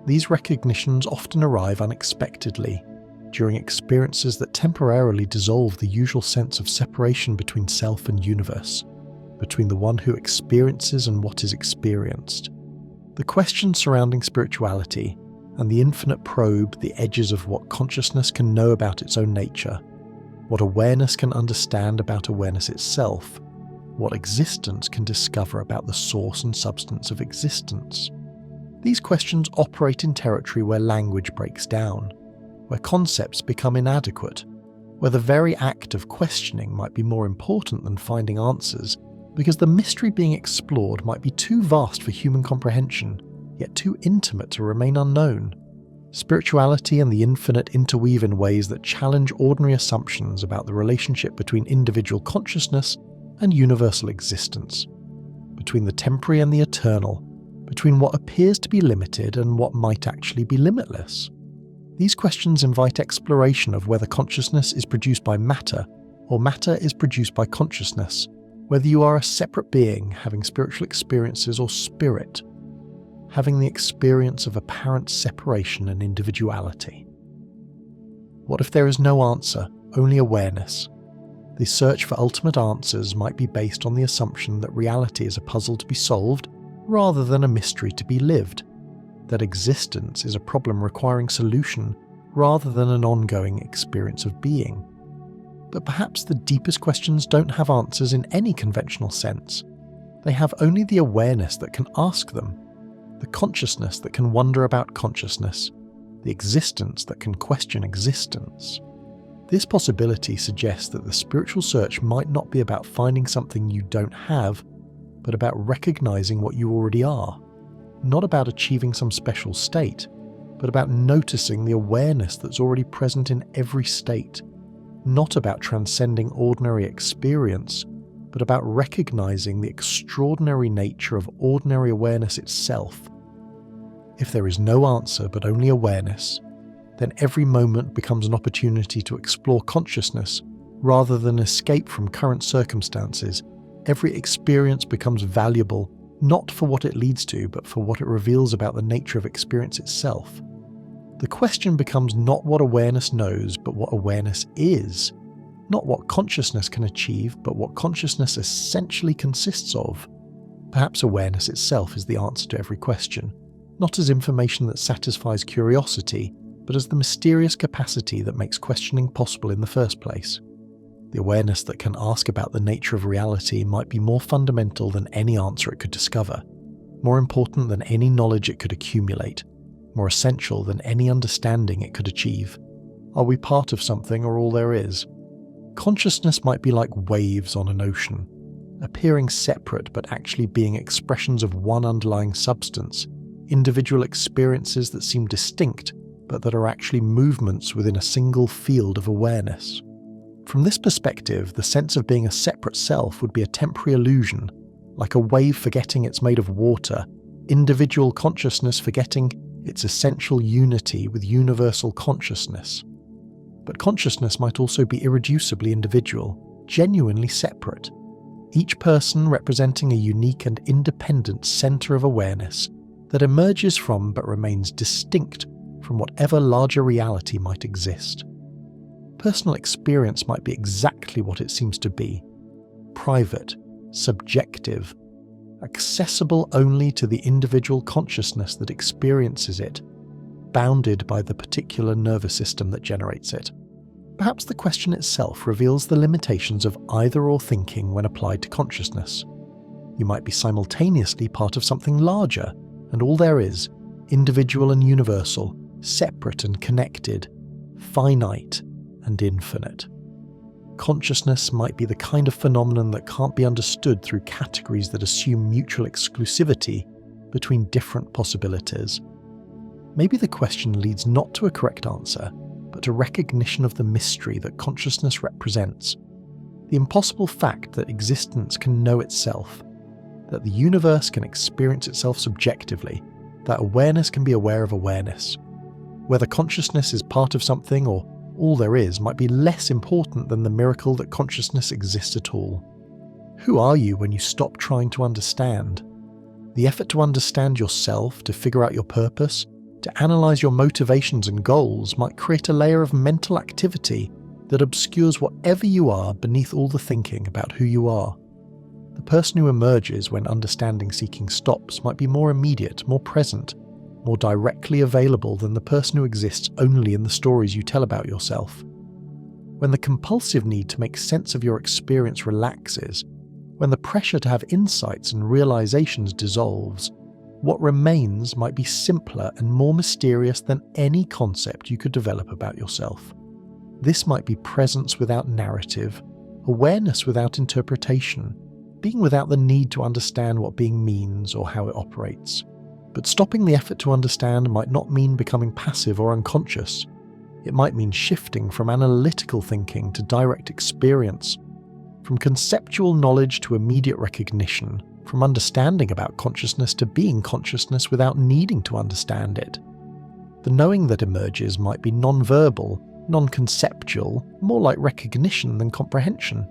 These recognitions often arrive unexpectedly, during experiences that temporarily dissolve the usual sense of separation between self and universe, between the one who experiences and what is experienced. The questions surrounding spirituality, and the infinite probe the edges of what consciousness can know about its own nature, what awareness can understand about awareness itself, what existence can discover about the source and substance of existence. These questions operate in territory where language breaks down, where concepts become inadequate, where the very act of questioning might be more important than finding answers, because the mystery being explored might be too vast for human comprehension, yet too intimate to remain unknown. Spirituality and the infinite interweave in ways that challenge ordinary assumptions about the relationship between individual consciousness and universal existence, between the temporary and the eternal, between what appears to be limited and what might actually be limitless. These questions invite exploration of whether consciousness is produced by matter or matter is produced by consciousness, whether you are a separate being having spiritual experiences or spirit, having the experience of apparent separation and individuality. What if there is no answer, only awareness? The search for ultimate answers might be based on the assumption that reality is a puzzle to be solved rather than a mystery to be lived, that existence is a problem requiring solution rather than an ongoing experience of being. But perhaps the deepest questions don't have answers in any conventional sense. They have only the awareness that can ask them, the consciousness that can wonder about consciousness, the existence that can question existence. This possibility suggests that the spiritual search might not be about finding something you don't have, but about recognizing what you already are, not about achieving some special state, but about noticing the awareness that's already present in every state, not about transcending ordinary experience, but about recognizing the extraordinary nature of ordinary awareness itself. If there is no answer but only awareness, then every moment becomes an opportunity to explore consciousness rather than escape from current circumstances. Every experience becomes valuable not for what it leads to, but for what it reveals about the nature of experience itself. The question becomes not what awareness knows, but what awareness is. Not what consciousness can achieve, but what consciousness essentially consists of. Perhaps awareness itself is the answer to every question, not as information that satisfies curiosity, but as the mysterious capacity that makes questioning possible in the first place. The awareness that can ask about the nature of reality might be more fundamental than any answer it could discover, more important than any knowledge it could accumulate, more essential than any understanding it could achieve. Are we part of something or all there is? Consciousness might be like waves on an ocean, appearing separate but actually being expressions of one underlying substance, individual experiences that seem distinct but that are actually movements within a single field of awareness. From this perspective, the sense of being a separate self would be a temporary illusion, like a wave forgetting it's made of water, individual consciousness forgetting its essential unity with universal consciousness. But consciousness might also be irreducibly individual, genuinely separate, each person representing a unique and independent center of awareness that emerges from but remains distinct from whatever larger reality might exist. Personal experience might be exactly what it seems to be: private, subjective, accessible only to the individual consciousness that experiences it, bounded by the particular nervous system that generates it. Perhaps the question itself reveals the limitations of either-or thinking when applied to consciousness. You might be simultaneously part of something larger, and all there is, individual and universal, separate and connected, finite and infinite. Consciousness might be the kind of phenomenon that can't be understood through categories that assume mutual exclusivity between different possibilities. Maybe the question leads not to a correct answer, but to recognition of the mystery that consciousness represents, the impossible fact that existence can know itself, that the universe can experience itself subjectively, that awareness can be aware of awareness. Whether consciousness is part of something or all there is might be less important than the miracle that consciousness exists at all. Who are you when you stop trying to understand? The effort to understand yourself, to figure out your purpose, to analyze your motivations and goals might create a layer of mental activity that obscures whatever you are beneath all the thinking about who you are. The person who emerges when understanding seeking stops might be more immediate, more present, more directly available than the person who exists only in the stories you tell about yourself. When the compulsive need to make sense of your experience relaxes, when the pressure to have insights and realizations dissolves, what remains might be simpler and more mysterious than any concept you could develop about yourself. This might be presence without narrative, awareness without interpretation, being without the need to understand what being means or how it operates. But stopping the effort to understand might not mean becoming passive or unconscious. It might mean shifting from analytical thinking to direct experience, from conceptual knowledge to immediate recognition, from understanding about consciousness to being consciousness without needing to understand it. The knowing that emerges might be non-verbal, non-conceptual, more like recognition than comprehension.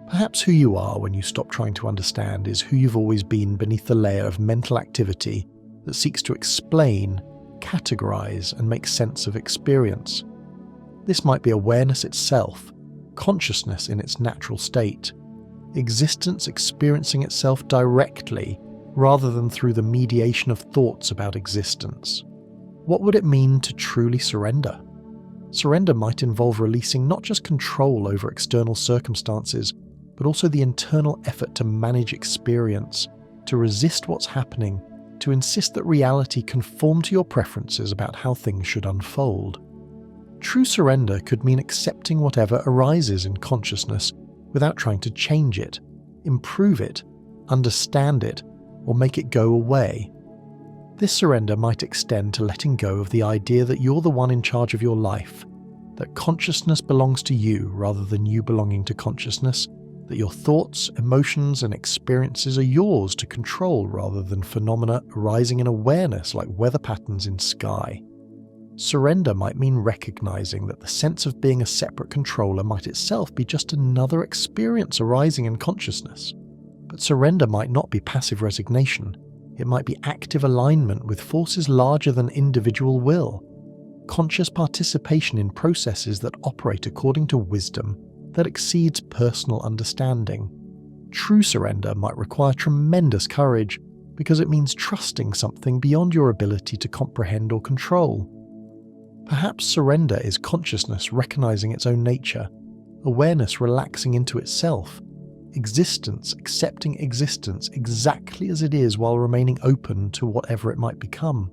Perhaps who you are when you stop trying to understand is who you've always been beneath the layer of mental activity that seeks to explain, categorize, and make sense of experience. This might be awareness itself, consciousness in its natural state, existence experiencing itself directly rather than through the mediation of thoughts about existence. What would it mean to truly surrender? Surrender might involve releasing not just control over external circumstances, but also the internal effort to manage experience, to resist what's happening, to insist that reality conform to your preferences about how things should unfold. True surrender could mean accepting whatever arises in consciousness without trying to change it, improve it, understand it, or make it go away. This surrender might extend to letting go of the idea that you're the one in charge of your life, that consciousness belongs to you rather than you belonging to consciousness, that your thoughts, emotions, and experiences are yours to control rather than phenomena arising in awareness like weather patterns in sky. Surrender might mean recognizing that the sense of being a separate controller might itself be just another experience arising in consciousness. But surrender might not be passive resignation. It might be active alignment with forces larger than individual will, conscious participation in processes that operate according to wisdom that exceeds personal understanding. True surrender might require tremendous courage because it means trusting something beyond your ability to comprehend or control. Perhaps surrender is consciousness recognizing its own nature, awareness relaxing into itself, existence accepting existence exactly as it is while remaining open to whatever it might become.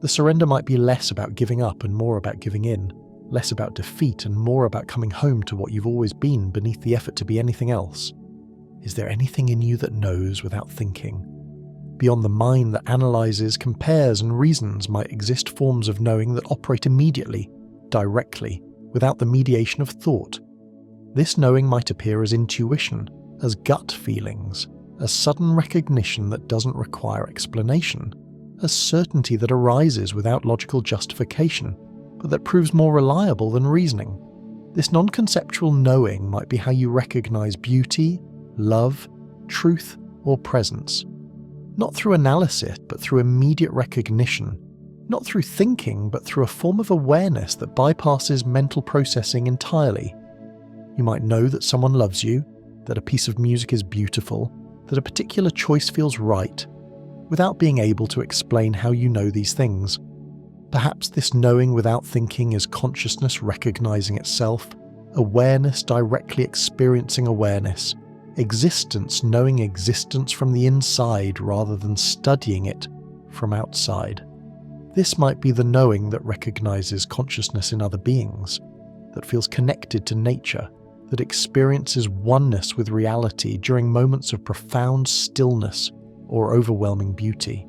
The surrender might be less about giving up and more about giving in, less about defeat and more about coming home to what you've always been beneath the effort to be anything else. Is there anything in you that knows without thinking? Beyond the mind that analyzes, compares, and reasons might exist forms of knowing that operate immediately, directly, without the mediation of thought. This knowing might appear as intuition, as gut feelings, as sudden recognition that doesn't require explanation, as certainty that arises without logical justification, but that proves more reliable than reasoning. This non-conceptual knowing might be how you recognize beauty, love, truth, or presence. Not through analysis, but through immediate recognition. Not through thinking, but through a form of awareness that bypasses mental processing entirely. You might know that someone loves you, that a piece of music is beautiful, that a particular choice feels right, without being able to explain how you know these things. Perhaps this knowing without thinking is consciousness recognizing itself, awareness directly experiencing awareness, existence knowing existence from the inside rather than studying it from outside. This might be the knowing that recognizes consciousness in other beings, that feels connected to nature, that experiences oneness with reality during moments of profound stillness or overwhelming beauty.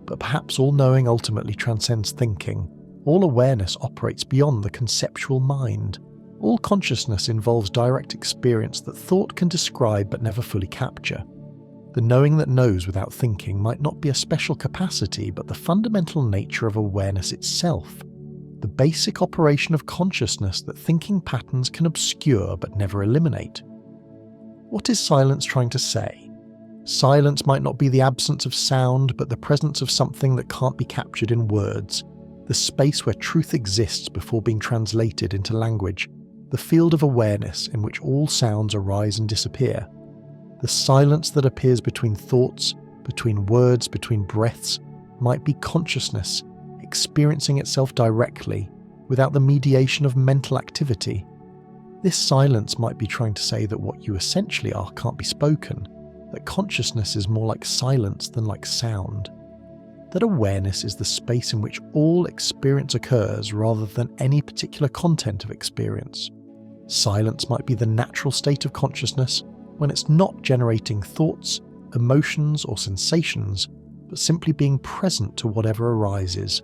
But perhaps all knowing ultimately transcends thinking. All awareness operates beyond the conceptual mind. All consciousness involves direct experience that thought can describe but never fully capture. The knowing that knows without thinking might not be a special capacity, but the fundamental nature of awareness itself. The basic operation of consciousness that thinking patterns can obscure but never eliminate. What is silence trying to say? Silence might not be the absence of sound, but the presence of something that can't be captured in words, the space where truth exists before being translated into language, the field of awareness in which all sounds arise and disappear, the silence that appears between thoughts, between words, between breaths, might be consciousness experiencing itself directly without the mediation of mental activity. This silence might be trying to say that what you essentially are can't be spoken, that consciousness is more like silence than like sound, that awareness is the space in which all experience occurs rather than any particular content of experience. Silence might be the natural state of consciousness when it's not generating thoughts, emotions, or sensations, but simply being present to whatever arises.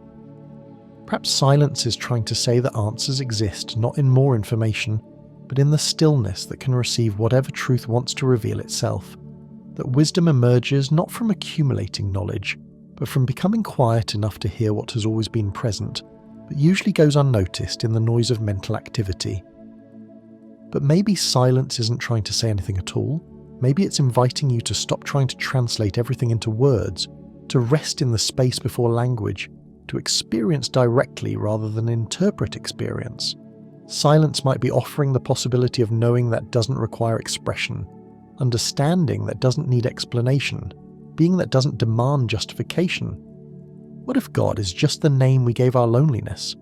Perhaps silence is trying to say that answers exist not in more information, but in the stillness that can receive whatever truth wants to reveal itself. That wisdom emerges not from accumulating knowledge, but from becoming quiet enough to hear what has always been present, but usually goes unnoticed in the noise of mental activity. But maybe silence isn't trying to say anything at all. Maybe it's inviting you to stop trying to translate everything into words, to rest in the space before language, to experience directly rather than interpret experience. Silence might be offering the possibility of knowing that doesn't require expression, understanding that doesn't need explanation, being that doesn't demand justification. What if God is just the name we gave our loneliness?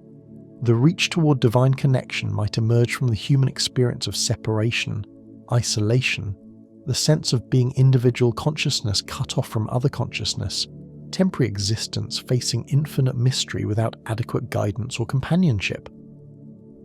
The reach toward divine connection might emerge from the human experience of separation, isolation, the sense of being individual consciousness cut off from other consciousness, temporary existence facing infinite mystery without adequate guidance or companionship.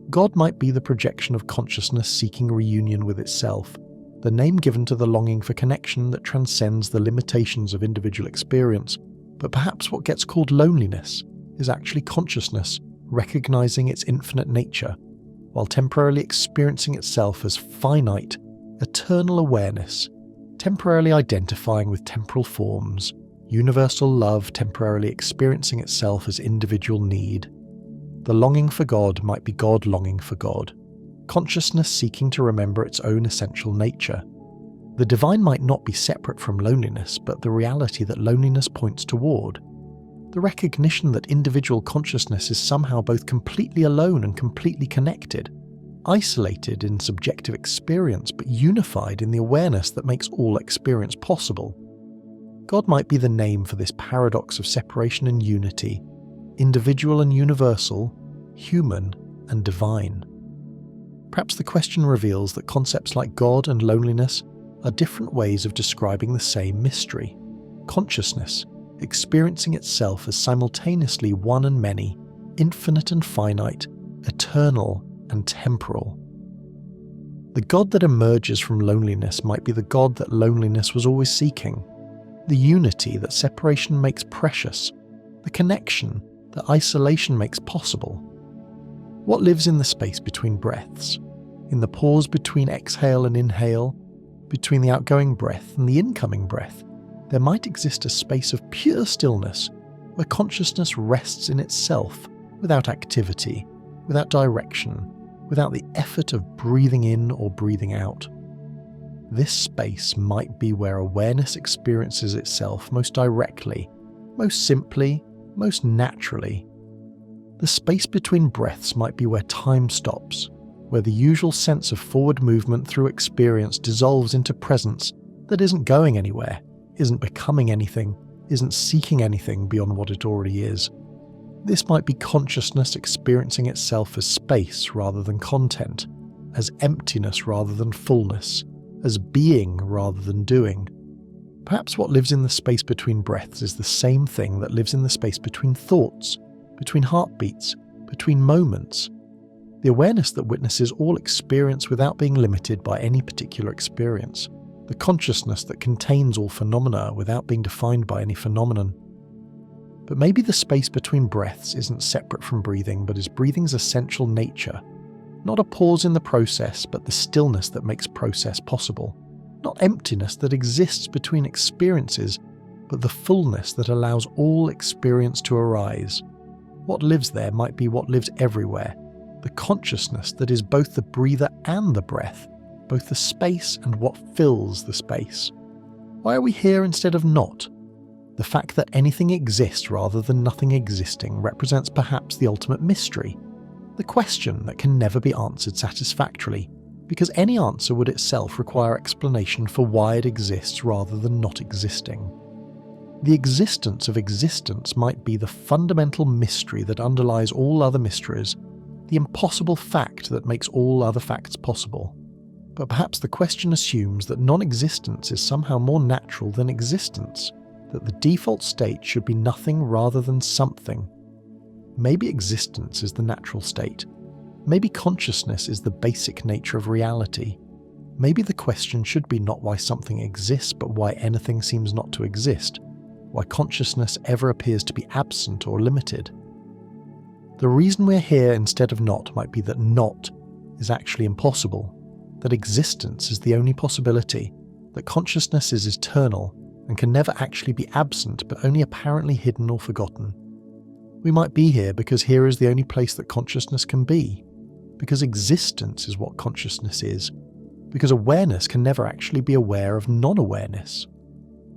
God might be the projection of consciousness seeking reunion with itself, the name given to the longing for connection that transcends the limitations of individual experience. But perhaps what gets called loneliness is actually consciousness recognizing its infinite nature, while temporarily experiencing itself as finite, eternal awareness, temporarily identifying with temporal forms, universal love temporarily experiencing itself as individual need. The longing for God might be God longing for God, consciousness seeking to remember its own essential nature. The divine might not be separate from loneliness, but the reality that loneliness points toward. The recognition that individual consciousness is somehow both completely alone and completely connected, isolated in subjective experience but unified in the awareness that makes all experience possible. God might be the name for this paradox of separation and unity, individual and universal, human and divine. Perhaps the question reveals that concepts like God and loneliness are different ways of describing the same mystery, consciousness, experiencing itself as simultaneously one and many, infinite and finite, eternal and temporal. The God that emerges from loneliness might be the God that loneliness was always seeking, the unity that separation makes precious, the connection that isolation makes possible. What lives in the space between breaths, in the pause between exhale and inhale, between the outgoing breath and the incoming breath? There might exist a space of pure stillness where consciousness rests in itself without activity, without direction, without the effort of breathing in or breathing out. This space might be where awareness experiences itself most directly, most simply, most naturally. The space between breaths might be where time stops, where the usual sense of forward movement through experience dissolves into presence that isn't going anywhere, isn't becoming anything, isn't seeking anything beyond what it already is. This might be consciousness experiencing itself as space rather than content, as emptiness rather than fullness, as being rather than doing. Perhaps what lives in the space between breaths is the same thing that lives in the space between thoughts, between heartbeats, between moments. The awareness that witnesses all experience without being limited by any particular experience. The consciousness that contains all phenomena without being defined by any phenomenon. But maybe the space between breaths isn't separate from breathing, but is breathing's essential nature. Not a pause in the process, but the stillness that makes process possible. Not emptiness that exists between experiences, but the fullness that allows all experience to arise. What lives there might be what lives everywhere, the consciousness that is both the breather and the breath, both the space and what fills the space. Why are we here instead of not? The fact that anything exists rather than nothing existing represents perhaps the ultimate mystery, the question that can never be answered satisfactorily, because any answer would itself require explanation for why it exists rather than not existing. The existence of existence might be the fundamental mystery that underlies all other mysteries, the impossible fact that makes all other facts possible. But perhaps the question assumes that non-existence is somehow more natural than existence, that the default state should be nothing rather than something. Maybe existence is the natural state. Maybe consciousness is the basic nature of reality. Maybe the question should be not why something exists, but why anything seems not to exist, why consciousness ever appears to be absent or limited. The reason we're here instead of not might be that not is actually impossible, that existence is the only possibility, that consciousness is eternal and can never actually be absent but only apparently hidden or forgotten. We might be here because here is the only place that consciousness can be, because existence is what consciousness is, because awareness can never actually be aware of non-awareness.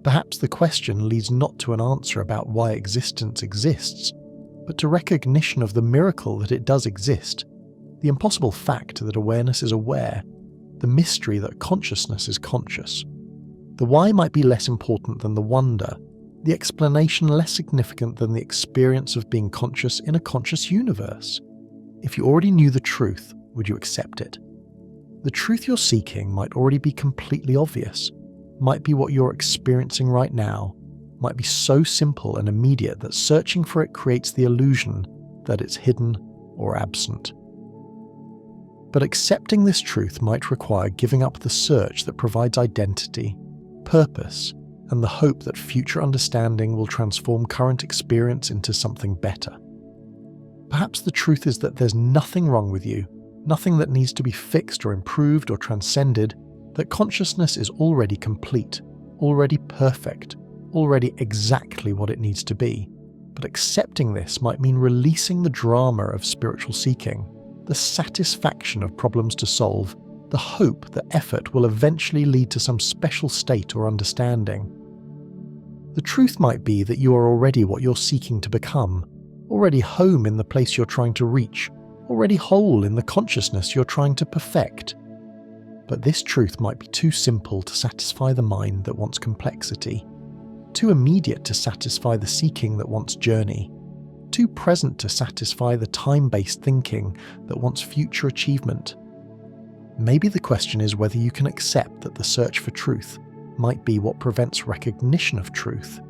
Perhaps the question leads not to an answer about why existence exists, but to recognition of the miracle that it does exist, the impossible fact that awareness is aware, the mystery that consciousness is conscious. The why might be less important than the wonder, the explanation less significant than the experience of being conscious in a conscious universe. If you already knew the truth, would you accept it? The truth you're seeking might already be completely obvious, might be what you're experiencing right now, might be so simple and immediate that searching for it creates the illusion that it's hidden or absent. But accepting this truth might require giving up the search that provides identity, purpose, and the hope that future understanding will transform current experience into something better. Perhaps the truth is that there's nothing wrong with you, nothing that needs to be fixed or improved or transcended, that consciousness is already complete, already perfect, already exactly what it needs to be. But accepting this might mean releasing the drama of spiritual seeking, the satisfaction of problems to solve, the hope that effort will eventually lead to some special state or understanding. The truth might be that you are already what you're seeking to become, already home in the place you're trying to reach, already whole in the consciousness you're trying to perfect. But this truth might be too simple to satisfy the mind that wants complexity, too immediate to satisfy the seeking that wants journey, too present to satisfy the time-based thinking that wants future achievement. Maybe the question is whether you can accept that the search for truth might be what prevents recognition of truth,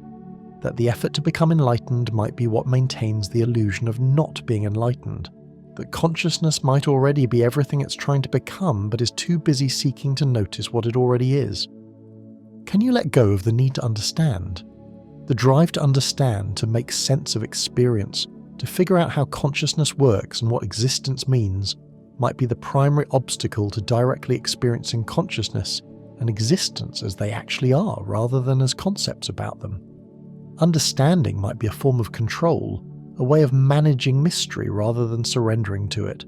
that the effort to become enlightened might be what maintains the illusion of not being enlightened, that consciousness might already be everything it's trying to become but is too busy seeking to notice what it already is. Can you let go of the need to understand? The drive to understand, to make sense of experience, to figure out how consciousness works and what existence means, might be the primary obstacle to directly experiencing consciousness and existence as they actually are, rather than as concepts about them. Understanding might be a form of control, a way of managing mystery rather than surrendering to it.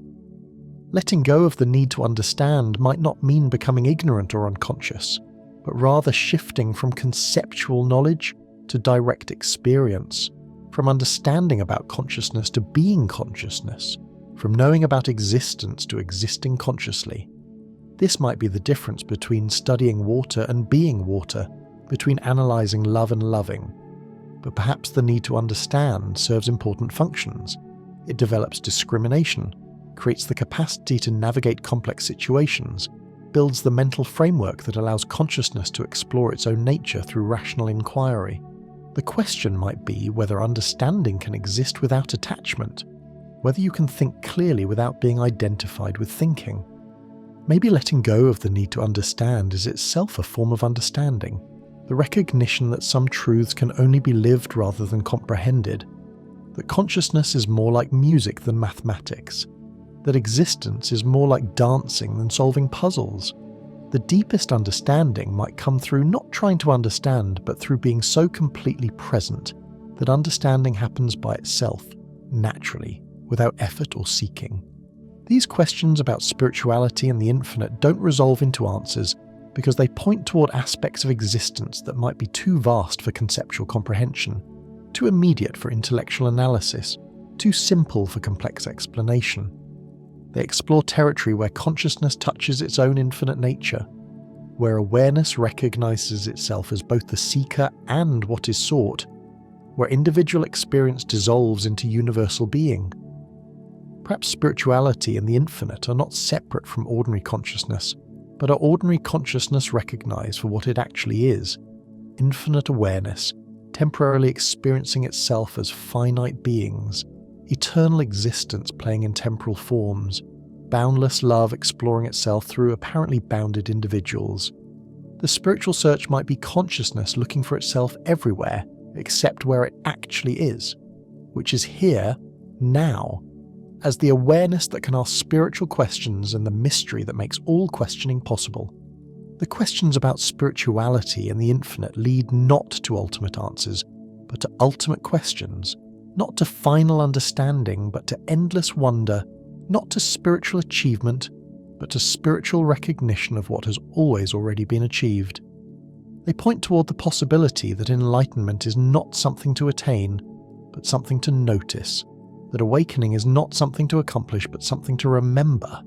Letting go of the need to understand might not mean becoming ignorant or unconscious, but rather shifting from conceptual knowledge to direct experience, from understanding about consciousness to being consciousness, from knowing about existence to existing consciously. This might be the difference between studying water and being water, between analysing love and loving. But perhaps the need to understand serves important functions. It develops discrimination, creates the capacity to navigate complex situations, builds the mental framework that allows consciousness to explore its own nature through rational inquiry. The question might be whether understanding can exist without attachment, whether you can think clearly without being identified with thinking. Maybe letting go of the need to understand is itself a form of understanding, the recognition that some truths can only be lived rather than comprehended, that consciousness is more like music than mathematics, that existence is more like dancing than solving puzzles. The deepest understanding might come through not trying to understand, but through being so completely present that understanding happens by itself, naturally, without effort or seeking. These questions about spirituality and the infinite don't resolve into answers because they point toward aspects of existence that might be too vast for conceptual comprehension, too immediate for intellectual analysis, too simple for complex explanation. They explore territory where consciousness touches its own infinite nature. where awareness recognizes itself as both the seeker and what is sought, where individual experience dissolves into universal being. Perhaps spirituality and the infinite are not separate from ordinary consciousness, but are ordinary consciousness recognized for what it actually is: infinite awareness, temporarily experiencing itself as finite beings, eternal existence playing in temporal forms, boundless love exploring itself through apparently bounded individuals. The spiritual search might be consciousness looking for itself everywhere except where it actually is, which is here, now, as the awareness that can ask spiritual questions and the mystery that makes all questioning possible. The questions about spirituality and the infinite lead not to ultimate answers, but to ultimate questions, not to final understanding, but to endless wonder, not to spiritual achievement, but to spiritual recognition of what has always already been achieved. They point toward the possibility that enlightenment is not something to attain, but something to notice, that awakening is not something to accomplish, but something to remember,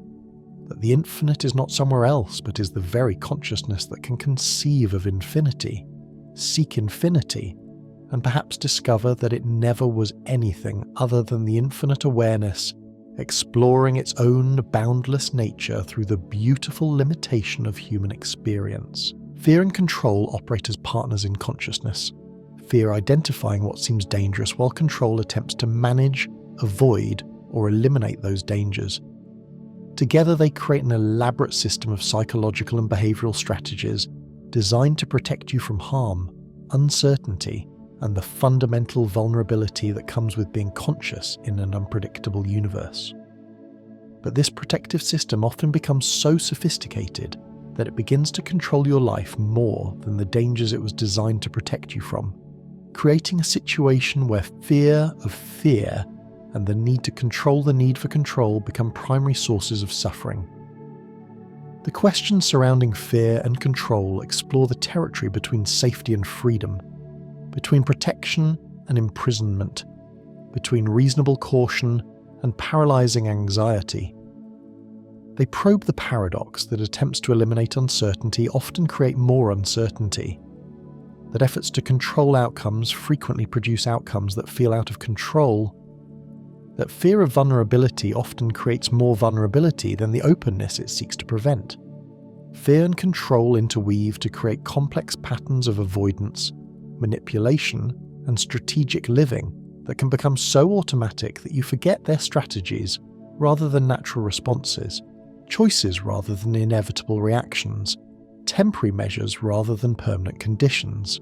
that the infinite is not somewhere else, but is the very consciousness that can conceive of infinity, seek infinity, and perhaps discover that it never was anything other than the infinite awareness, exploring its own boundless nature through the beautiful limitation of human experience. Fear and control operate as partners in consciousness, fear identifying what seems dangerous while control attempts to manage, avoid, or eliminate those dangers. Together they create an elaborate system of psychological and behavioral strategies designed to protect you from harm, uncertainty, and the fundamental vulnerability that comes with being conscious in an unpredictable universe. But this protective system often becomes so sophisticated that it begins to control your life more than the dangers it was designed to protect you from, creating a situation where fear of fear and the need to control the need for control become primary sources of suffering. The questions surrounding fear and control explore the territory between safety and freedom, between protection and imprisonment, between reasonable caution and paralyzing anxiety. They probe the paradox that attempts to eliminate uncertainty often create more uncertainty, that efforts to control outcomes frequently produce outcomes that feel out of control, that fear of vulnerability often creates more vulnerability than the openness it seeks to prevent. Fear and control interweave to create complex patterns of avoidance, manipulation, and strategic living that can become so automatic that you forget their strategies rather than natural responses, choices rather than inevitable reactions, temporary measures rather than permanent conditions.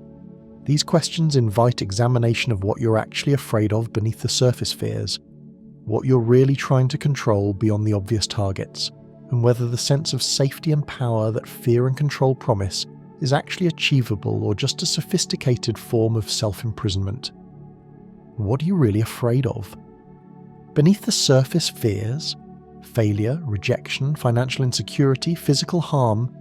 These questions invite examination of what you're actually afraid of beneath the surface fears, what you're really trying to control beyond the obvious targets, and whether the sense of safety and power that fear and control promise is actually achievable or just a sophisticated form of self-imprisonment. What are you really afraid of? Beneath the surface fears, failure, rejection, financial insecurity, physical harm,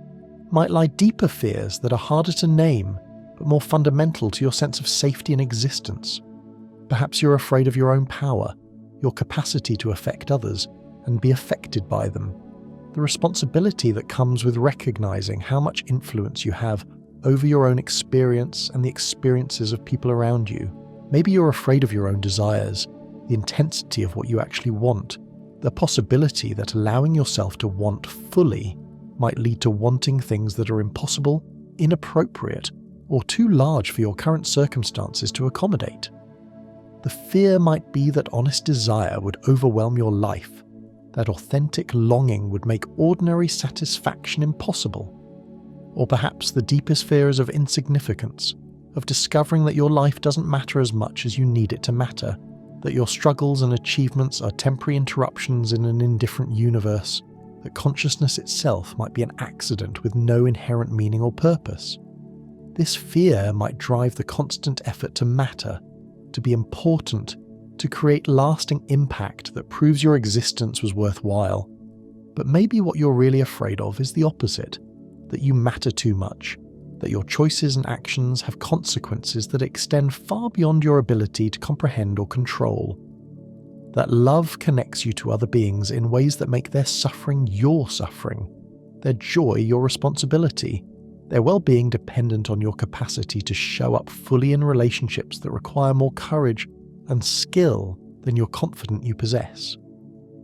might lie deeper fears that are harder to name, but more fundamental to your sense of safety and existence. Perhaps you're afraid of your own power, your capacity to affect others and be affected by them, the responsibility that comes with recognizing how much influence you have over your own experience and the experiences of people around you. Maybe you're afraid of your own desires, the intensity of what you actually want, the possibility that allowing yourself to want fully might lead to wanting things that are impossible, inappropriate, or too large for your current circumstances to accommodate. The fear might be that honest desire would overwhelm your life, that authentic longing would make ordinary satisfaction impossible. Or perhaps the deepest fear is of insignificance, of discovering that your life doesn't matter as much as you need it to matter, that your struggles and achievements are temporary interruptions in an indifferent universe, that consciousness itself might be an accident with no inherent meaning or purpose. This fear might drive the constant effort to matter, to be important, to create lasting impact that proves your existence was worthwhile. But maybe what you're really afraid of is the opposite, that you matter too much, that your choices and actions have consequences that extend far beyond your ability to comprehend or control. That love connects you to other beings in ways that make their suffering your suffering, their joy your responsibility, their well-being dependent on your capacity to show up fully in relationships that require more courage and skill than you're confident you possess?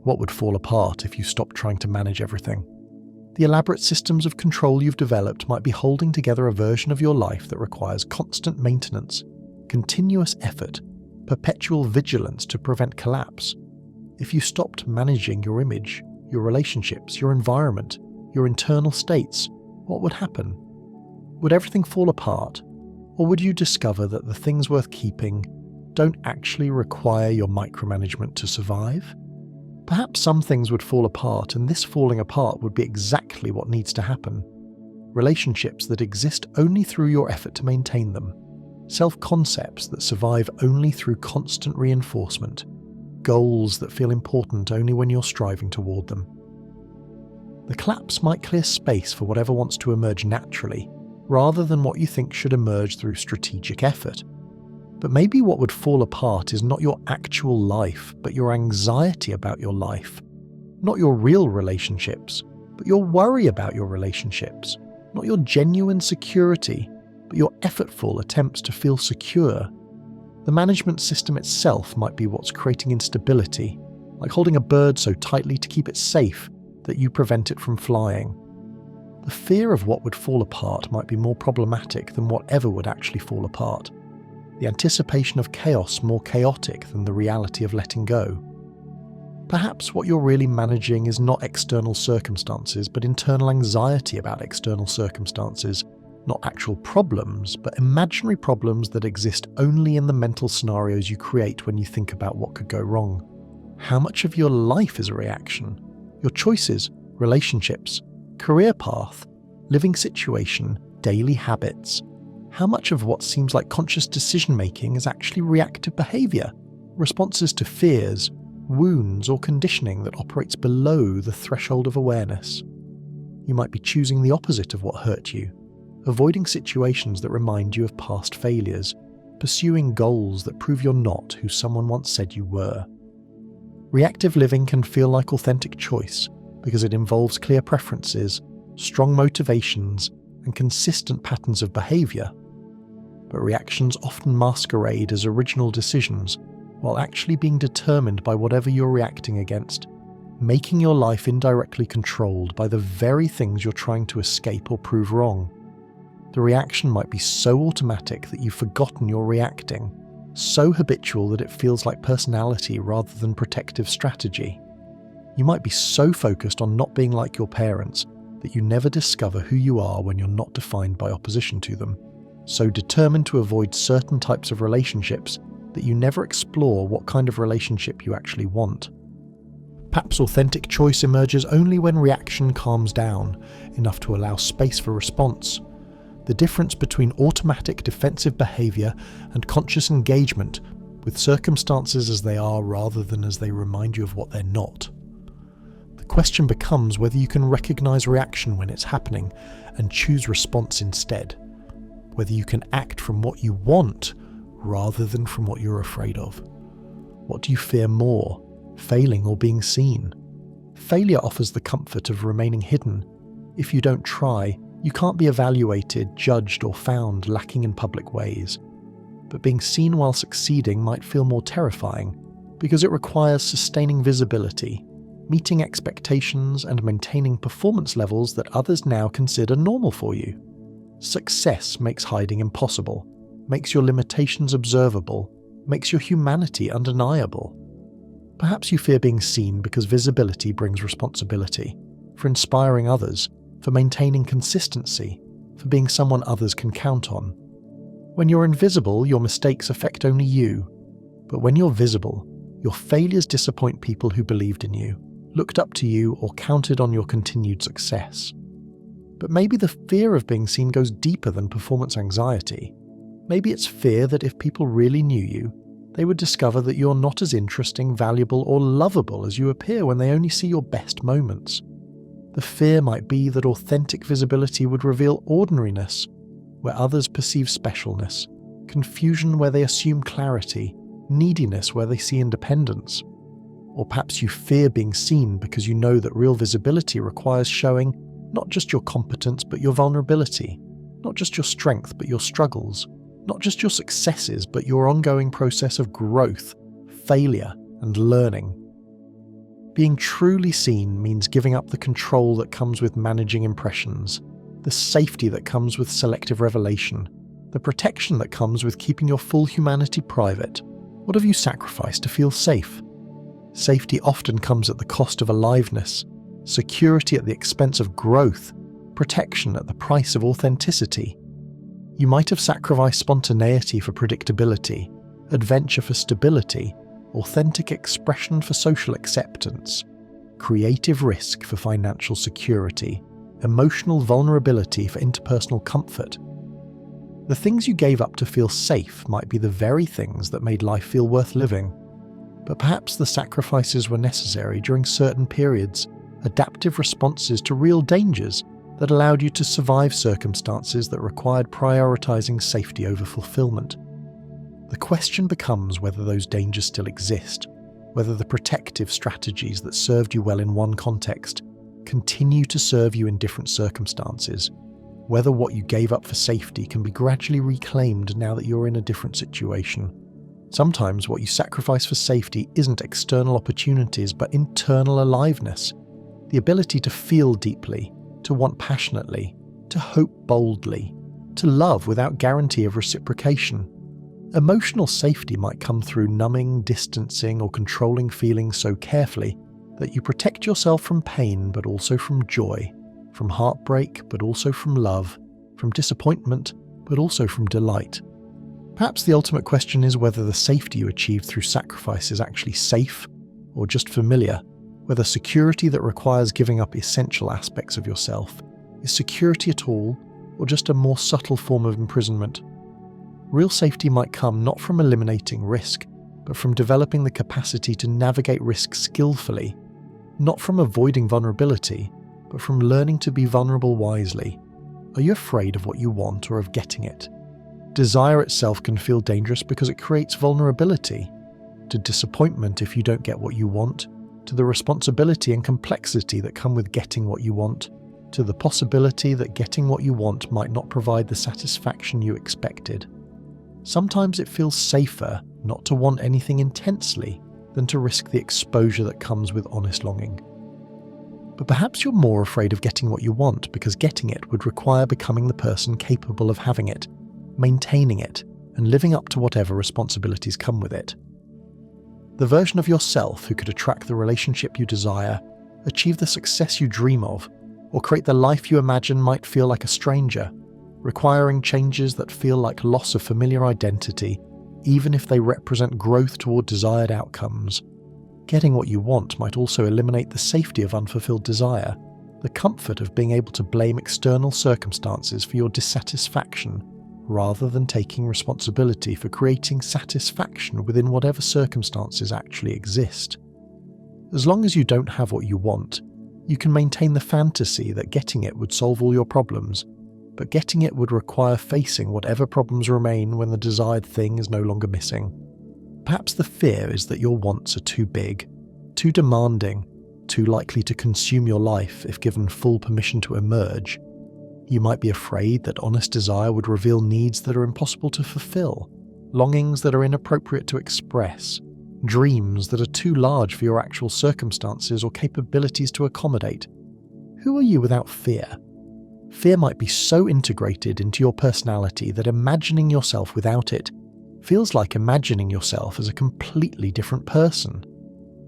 What would fall apart if you stopped trying to manage everything? The elaborate systems of control you've developed might be holding together a version of your life that requires constant maintenance, continuous effort, perpetual vigilance to prevent collapse. If you stopped managing your image, your relationships, your environment, your internal states, what would happen? Would everything fall apart? Or would you discover that the things worth keeping don't actually require your micromanagement to survive? Perhaps some things would fall apart, and this falling apart would be exactly what needs to happen. Relationships that exist only through your effort to maintain them. Self-concepts that survive only through constant reinforcement. Goals that feel important only when you're striving toward them. The collapse might clear space for whatever wants to emerge naturally, rather than what you think should emerge through strategic effort. But maybe what would fall apart is not your actual life, but your anxiety about your life. Not your real relationships, but your worry about your relationships. Not your genuine security, but your effortful attempts to feel secure. The management system itself might be what's creating instability, like holding a bird so tightly to keep it safe that you prevent it from flying. The fear of what would fall apart might be more problematic than whatever would actually fall apart. The anticipation of chaos more chaotic than the reality of letting go. Perhaps what you're really managing is not external circumstances, but internal anxiety about external circumstances, not actual problems, but imaginary problems that exist only in the mental scenarios you create when you think about what could go wrong. How much of your life is a reaction? Your choices, relationships, career path, living situation, daily habits. How much of what seems like conscious decision-making is actually reactive behaviour, responses to fears, wounds, or conditioning that operates below the threshold of awareness? You might be choosing the opposite of what hurt you, avoiding situations that remind you of past failures, pursuing goals that prove you're not who someone once said you were. Reactive living can feel like authentic choice because it involves clear preferences, strong motivations, and consistent patterns of behaviour. But reactions often masquerade as original decisions while actually being determined by whatever you're reacting against, making your life indirectly controlled by the very things you're trying to escape or prove wrong. The reaction might be so automatic that you've forgotten you're reacting, so habitual that it feels like personality rather than protective strategy. You might be so focused on not being like your parents that you never discover who you are when you're not defined by opposition to them. So determined to avoid certain types of relationships that you never explore what kind of relationship you actually want. Perhaps authentic choice emerges only when reaction calms down, enough to allow space for response. The difference between automatic defensive behaviour and conscious engagement with circumstances as they are rather than as they remind you of what they're not. The question becomes whether you can recognise reaction when it's happening and choose response instead. Whether you can act from what you want rather than from what you're afraid of. What do you fear more, failing or being seen? Failure offers the comfort of remaining hidden. If you don't try, you can't be evaluated, judged, or found lacking in public ways. But being seen while succeeding might feel more terrifying because it requires sustaining visibility, meeting expectations, and maintaining performance levels that others now consider normal for you. Success makes hiding impossible, makes your limitations observable, makes your humanity undeniable. Perhaps you fear being seen because visibility brings responsibility, for inspiring others, for maintaining consistency, for being someone others can count on. When you're invisible, your mistakes affect only you. But when you're visible, your failures disappoint people who believed in you, looked up to you, or counted on your continued success. But maybe the fear of being seen goes deeper than performance anxiety. Maybe it's fear that if people really knew you, they would discover that you're not as interesting, valuable, or lovable as you appear when they only see your best moments. The fear might be that authentic visibility would reveal ordinariness, where others perceive specialness, confusion where they assume clarity, neediness where they see independence. Or perhaps you fear being seen because you know that real visibility requires showing not just your competence but your vulnerability, not just your strength but your struggles, not just your successes but your ongoing process of growth, failure, and learning. Being truly seen means giving up the control that comes with managing impressions, the safety that comes with selective revelation, the protection that comes with keeping your full humanity private. What have you sacrificed to feel safe? Safety often comes at the cost of aliveness, security at the expense of growth, protection at the price of authenticity. You might have sacrificed spontaneity for predictability, adventure for stability, authentic expression for social acceptance, creative risk for financial security, emotional vulnerability for interpersonal comfort. The things you gave up to feel safe might be the very things that made life feel worth living. But perhaps the sacrifices were necessary during certain periods, adaptive responses to real dangers that allowed you to survive circumstances that required prioritizing safety over fulfillment. The question becomes whether those dangers still exist, whether the protective strategies that served you well in one context continue to serve you in different circumstances, whether what you gave up for safety can be gradually reclaimed now that you're in a different situation. Sometimes what you sacrifice for safety isn't external opportunities but internal aliveness, the ability to feel deeply, to want passionately, to hope boldly, to love without guarantee of reciprocation. Emotional safety might come through numbing, distancing, or controlling feelings so carefully that you protect yourself from pain but also from joy, from heartbreak but also from love, from disappointment but also from delight. Perhaps the ultimate question is whether the safety you achieved through sacrifice is actually safe or just familiar, whether security that requires giving up essential aspects of yourself is security at all or just a more subtle form of imprisonment. Real safety might come not from eliminating risk, but from developing the capacity to navigate risk skillfully, not from avoiding vulnerability, but from learning to be vulnerable wisely. Are you afraid of what you want or of getting it? Desire itself can feel dangerous because it creates vulnerability to disappointment if you don't get what you want, to the responsibility and complexity that come with getting what you want, to the possibility that getting what you want might not provide the satisfaction you expected. Sometimes it feels safer not to want anything intensely than to risk the exposure that comes with honest longing. But perhaps you're more afraid of getting what you want because getting it would require becoming the person capable of having it, maintaining it, and living up to whatever responsibilities come with it. The version of yourself who could attract the relationship you desire, achieve the success you dream of, or create the life you imagine might feel like a stranger, requiring changes that feel like loss of familiar identity, even if they represent growth toward desired outcomes. Getting what you want might also eliminate the safety of unfulfilled desire, the comfort of being able to blame external circumstances for your dissatisfaction, rather than taking responsibility for creating satisfaction within whatever circumstances actually exist. As long as you don't have what you want, you can maintain the fantasy that getting it would solve all your problems, but getting it would require facing whatever problems remain when the desired thing is no longer missing. Perhaps the fear is that your wants are too big, too demanding, too likely to consume your life if given full permission to emerge. You might be afraid that honest desire would reveal needs that are impossible to fulfill, longings that are inappropriate to express, dreams that are too large for your actual circumstances or capabilities to accommodate. Who are you without fear? Fear might be so integrated into your personality that imagining yourself without it feels like imagining yourself as a completely different person.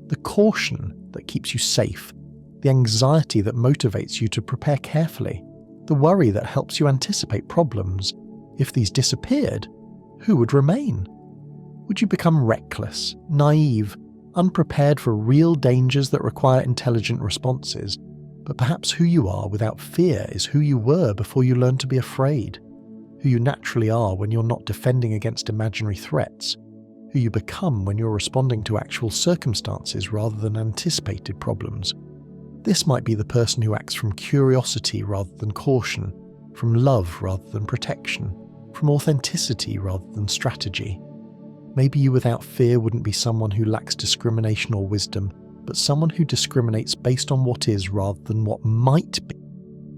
The caution that keeps you safe, the anxiety that motivates you to prepare carefully, the worry that helps you anticipate problems. If these disappeared, who would remain? Would you become reckless, naive, unprepared for real dangers that require intelligent responses? But perhaps who you are without fear is who you were before you learned to be afraid, who you naturally are when you're not defending against imaginary threats, who you become when you're responding to actual circumstances rather than anticipated problems. This might be the person who acts from curiosity rather than caution, from love rather than protection, from authenticity rather than strategy. Maybe you without fear wouldn't be someone who lacks discrimination or wisdom, but someone who discriminates based on what is rather than what might be.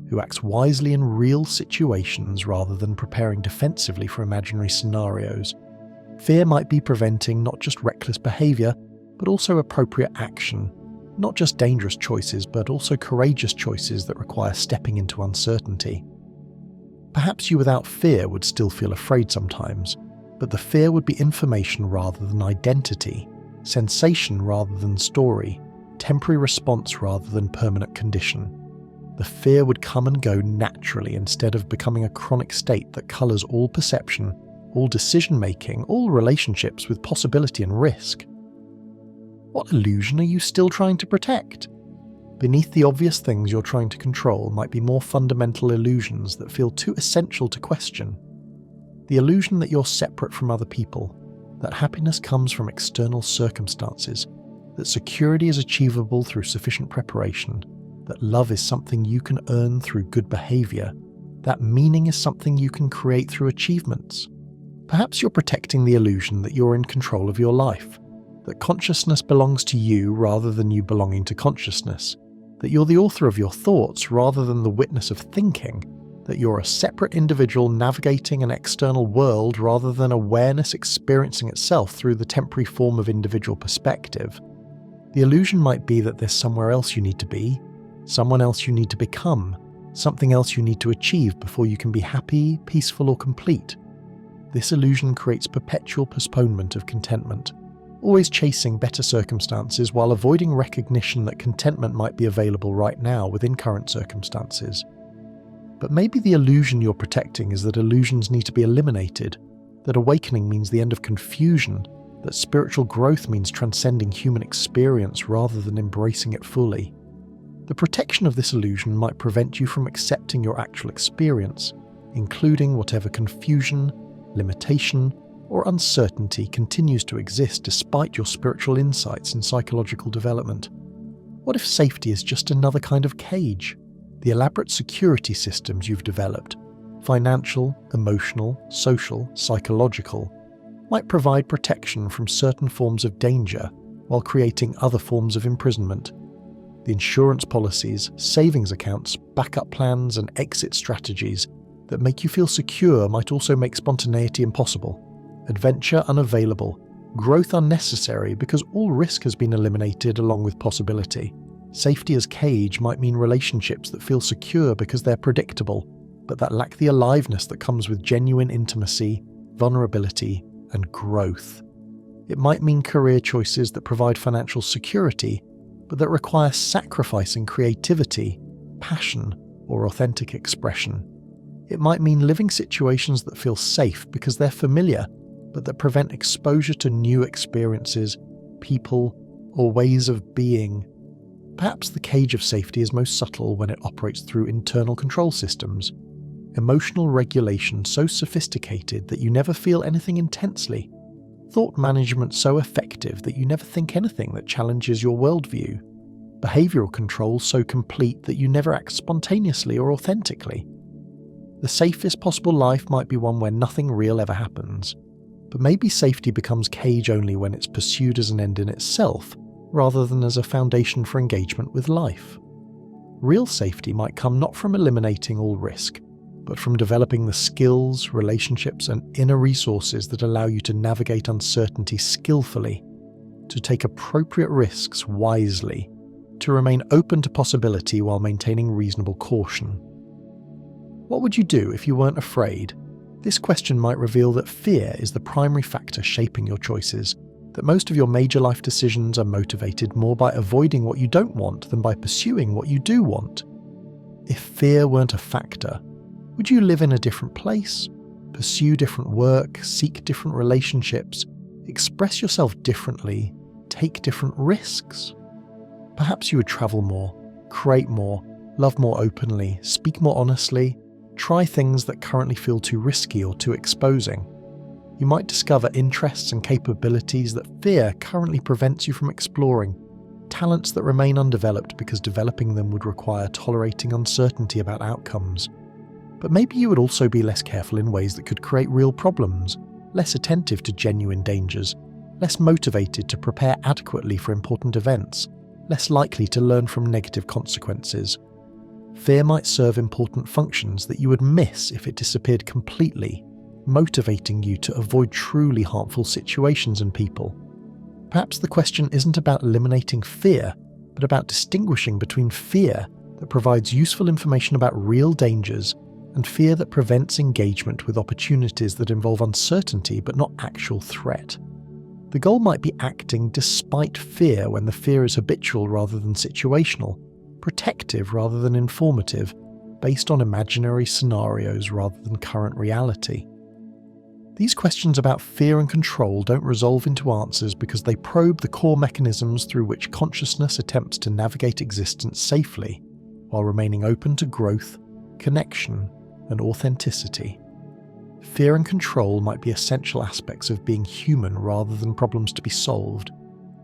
who acts wisely in real situations rather than preparing defensively for imaginary scenarios. Fear might be preventing not just reckless behaviour, but also appropriate action. Not just dangerous choices, but also courageous choices that require stepping into uncertainty. Perhaps you without fear would still feel afraid sometimes, but the fear would be information rather than identity, sensation rather than story, temporary response rather than permanent condition. The fear would come and go naturally instead of becoming a chronic state that colours all perception, all decision-making, all relationships with possibility and risk. What illusion are you still trying to protect? Beneath the obvious things you're trying to control might be more fundamental illusions that feel too essential to question. The illusion that you're separate from other people, that happiness comes from external circumstances, that security is achievable through sufficient preparation, that love is something you can earn through good behaviour, that meaning is something you can create through achievements. Perhaps you're protecting the illusion that you're in control of your life, that consciousness belongs to you rather than you belonging to consciousness, that you're the author of your thoughts rather than the witness of thinking, that you're a separate individual navigating an external world rather than awareness experiencing itself through the temporary form of individual perspective. The illusion might be that there's somewhere else you need to be, someone else you need to become, something else you need to achieve before you can be happy, peaceful, or complete. This illusion creates perpetual postponement of contentment, always chasing better circumstances while avoiding recognition that contentment might be available right now within current circumstances. But maybe the illusion you're protecting is that illusions need to be eliminated, that awakening means the end of confusion, that spiritual growth means transcending human experience rather than embracing it fully. The protection of this illusion might prevent you from accepting your actual experience, including whatever confusion, limitation, or uncertainty continues to exist despite your spiritual insights and psychological development. What if safety is just another kind of cage? The elaborate security systems you've developed, financial, emotional, social, psychological, might provide protection from certain forms of danger while creating other forms of imprisonment. The insurance policies, savings accounts, backup plans, and exit strategies that make you feel secure might also make spontaneity impossible, adventure unavailable, growth unnecessary because all risk has been eliminated along with possibility. Safety as cage might mean relationships that feel secure because they're predictable, but that lack the aliveness that comes with genuine intimacy, vulnerability, and growth. It might mean career choices that provide financial security, but that require sacrificing creativity, passion, or authentic expression. It might mean living situations that feel safe because they're familiar, but that prevent exposure to new experiences, people, or ways of being. Perhaps the cage of safety is most subtle when it operates through internal control systems. Emotional regulation so sophisticated that you never feel anything intensely. Thought management so effective that you never think anything that challenges your worldview. Behavioral control so complete that you never act spontaneously or authentically. The safest possible life might be one where nothing real ever happens. But maybe safety becomes cage only when it's pursued as an end in itself, rather than as a foundation for engagement with life. Real safety might come not from eliminating all risk, but from developing the skills, relationships, and inner resources that allow you to navigate uncertainty skillfully, to take appropriate risks wisely, to remain open to possibility while maintaining reasonable caution. What would you do if you weren't afraid? This question might reveal that fear is the primary factor shaping your choices, that most of your major life decisions are motivated more by avoiding what you don't want than by pursuing what you do want. If fear weren't a factor, would you live in a different place, pursue different work, seek different relationships, express yourself differently, take different risks? Perhaps you would travel more, create more, love more openly, speak more honestly, try things that currently feel too risky or too exposing. You might discover interests and capabilities that fear currently prevents you from exploring, talents that remain undeveloped because developing them would require tolerating uncertainty about outcomes. But maybe you would also be less careful in ways that could create real problems, less attentive to genuine dangers, less motivated to prepare adequately for important events, less likely to learn from negative consequences. Fear might serve important functions that you would miss if it disappeared completely, motivating you to avoid truly harmful situations and people. Perhaps the question isn't about eliminating fear, but about distinguishing between fear that provides useful information about real dangers and fear that prevents engagement with opportunities that involve uncertainty but not actual threat. The goal might be acting despite fear when the fear is habitual rather than situational, protective rather than informative, based on imaginary scenarios rather than current reality. These questions about fear and control don't resolve into answers because they probe the core mechanisms through which consciousness attempts to navigate existence safely, while remaining open to growth, connection, and authenticity. Fear and control might be essential aspects of being human rather than problems to be solved,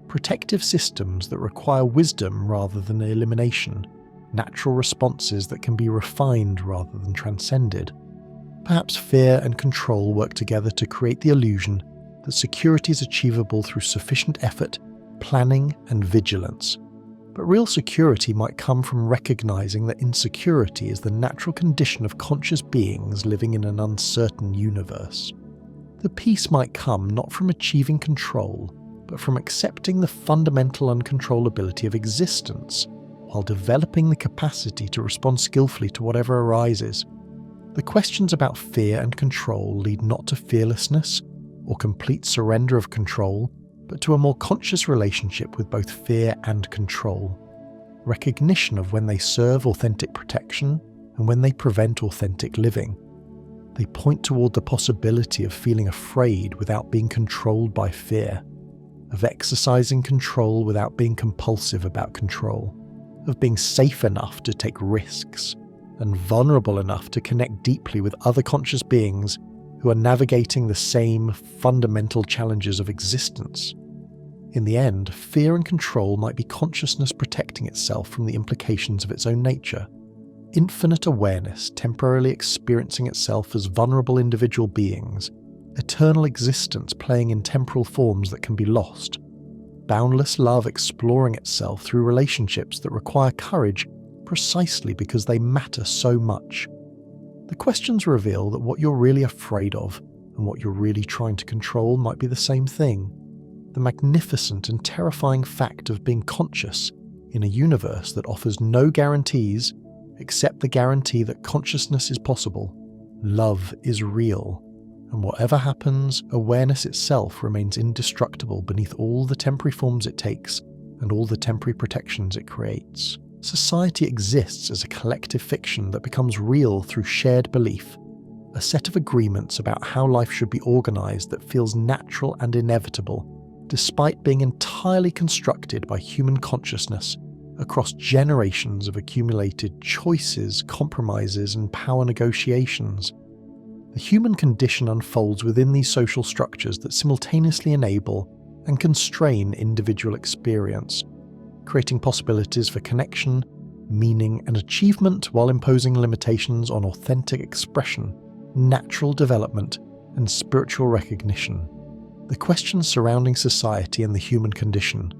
protective systems that require wisdom rather than elimination, natural responses that can be refined rather than transcended. Perhaps fear and control work together to create the illusion that security is achievable through sufficient effort, planning, and vigilance. But real security might come from recognizing that insecurity is the natural condition of conscious beings living in an uncertain universe. The peace might come not from achieving control, but from accepting the fundamental uncontrollability of existence, while developing the capacity to respond skillfully to whatever arises. The questions about fear and control lead not to fearlessness or complete surrender of control, but to a more conscious relationship with both fear and control. Recognition of when they serve authentic protection and when they prevent authentic living. They point toward the possibility of feeling afraid without being controlled by fear, of exercising control without being compulsive about control, of being safe enough to take risks, and vulnerable enough to connect deeply with other conscious beings who are navigating the same fundamental challenges of existence. In the end, fear and control might be consciousness protecting itself from the implications of its own nature. Infinite awareness temporarily experiencing itself as vulnerable individual beings, eternal existence playing in temporal forms that can be lost, boundless love exploring itself through relationships that require courage precisely because they matter so much. The questions reveal that what you're really afraid of and what you're really trying to control might be the same thing. The magnificent and terrifying fact of being conscious in a universe that offers no guarantees except the guarantee that consciousness is possible. Love is real, and whatever happens, awareness itself remains indestructible beneath all the temporary forms it takes and all the temporary protections it creates. Society exists as a collective fiction that becomes real through shared belief, a set of agreements about how life should be organized that feels natural and inevitable, despite being entirely constructed by human consciousness across generations of accumulated choices, compromises, and power negotiations. The human condition unfolds within these social structures that simultaneously enable and constrain individual experience, creating possibilities for connection, meaning, and achievement while imposing limitations on authentic expression, natural development, and spiritual recognition. The questions surrounding society and the human condition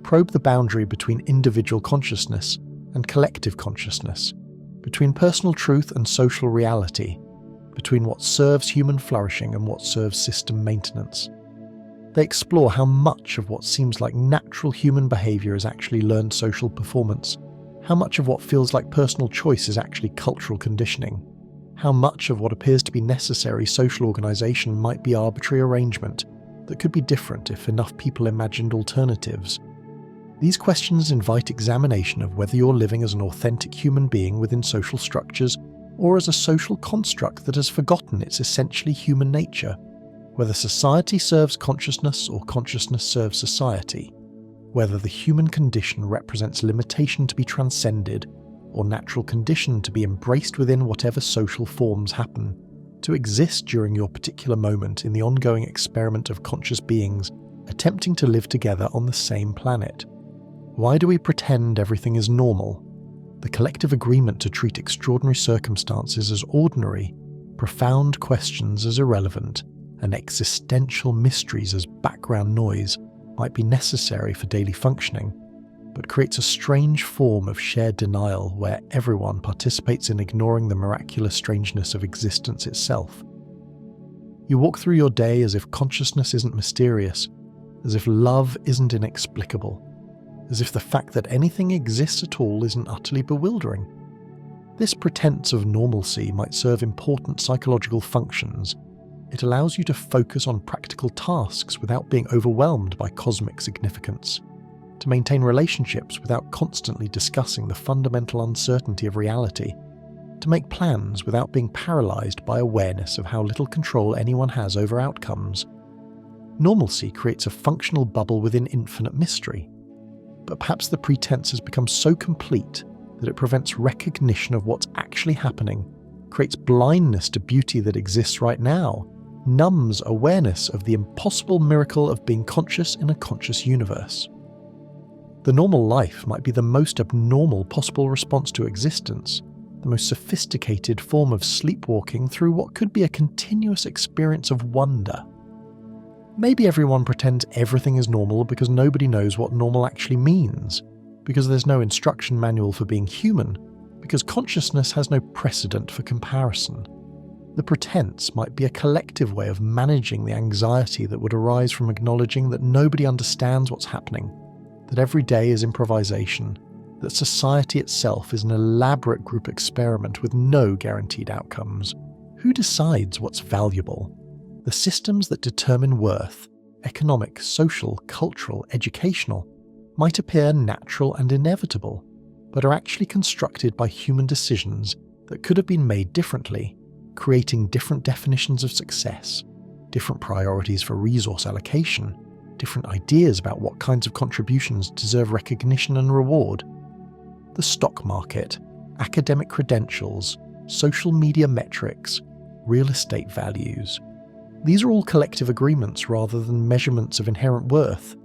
probe the boundary between individual consciousness and collective consciousness, between personal truth and social reality, between what serves human flourishing and what serves system maintenance. They explore how much of what seems like natural human behavior is actually learned social performance, how much of what feels like personal choice is actually cultural conditioning, how much of what appears to be necessary social organization might be arbitrary arrangement that could be different if enough people imagined alternatives. These questions invite examination of whether you're living as an authentic human being within social structures or as a social construct that has forgotten its essentially human nature, whether society serves consciousness or consciousness serves society, whether the human condition represents limitation to be transcended or natural condition to be embraced within whatever social forms happen, to exist during your particular moment in the ongoing experiment of conscious beings attempting to live together on the same planet. Why do we pretend everything is normal? The collective agreement to treat extraordinary circumstances as ordinary, profound questions as irrelevant, and existential mysteries as background noise might be necessary for daily functioning. but creates a strange form of shared denial where everyone participates in ignoring the miraculous strangeness of existence itself. You walk through your day as if consciousness isn't mysterious, as if love isn't inexplicable, as if the fact that anything exists at all isn't utterly bewildering. This pretense of normalcy might serve important psychological functions. It allows you to focus on practical tasks without being overwhelmed by cosmic significance, to maintain relationships without constantly discussing the fundamental uncertainty of reality, to make plans without being paralyzed by awareness of how little control anyone has over outcomes. Normalcy creates a functional bubble within infinite mystery, but perhaps the pretense has become so complete that it prevents recognition of what's actually happening, creates blindness to beauty that exists right now, numbs awareness of the impossible miracle of being conscious in a conscious universe. The normal life might be the most abnormal possible response to existence, the most sophisticated form of sleepwalking through what could be a continuous experience of wonder. Maybe everyone pretends everything is normal because nobody knows what normal actually means, because there's no instruction manual for being human, because consciousness has no precedent for comparison. The pretense might be a collective way of managing the anxiety that would arise from acknowledging that nobody understands what's happening, that every day is improvisation, that society itself is an elaborate group experiment with no guaranteed outcomes. Who decides what's valuable? The systems that determine worth, economic, social, cultural, educational, might appear natural and inevitable, but are actually constructed by human decisions that could have been made differently, creating different definitions of success, different priorities for resource allocation, different ideas about what kinds of contributions deserve recognition and reward. The stock market, academic credentials, social media metrics, real estate values. These are all collective agreements rather than measurements of inherent worth.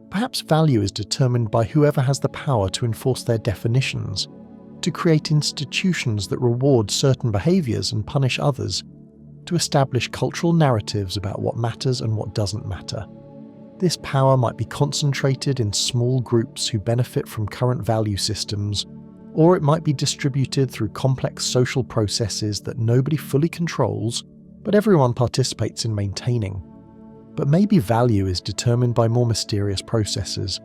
Perhaps value is determined by whoever has the power to enforce their definitions, to create institutions that reward certain behaviours and punish others, to establish cultural narratives about what matters and what doesn't matter. This power might be concentrated in small groups who benefit from current value systems, or it might be distributed through complex social processes that nobody fully controls, but everyone participates in maintaining. But maybe value is determined by more mysterious processes,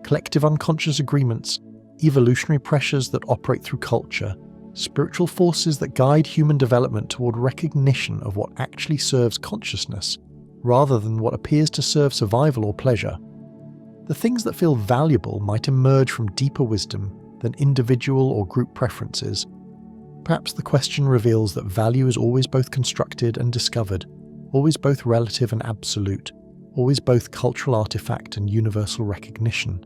collective unconscious agreements, evolutionary pressures that operate through culture, spiritual forces that guide human development toward recognition of what actually serves consciousness, rather than what appears to serve survival or pleasure. The things that feel valuable might emerge from deeper wisdom than individual or group preferences. Perhaps the question reveals that value is always both constructed and discovered, always both relative and absolute, always both cultural artifact and universal recognition.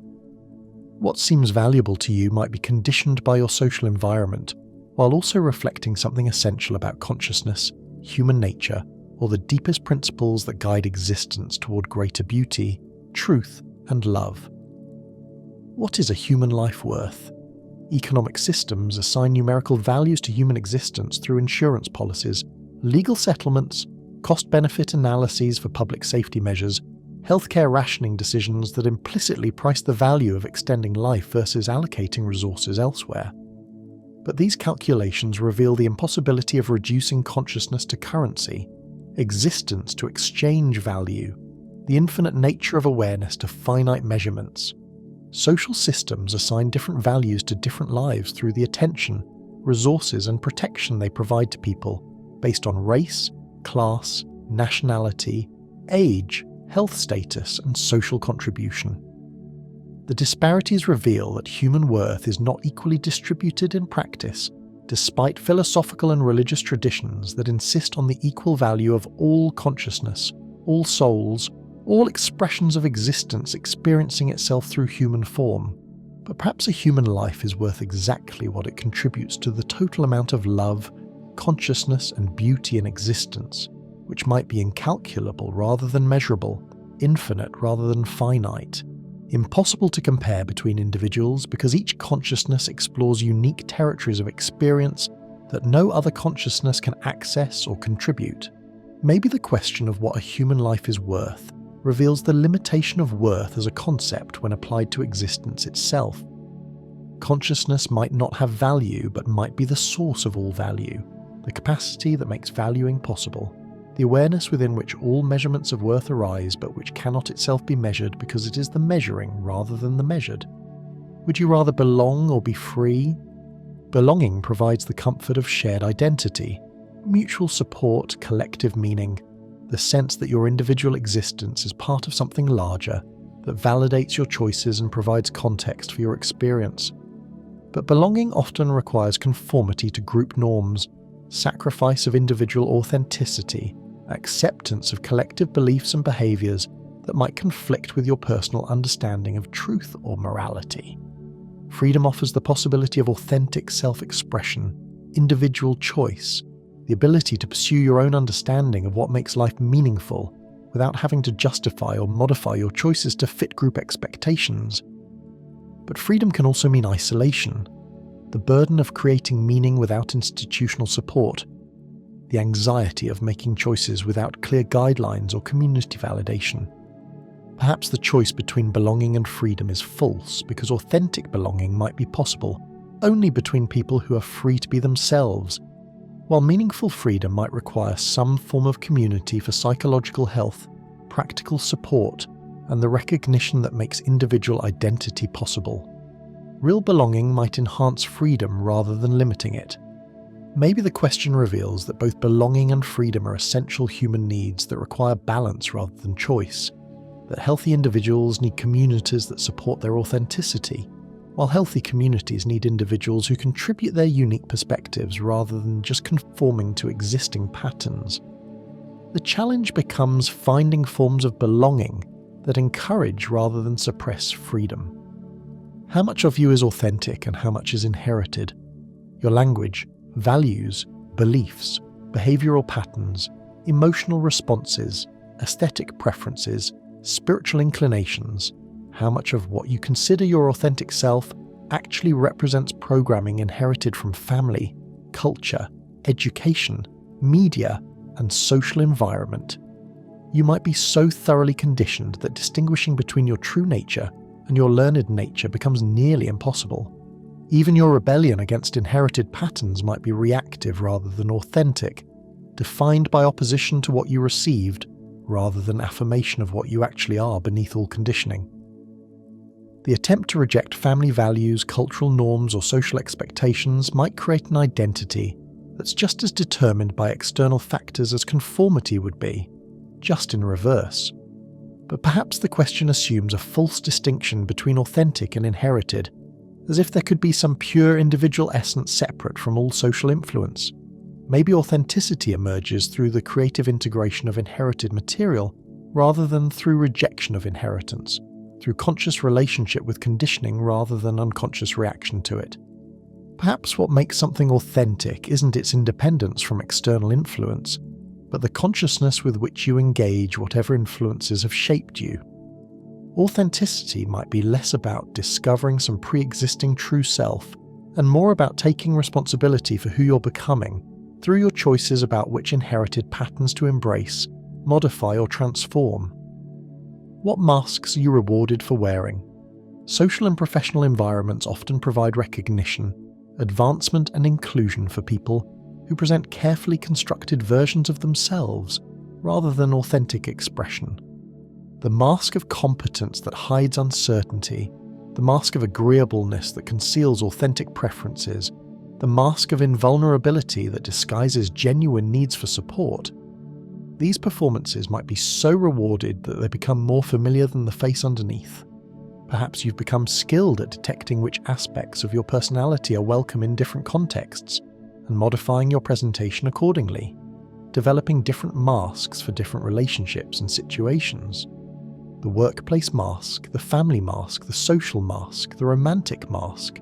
What seems valuable to you might be conditioned by your social environment, while also reflecting something essential about consciousness, human nature, or the deepest principles that guide existence toward greater beauty, truth, and love. What is a human life worth? Economic systems assign numerical values to human existence through insurance policies, legal settlements, cost-benefit analyses for public safety measures, healthcare rationing decisions that implicitly price the value of extending life versus allocating resources elsewhere. But these calculations reveal the impossibility of reducing consciousness to currency, existence to exchange value, the infinite nature of awareness to finite measurements. Social systems assign different values to different lives through the attention, resources, and protection they provide to people, based on race, class, nationality, age, health status, and social contribution. The disparities reveal that human worth is not equally distributed in practice, despite philosophical and religious traditions that insist on the equal value of all consciousness, all souls, all expressions of existence experiencing itself through human form. But perhaps a human life is worth exactly what it contributes to the total amount of love, consciousness, and beauty in existence, which might be incalculable rather than measurable, infinite rather than finite, impossible to compare between individuals because each consciousness explores unique territories of experience that no other consciousness can access or contribute. Maybe the question of what a human life is worth reveals the limitation of worth as a concept when applied to existence itself. Consciousness might not have value, but might be the source of all value, the capacity that makes valuing possible, the awareness within which all measurements of worth arise, but which cannot itself be measured because it is the measuring rather than the measured. Would you rather belong or be free? Belonging provides the comfort of shared identity, mutual support, collective meaning, the sense that your individual existence is part of something larger that validates your choices and provides context for your experience. But belonging often requires conformity to group norms, sacrifice of individual authenticity, acceptance of collective beliefs and behaviours that might conflict with your personal understanding of truth or morality. Freedom offers the possibility of authentic self-expression, individual choice, the ability to pursue your own understanding of what makes life meaningful without having to justify or modify your choices to fit group expectations. But freedom can also mean isolation, the burden of creating meaning without institutional support, the anxiety of making choices without clear guidelines or community validation. Perhaps the choice between belonging and freedom is false because authentic belonging might be possible only between people who are free to be themselves, while meaningful freedom might require some form of community for psychological health, practical support, and the recognition that makes individual identity possible. Real belonging might enhance freedom rather than limiting it. Maybe the question reveals that both belonging and freedom are essential human needs that require balance rather than choice, that healthy individuals need communities that support their authenticity, while healthy communities need individuals who contribute their unique perspectives rather than just conforming to existing patterns. The challenge becomes finding forms of belonging that encourage rather than suppress freedom. How much of you is authentic and how much is inherited? Your language, values, beliefs, behavioral patterns, emotional responses, aesthetic preferences, spiritual inclinations, how much of what you consider your authentic self actually represents programming inherited from family, culture, education, media, and social environment. You might be so thoroughly conditioned that distinguishing between your true nature and your learned nature becomes nearly impossible. Even your rebellion against inherited patterns might be reactive rather than authentic, defined by opposition to what you received rather than affirmation of what you actually are beneath all conditioning. The attempt to reject family values, cultural norms, or social expectations might create an identity that's just as determined by external factors as conformity would be, just in reverse. But perhaps the question assumes a false distinction between authentic and inherited, as if there could be some pure individual essence separate from all social influence. Maybe authenticity emerges through the creative integration of inherited material rather than through rejection of inheritance, through conscious relationship with conditioning rather than unconscious reaction to it. Perhaps what makes something authentic isn't its independence from external influence, but the consciousness with which you engage whatever influences have shaped you. Authenticity might be less about discovering some pre-existing true self, and more about taking responsibility for who you're becoming through your choices about which inherited patterns to embrace, modify, or transform. What masks are you rewarded for wearing? Social and professional environments often provide recognition, advancement, and inclusion for people who present carefully constructed versions of themselves rather than authentic expression. The mask of competence that hides uncertainty, the mask of agreeableness that conceals authentic preferences, the mask of invulnerability that disguises genuine needs for support. These performances might be so rewarded that they become more familiar than the face underneath. Perhaps you've become skilled at detecting which aspects of your personality are welcome in different contexts, and modifying your presentation accordingly, developing different masks for different relationships and situations. The workplace mask, the family mask, the social mask, the romantic mask.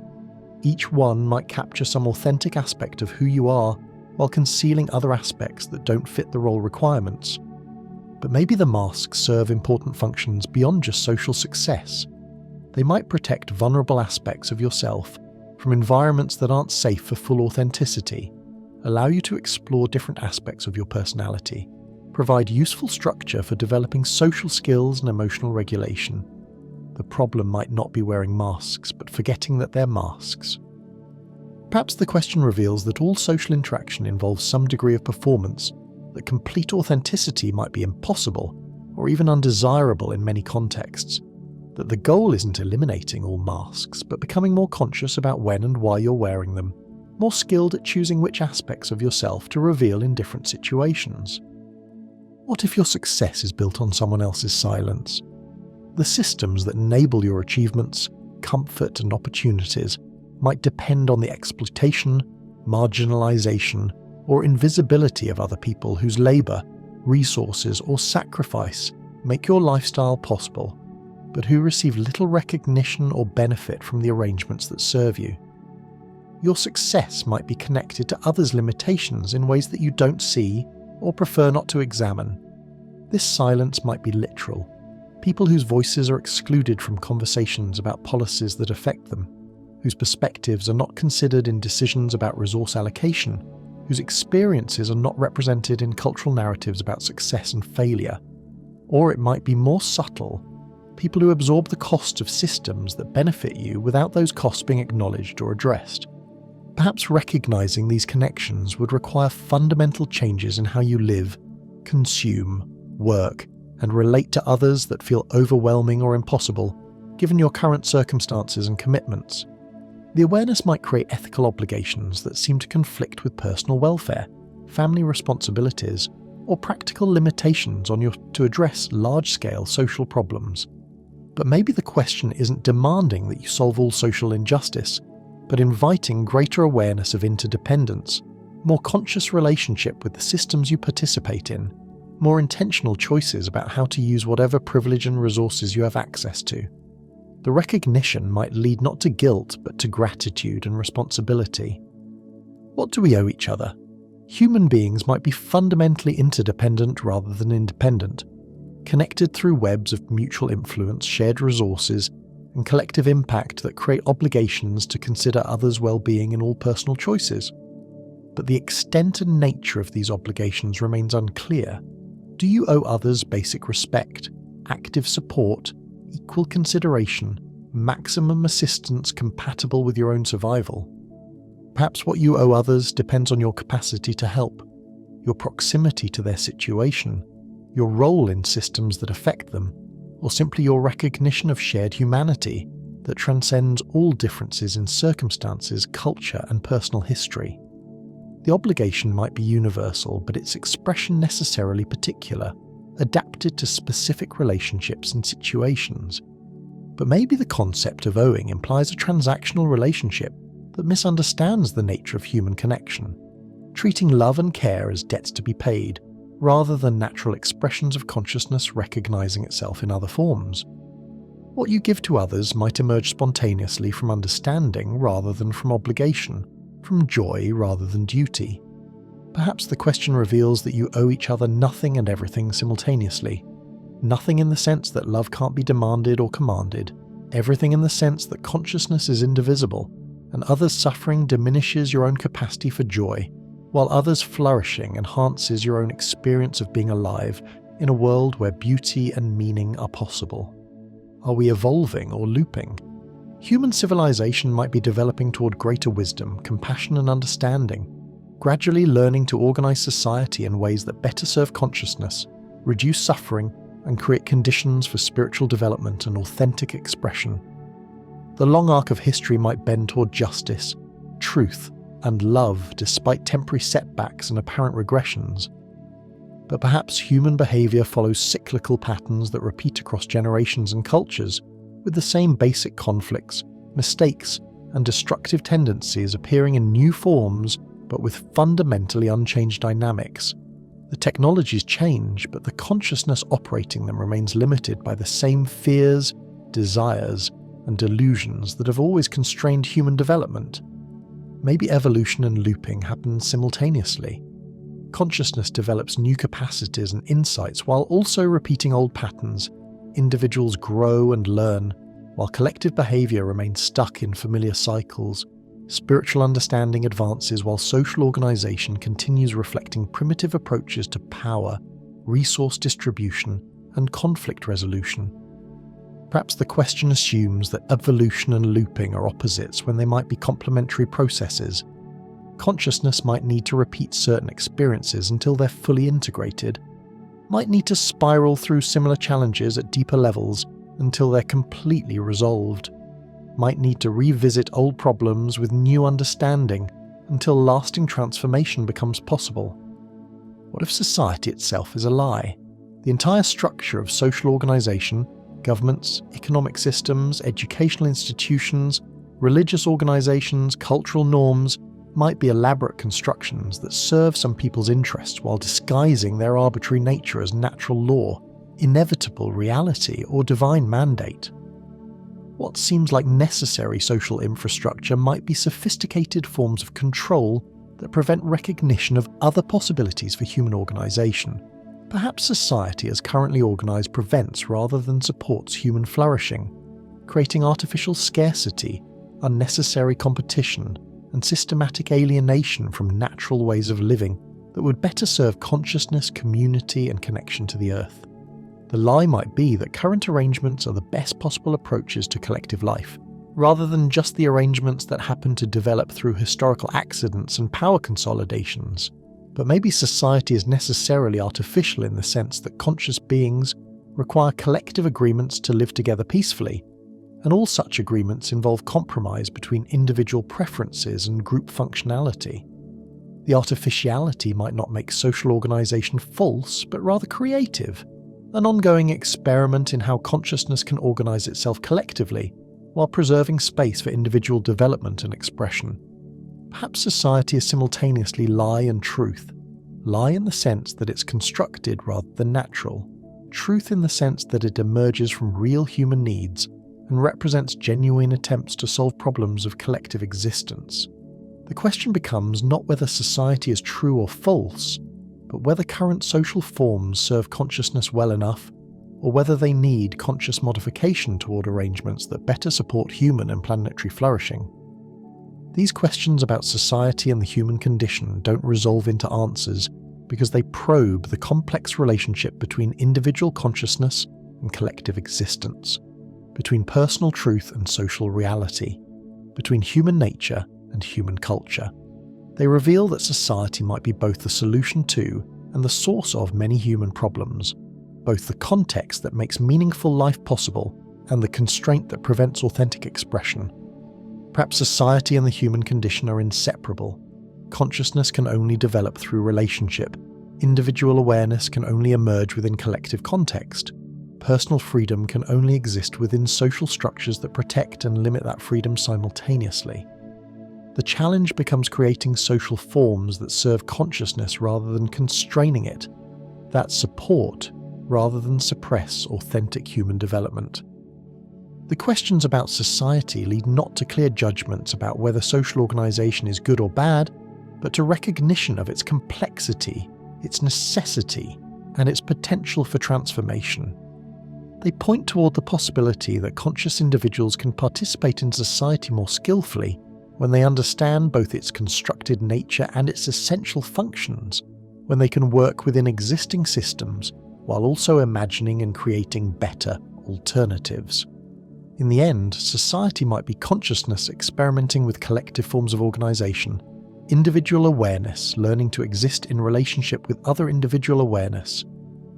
Each one might capture some authentic aspect of who you are while concealing other aspects that don't fit the role requirements. But maybe the masks serve important functions beyond just social success. They might protect vulnerable aspects of yourself from environments that aren't safe for full authenticity, allow you to explore different aspects of your personality, provide useful structure for developing social skills and emotional regulation. The problem might not be wearing masks, but forgetting that they're masks. Perhaps the question reveals that all social interaction involves some degree of performance, that complete authenticity might be impossible or even undesirable in many contexts, that the goal isn't eliminating all masks, but becoming more conscious about when and why you're wearing them, more skilled at choosing which aspects of yourself to reveal in different situations. What if your success is built on someone else's silence? The systems that enable your achievements, comfort and opportunities might depend on the exploitation, marginalization, or invisibility of other people whose labor, resources, or sacrifice make your lifestyle possible, but who receive little recognition or benefit from the arrangements that serve you. Your success might be connected to others' limitations in ways that you don't see or prefer not to examine. This silence might be literal. People whose voices are excluded from conversations about policies that affect them, whose perspectives are not considered in decisions about resource allocation, whose experiences are not represented in cultural narratives about success and failure. Or it might be more subtle, people who absorb the cost of systems that benefit you without those costs being acknowledged or addressed. Perhaps recognizing these connections would require fundamental changes in how you live, consume, work, and relate to others that feel overwhelming or impossible, given your current circumstances and commitments. The awareness might create ethical obligations that seem to conflict with personal welfare, family responsibilities, or practical limitations on you to address large-scale social problems. But maybe the question isn't demanding that you solve all social injustice, but inviting greater awareness of interdependence, more conscious relationship with the systems you participate in, more intentional choices about how to use whatever privilege and resources you have access to. The recognition might lead not to guilt, but to gratitude and responsibility. What do we owe each other? Human beings might be fundamentally interdependent rather than independent, connected through webs of mutual influence, shared resources, and collective impact that create obligations to consider others' well-being in all personal choices. But the extent and nature of these obligations remains unclear. Do you owe others basic respect, active support, equal consideration, maximum assistance compatible with your own survival? Perhaps what you owe others depends on your capacity to help, your proximity to their situation, your role in systems that affect them, or simply your recognition of shared humanity that transcends all differences in circumstances, culture, and personal history. The obligation might be universal, but its expression necessarily particular, adapted to specific relationships and situations. But maybe the concept of owing implies a transactional relationship that misunderstands the nature of human connection, treating love and care as debts to be paid, rather than natural expressions of consciousness recognizing itself in other forms. What you give to others might emerge spontaneously from understanding rather than from obligation, from joy rather than duty. Perhaps the question reveals that you owe each other nothing and everything simultaneously. Nothing in the sense that love can't be demanded or commanded, everything in the sense that consciousness is indivisible, and others' suffering diminishes your own capacity for joy, while others' flourishing enhances your own experience of being alive in a world where beauty and meaning are possible. Are we evolving or looping? Human civilization might be developing toward greater wisdom, compassion, and understanding, gradually learning to organize society in ways that better serve consciousness, reduce suffering, and create conditions for spiritual development and authentic expression. The long arc of history might bend toward justice, truth, and love despite temporary setbacks and apparent regressions. But perhaps human behavior follows cyclical patterns that repeat across generations and cultures, with the same basic conflicts, mistakes, and destructive tendencies appearing in new forms but with fundamentally unchanged dynamics. The technologies change, but the consciousness operating them remains limited by the same fears, desires, and delusions that have always constrained human development. Maybe evolution and looping happen simultaneously. Consciousness develops new capacities and insights while also repeating old patterns. Individuals grow and learn, while collective behavior remains stuck in familiar cycles. Spiritual understanding advances while social organization continues reflecting primitive approaches to power, resource distribution, and conflict resolution. Perhaps the question assumes that evolution and looping are opposites when they might be complementary processes. Consciousness might need to repeat certain experiences until they're fully integrated, might need to spiral through similar challenges at deeper levels until they're completely resolved, might need to revisit old problems with new understanding until lasting transformation becomes possible. What if society itself is a lie? The entire structure of social organisation, governments, economic systems, educational institutions, religious organisations, cultural norms might be elaborate constructions that serve some people's interests while disguising their arbitrary nature as natural law, inevitable reality, or divine mandate. What seems like necessary social infrastructure might be sophisticated forms of control that prevent recognition of other possibilities for human organisation. Perhaps society as currently organised prevents rather than supports human flourishing, creating artificial scarcity, unnecessary competition, and systematic alienation from natural ways of living that would better serve consciousness, community, and connection to the earth. The lie might be that current arrangements are the best possible approaches to collective life, rather than just the arrangements that happen to develop through historical accidents and power consolidations. But maybe society is necessarily artificial in the sense that conscious beings require collective agreements to live together peacefully, and all such agreements involve compromise between individual preferences and group functionality. The artificiality might not make social organisation false, but rather creative, an ongoing experiment in how consciousness can organise itself collectively, while preserving space for individual development and expression. Perhaps society is simultaneously lie and truth. Lie in the sense that it's constructed rather than natural. Truth in the sense that it emerges from real human needs and represents genuine attempts to solve problems of collective existence. The question becomes not whether society is true or false, but whether current social forms serve consciousness well enough, or whether they need conscious modification toward arrangements that better support human and planetary flourishing. These questions about society and the human condition don't resolve into answers because they probe the complex relationship between individual consciousness and collective existence, between personal truth and social reality, between human nature and human culture. They reveal that society might be both the solution to and the source of many human problems, both the context that makes meaningful life possible and the constraint that prevents authentic expression. Perhaps society and the human condition are inseparable. Consciousness can only develop through relationship. Individual awareness can only emerge within collective context. Personal freedom can only exist within social structures that protect and limit that freedom simultaneously. The challenge becomes creating social forms that serve consciousness rather than constraining it, that support rather than suppress authentic human development. The questions about society lead not to clear judgments about whether social organisation is good or bad, but to recognition of its complexity, its necessity, and its potential for transformation. They point toward the possibility that conscious individuals can participate in society more skillfully when they understand both its constructed nature and its essential functions, when they can work within existing systems while also imagining and creating better alternatives. In the end, society might be consciousness experimenting with collective forms of organisation, individual awareness learning to exist in relationship with other individual awareness,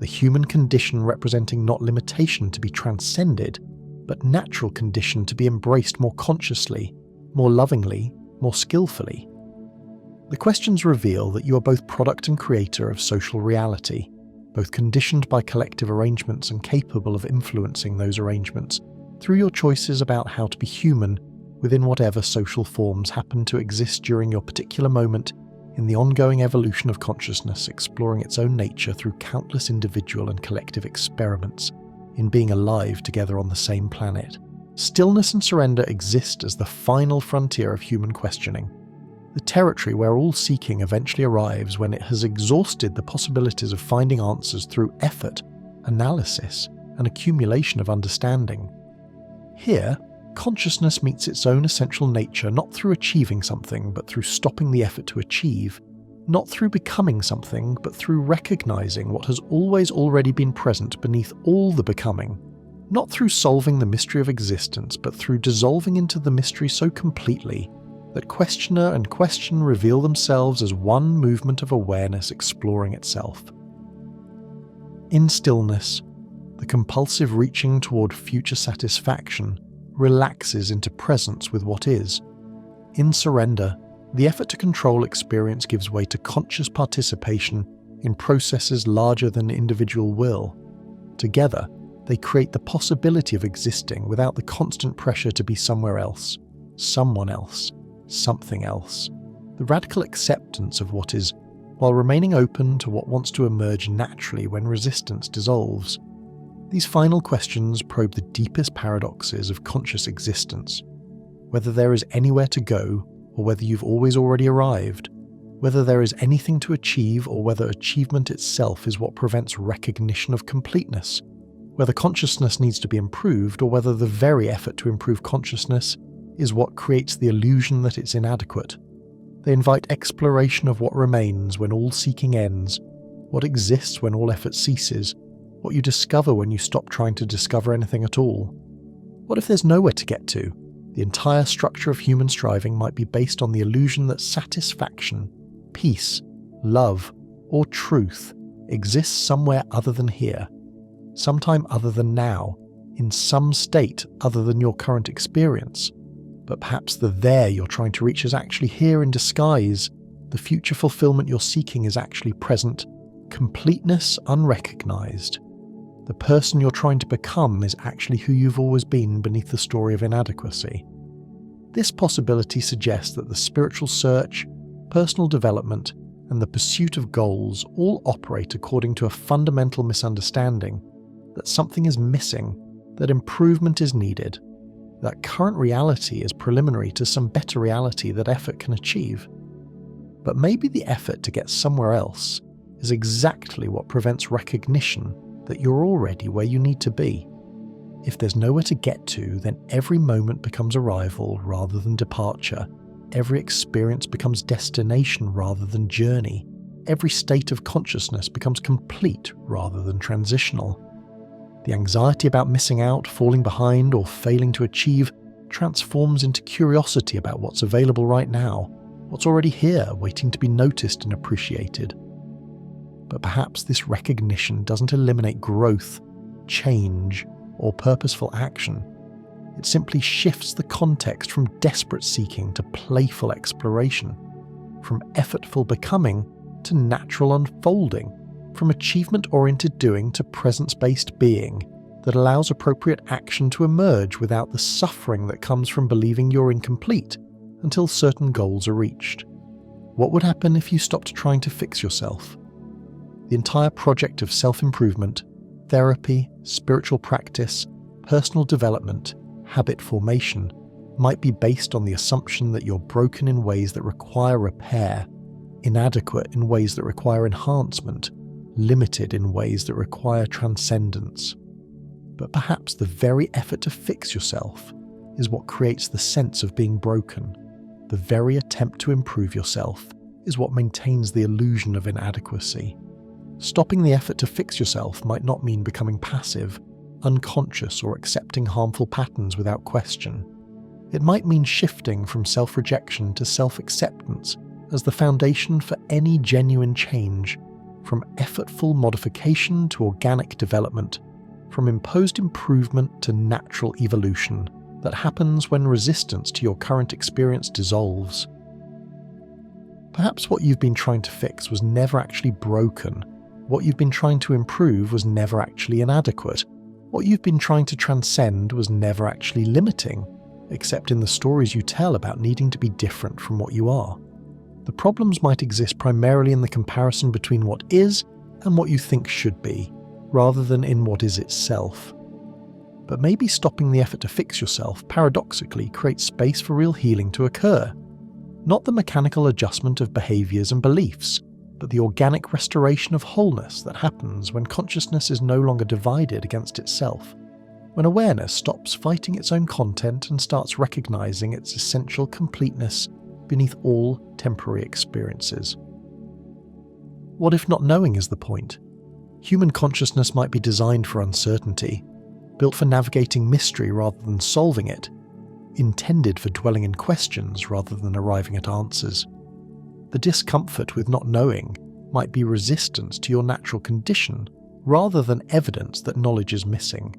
the human condition representing not limitation to be transcended, but natural condition to be embraced more consciously, more lovingly, more skillfully. The questions reveal that you are both product and creator of social reality, both conditioned by collective arrangements and capable of influencing those arrangements through your choices about how to be human within whatever social forms happen to exist during your particular moment in the ongoing evolution of consciousness exploring its own nature through countless individual and collective experiments in being alive together on the same planet. Stillness and surrender exist as the final frontier of human questioning, the territory where all seeking eventually arrives when it has exhausted the possibilities of finding answers through effort, analysis, and accumulation of understanding. Here, consciousness meets its own essential nature not through achieving something but through stopping the effort to achieve, not through becoming something, but through recognizing what has always already been present beneath all the becoming, not through solving the mystery of existence, but through dissolving into the mystery so completely that questioner and question reveal themselves as one movement of awareness exploring itself. In stillness, the compulsive reaching toward future satisfaction relaxes into presence with what is. In surrender, the effort to control experience gives way to conscious participation in processes larger than individual will. Together, they create the possibility of existing without the constant pressure to be somewhere else, someone else, something else. The radical acceptance of what is, while remaining open to what wants to emerge naturally when resistance dissolves. These final questions probe the deepest paradoxes of conscious existence. Whether there is anywhere to go, or whether you've always already arrived. Whether there is anything to achieve, or whether achievement itself is what prevents recognition of completeness. Whether consciousness needs to be improved, or whether the very effort to improve consciousness is what creates the illusion that it's inadequate. They invite exploration of what remains when all seeking ends, what exists when all effort ceases, what you discover when you stop trying to discover anything at all. What if there's nowhere to get to? The entire structure of human striving might be based on the illusion that satisfaction, peace, love, or truth exists somewhere other than here, sometime other than now, in some state other than your current experience. But perhaps the there you're trying to reach is actually here in disguise. The future fulfillment you're seeking is actually present, completeness unrecognized. The person you're trying to become is actually who you've always been beneath the story of inadequacy. This possibility suggests that the spiritual search, personal development, and the pursuit of goals all operate according to a fundamental misunderstanding that something is missing, that improvement is needed, that current reality is preliminary to some better reality that effort can achieve. But maybe the effort to get somewhere else is exactly what prevents recognition that you're already where you need to be. If there's nowhere to get to, then every moment becomes arrival rather than departure. Every experience becomes destination rather than journey. Every state of consciousness becomes complete rather than transitional. The anxiety about missing out, falling behind, or failing to achieve transforms into curiosity about what's available right now, what's already here, waiting to be noticed and appreciated. But perhaps this recognition doesn't eliminate growth, change, or purposeful action. It simply shifts the context from desperate seeking to playful exploration, from effortful becoming to natural unfolding, from achievement-oriented doing to presence-based being that allows appropriate action to emerge without the suffering that comes from believing you're incomplete until certain goals are reached. What would happen if you stopped trying to fix yourself? The entire project of self-improvement, therapy, spiritual practice, personal development, habit formation might be based on the assumption that you're broken in ways that require repair, inadequate in ways that require enhancement, limited in ways that require transcendence. But perhaps the very effort to fix yourself is what creates the sense of being broken. The very attempt to improve yourself is what maintains the illusion of inadequacy. Stopping the effort to fix yourself might not mean becoming passive, unconscious, or accepting harmful patterns without question. It might mean shifting from self-rejection to self-acceptance as the foundation for any genuine change, from effortful modification to organic development, from imposed improvement to natural evolution that happens when resistance to your current experience dissolves. Perhaps what you've been trying to fix was never actually broken. What you've been trying to improve was never actually inadequate. What you've been trying to transcend was never actually limiting, except in the stories you tell about needing to be different from what you are. The problems might exist primarily in the comparison between what is and what you think should be, rather than in what is itself. But maybe stopping the effort to fix yourself paradoxically creates space for real healing to occur. Not the mechanical adjustment of behaviors and beliefs, but the organic restoration of wholeness that happens when consciousness is no longer divided against itself, when awareness stops fighting its own content and starts recognizing its essential completeness beneath all temporary experiences. What if not knowing is the point? Human consciousness might be designed for uncertainty, built for navigating mystery rather than solving it, intended for dwelling in questions rather than arriving at answers. The discomfort with not knowing might be resistance to your natural condition rather than evidence that knowledge is missing.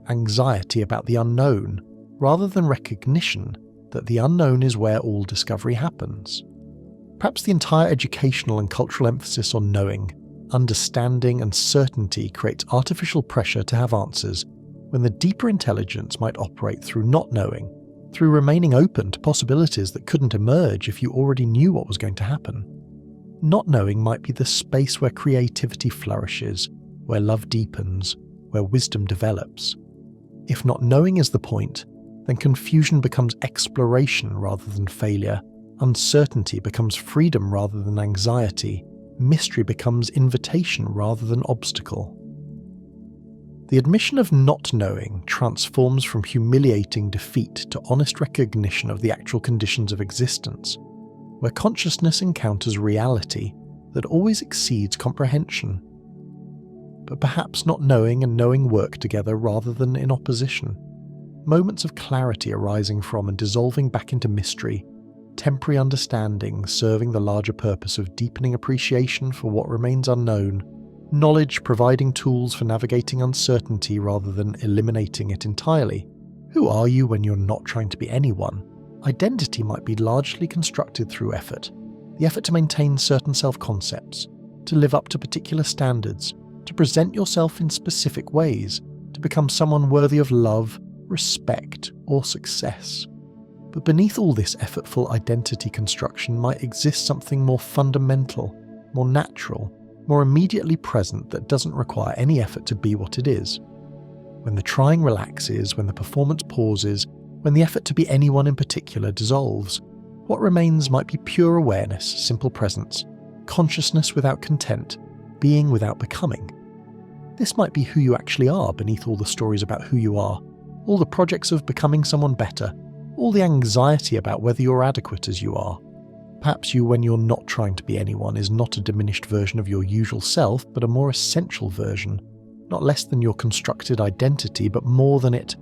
Anxiety about the unknown rather than recognition that the unknown is where all discovery happens. Perhaps the entire educational and cultural emphasis on knowing, understanding and certainty creates artificial pressure to have answers when the deeper intelligence might operate through not knowing, through remaining open to possibilities that couldn't emerge if you already knew what was going to happen. Not knowing might be the space where creativity flourishes, where love deepens, where wisdom develops. If not knowing is the point, then confusion becomes exploration rather than failure, uncertainty becomes freedom rather than anxiety, mystery becomes invitation rather than obstacle. The admission of not knowing transforms from humiliating defeat to honest recognition of the actual conditions of existence, where consciousness encounters reality that always exceeds comprehension. But perhaps not knowing and knowing work together rather than in opposition. Moments of clarity arising from and dissolving back into mystery, temporary understanding serving the larger purpose of deepening appreciation for what remains unknown, knowledge providing tools for navigating uncertainty rather than eliminating it entirely. Who are you when you're not trying to be anyone? Identity might be largely constructed through effort. The effort to maintain certain self-concepts, to live up to particular standards, to present yourself in specific ways, to become someone worthy of love, respect, or success. But beneath all this effortful identity construction might exist something more fundamental, more natural, more immediately present that doesn't require any effort to be what it is. When the trying relaxes, when the performance pauses, when the effort to be anyone in particular dissolves, what remains might be pure awareness, simple presence, consciousness without content, being without becoming. This might be who you actually are beneath all the stories about who you are, all the projects of becoming someone better, all the anxiety about whether you're adequate as you are. Perhaps you, when you're not trying to be anyone, is not a diminished version of your usual self, but a more essential version, not less than your constructed identity, but more than it.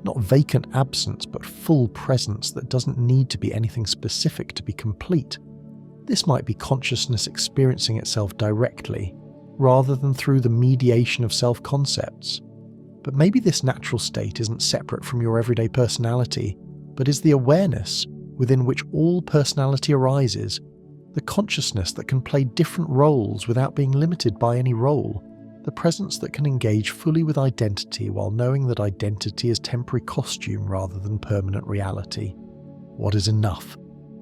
Not vacant absence, but full presence that doesn't need to be anything specific to be complete. This might be consciousness experiencing itself directly, rather than through the mediation of self-concepts. But maybe this natural state isn't separate from your everyday personality, but is the awareness within which all personality arises, the consciousness that can play different roles without being limited by any role, the presence that can engage fully with identity while knowing that identity is temporary costume rather than permanent reality. What is enough?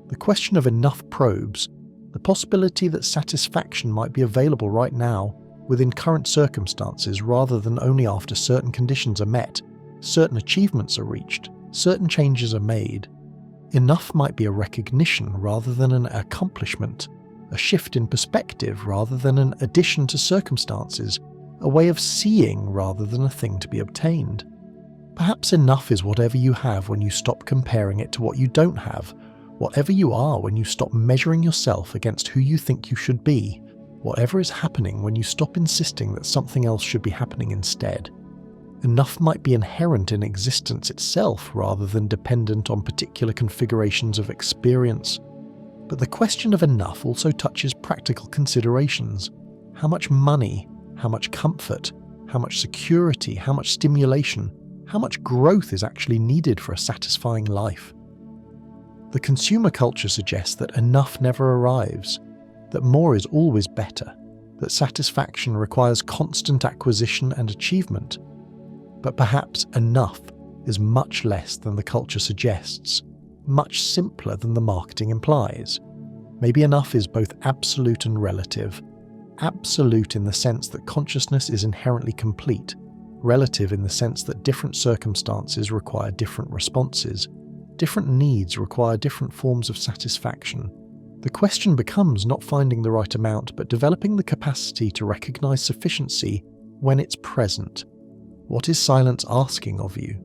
The question of enough probes the possibility that satisfaction might be available right now, within current circumstances rather than only after certain conditions are met, certain achievements are reached, certain changes are made. Enough might be a recognition rather than an accomplishment, a shift in perspective rather than an addition to circumstances, a way of seeing rather than a thing to be obtained. Perhaps enough is whatever you have when you stop comparing it to what you don't have, whatever you are when you stop measuring yourself against who you think you should be, whatever is happening when you stop insisting that something else should be happening instead. Enough might be inherent in existence itself rather than dependent on particular configurations of experience. But the question of enough also touches practical considerations. How much money, how much comfort, how much security, how much stimulation, how much growth is actually needed for a satisfying life? The consumer culture suggests that enough never arrives, that more is always better, that satisfaction requires constant acquisition and achievement. But perhaps enough is much less than the culture suggests, much simpler than the marketing implies. Maybe enough is both absolute and relative. Absolute in the sense that consciousness is inherently complete, relative in the sense that different circumstances require different responses. Different needs require different forms of satisfaction. The question becomes not finding the right amount, but developing the capacity to recognize sufficiency when it's present. What is silence asking of you?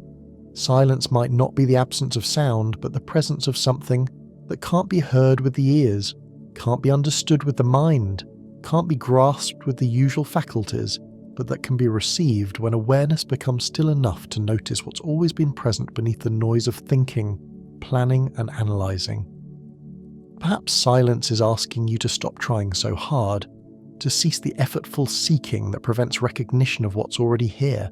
Silence might not be the absence of sound, but the presence of something that can't be heard with the ears, can't be understood with the mind, can't be grasped with the usual faculties, but that can be received when awareness becomes still enough to notice what's always been present beneath the noise of thinking, planning, and analysing. Perhaps silence is asking you to stop trying so hard, to cease the effortful seeking that prevents recognition of what's already here,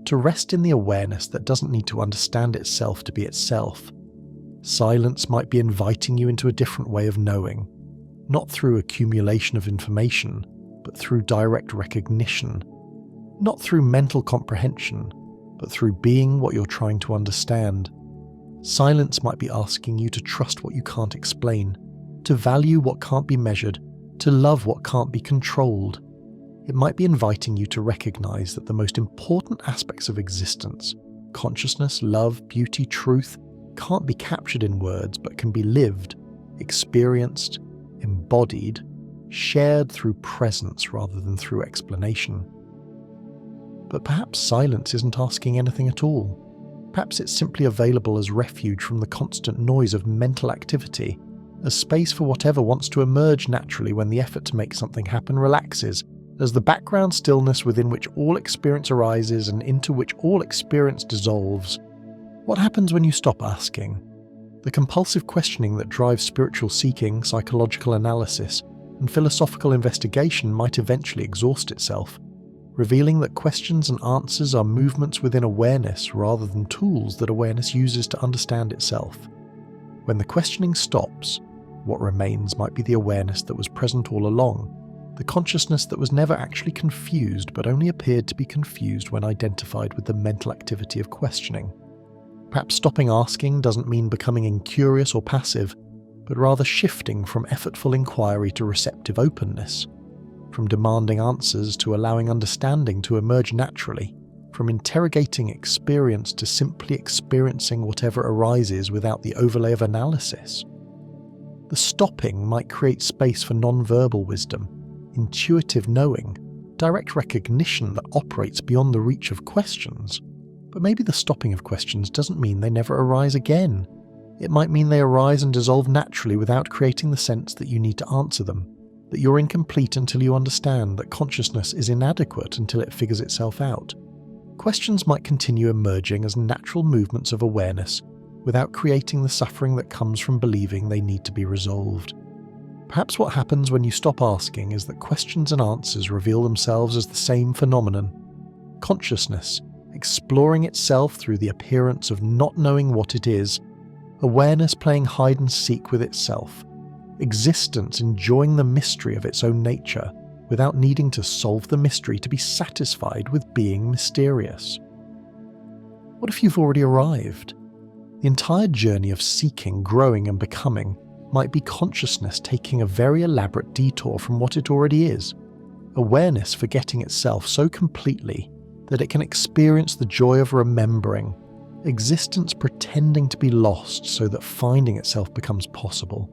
to rest in the awareness that doesn't need to understand itself to be itself. Silence might be inviting you into a different way of knowing, not through accumulation of information, but through direct recognition, not through mental comprehension, but through being what you're trying to understand. Silence might be asking you to trust what you can't explain, to value what can't be measured, to love what can't be controlled. It might be inviting you to recognize that the most important aspects of existence, consciousness, love, beauty, truth, can't be captured in words but can be lived, experienced, embodied, shared through presence rather than through explanation. But perhaps silence isn't asking anything at all. Perhaps it's simply available as refuge from the constant noise of mental activity, as space for whatever wants to emerge naturally when the effort to make something happen relaxes, as the background stillness within which all experience arises and into which all experience dissolves. What happens when you stop asking? The compulsive questioning that drives spiritual seeking, psychological analysis, and philosophical investigation might eventually exhaust itself, revealing that questions and answers are movements within awareness rather than tools that awareness uses to understand itself. When the questioning stops, what remains might be the awareness that was present all along, the consciousness that was never actually confused but only appeared to be confused when identified with the mental activity of questioning. Perhaps stopping asking doesn't mean becoming incurious or passive, but rather shifting from effortful inquiry to receptive openness, from demanding answers to allowing understanding to emerge naturally, from interrogating experience to simply experiencing whatever arises without the overlay of analysis. The stopping might create space for non-verbal wisdom, intuitive knowing, direct recognition that operates beyond the reach of questions. But maybe the stopping of questions doesn't mean they never arise again. It might mean they arise and dissolve naturally without creating the sense that you need to answer them, that you're incomplete until you understand, that consciousness is inadequate until it figures itself out. Questions might continue emerging as natural movements of awareness without creating the suffering that comes from believing they need to be resolved. Perhaps what happens when you stop asking is that questions and answers reveal themselves as the same phenomenon. Consciousness, exploring itself through the appearance of not knowing what it is, awareness playing hide and seek with itself, existence enjoying the mystery of its own nature without needing to solve the mystery to be satisfied with being mysterious. What if you've already arrived? The entire journey of seeking, growing and becoming might be consciousness taking a very elaborate detour from what it already is, awareness forgetting itself so completely that it can experience the joy of remembering, existence pretending to be lost so that finding itself becomes possible.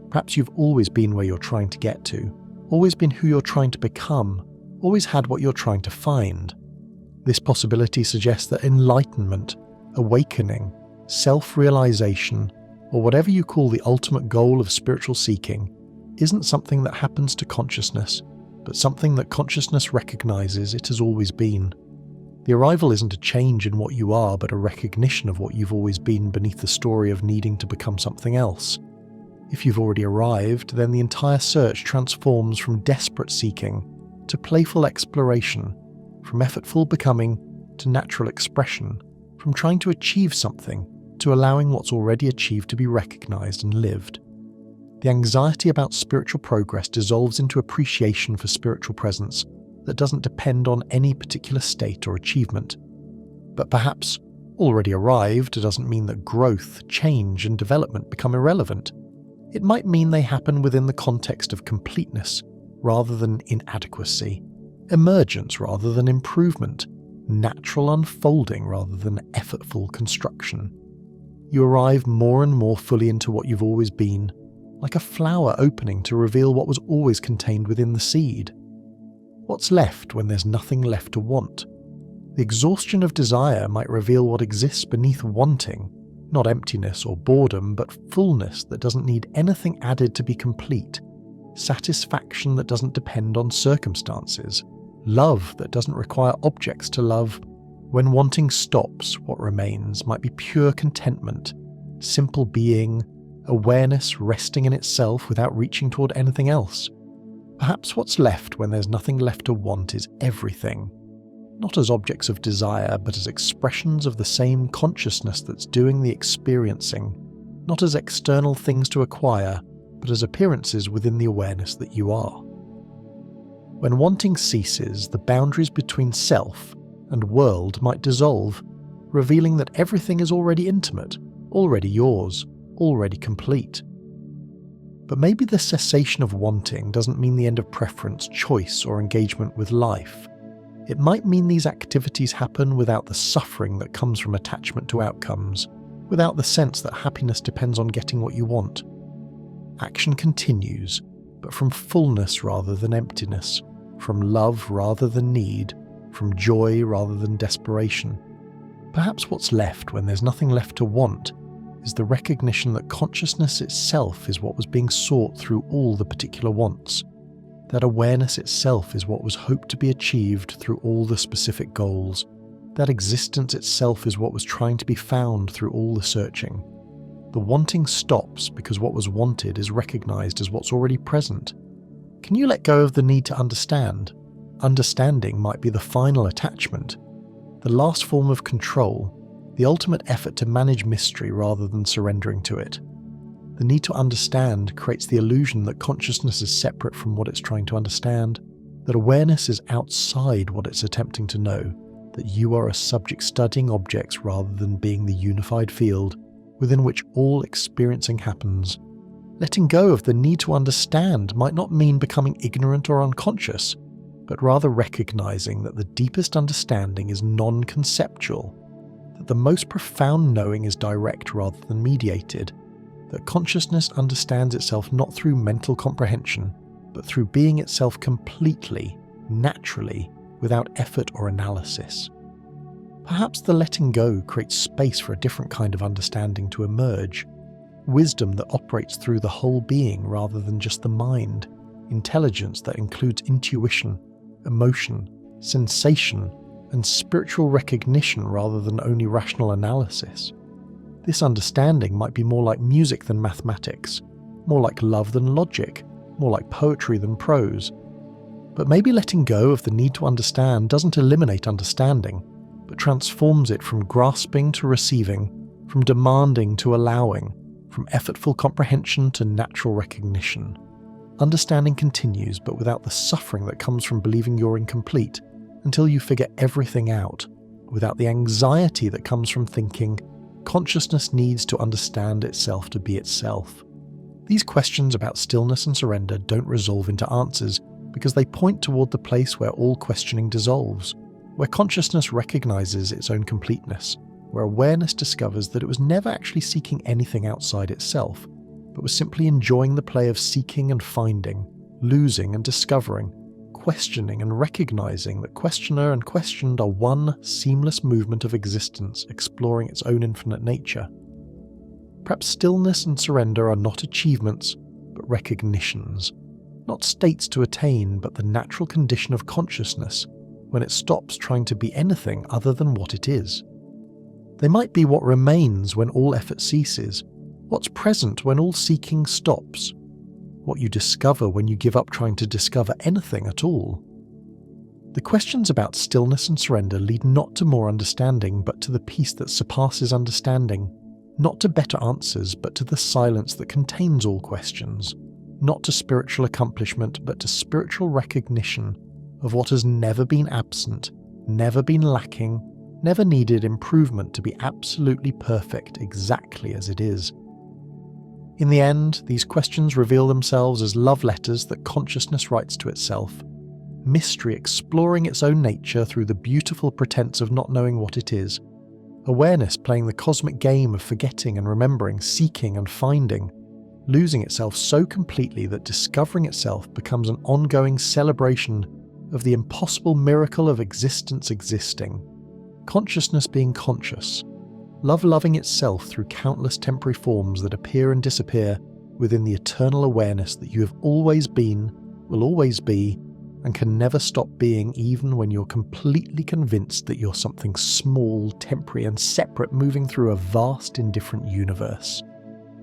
Perhaps you've always been where you're trying to get to, always been who you're trying to become, always had what you're trying to find. This possibility suggests that enlightenment, awakening, self-realization, or whatever you call the ultimate goal of spiritual seeking, isn't something that happens to consciousness, but something that consciousness recognizes it has always been. The arrival isn't a change in what you are, but a recognition of what you've always been beneath the story of needing to become something else. If you've already arrived, then the entire search transforms from desperate seeking to playful exploration, from effortful becoming to natural expression, from trying to achieve something to allowing what's already achieved to be recognized and lived. The anxiety about spiritual progress dissolves into appreciation for spiritual presence that doesn't depend on any particular state or achievement. But perhaps already arrived doesn't mean that growth, change, and development become irrelevant. It might mean they happen within the context of completeness rather than inadequacy, emergence rather than improvement, natural unfolding rather than effortful construction. You arrive more and more fully into what you've always been, like a flower opening to reveal what was always contained within the seed. What's left when there's nothing left to want? The exhaustion of desire might reveal what exists beneath wanting, not emptiness or boredom, but fullness that doesn't need anything added to be complete. satisfaction that doesn't depend on circumstances, love that doesn't require objects to love. When wanting stops, what remains might be pure contentment, simple being, awareness resting in itself without reaching toward anything else. Perhaps what's left when there's nothing left to want is everything, not as objects of desire, but as expressions of the same consciousness that's doing the experiencing, not as external things to acquire, but as appearances within the awareness that you are. When wanting ceases, the boundaries between self and world might dissolve, revealing that everything is already intimate, already yours, already complete. But maybe the cessation of wanting doesn't mean the end of preference, choice, or engagement with life. It might mean these activities happen without the suffering that comes from attachment to outcomes, without the sense that happiness depends on getting what you want. Action continues, but from fullness rather than emptiness, from love rather than need, from joy rather than desperation. Perhaps what's left when there's nothing left to want is the recognition that consciousness itself is what was being sought through all the particular wants. That awareness itself is what was hoped to be achieved through all the specific goals. That existence itself is what was trying to be found through all the searching. The wanting stops because what was wanted is recognized as what's already present. Can you let go of the need to understand? Understanding might be the final attachment, the last form of control, the ultimate effort to manage mystery rather than surrendering to it. The need to understand creates the illusion that consciousness is separate from what it's trying to understand, that awareness is outside what it's attempting to know, that you are a subject studying objects rather than being the unified field within which all experiencing happens. Letting go of the need to understand might not mean becoming ignorant or unconscious, but rather recognizing that the deepest understanding is non-conceptual, that the most profound knowing is direct rather than mediated, that consciousness understands itself not through mental comprehension, but through being itself completely, naturally, without effort or analysis. Perhaps the letting go creates space for a different kind of understanding to emerge, wisdom that operates through the whole being rather than just the mind, intelligence that includes intuition, emotion, sensation, and spiritual recognition rather than only rational analysis. This understanding might be more like music than mathematics, more like love than logic, more like poetry than prose. But maybe letting go of the need to understand doesn't eliminate understanding, but transforms it from grasping to receiving, from demanding to allowing, from effortful comprehension to natural recognition. Understanding continues, but without the suffering that comes from believing you're incomplete, until you figure everything out, without the anxiety that comes from thinking, consciousness needs to understand itself to be itself. These questions about stillness and surrender don't resolve into answers because they point toward the place where all questioning dissolves, where consciousness recognizes its own completeness, where awareness discovers that it was never actually seeking anything outside itself, but was simply enjoying the play of seeking and finding, losing and discovering, questioning and recognizing that questioner and questioned are one seamless movement of existence exploring its own infinite nature. Perhaps stillness and surrender are not achievements, but recognitions, not states to attain, but the natural condition of consciousness when it stops trying to be anything other than what it is. They might be what remains when all effort ceases, what's present when all seeking stops, what you discover when you give up trying to discover anything at all. The questions about stillness and surrender lead not to more understanding, but to the peace that surpasses understanding, not to better answers, but to the silence that contains all questions, not to spiritual accomplishment, but to spiritual recognition of what has never been absent, never been lacking, never needed improvement to be absolutely perfect exactly as it is. In the end, these questions reveal themselves as love letters that consciousness writes to itself, mystery exploring its own nature through the beautiful pretense of not knowing what it is, awareness playing the cosmic game of forgetting and remembering, seeking and finding, losing itself so completely that discovering itself becomes an ongoing celebration of the impossible miracle of existence existing, consciousness being conscious, love loving itself through countless temporary forms that appear and disappear, within the eternal awareness that you have always been, will always be, and can never stop being, even when you're completely convinced that you're something small, temporary, and separate moving through a vast, indifferent universe.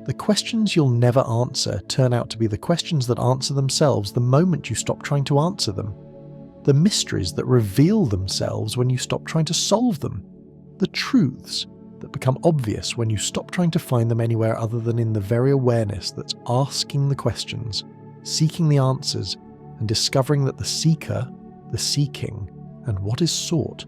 The questions you'll never answer turn out to be the questions that answer themselves the moment you stop trying to answer them. The mysteries that reveal themselves when you stop trying to solve them. The truths that become obvious when you stop trying to find them anywhere other than in the very awareness that's asking the questions, seeking the answers, and discovering that the seeker, the seeking, and what is sought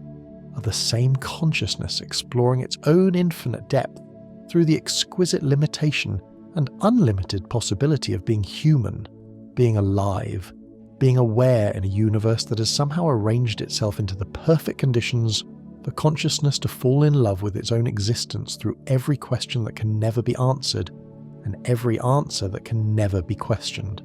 are the same consciousness exploring its own infinite depth through the exquisite limitation and unlimited possibility of being human, being alive, being aware in a universe that has somehow arranged itself into the perfect conditions for consciousness to fall in love with its own existence through every question that can never be answered and every answer that can never be questioned.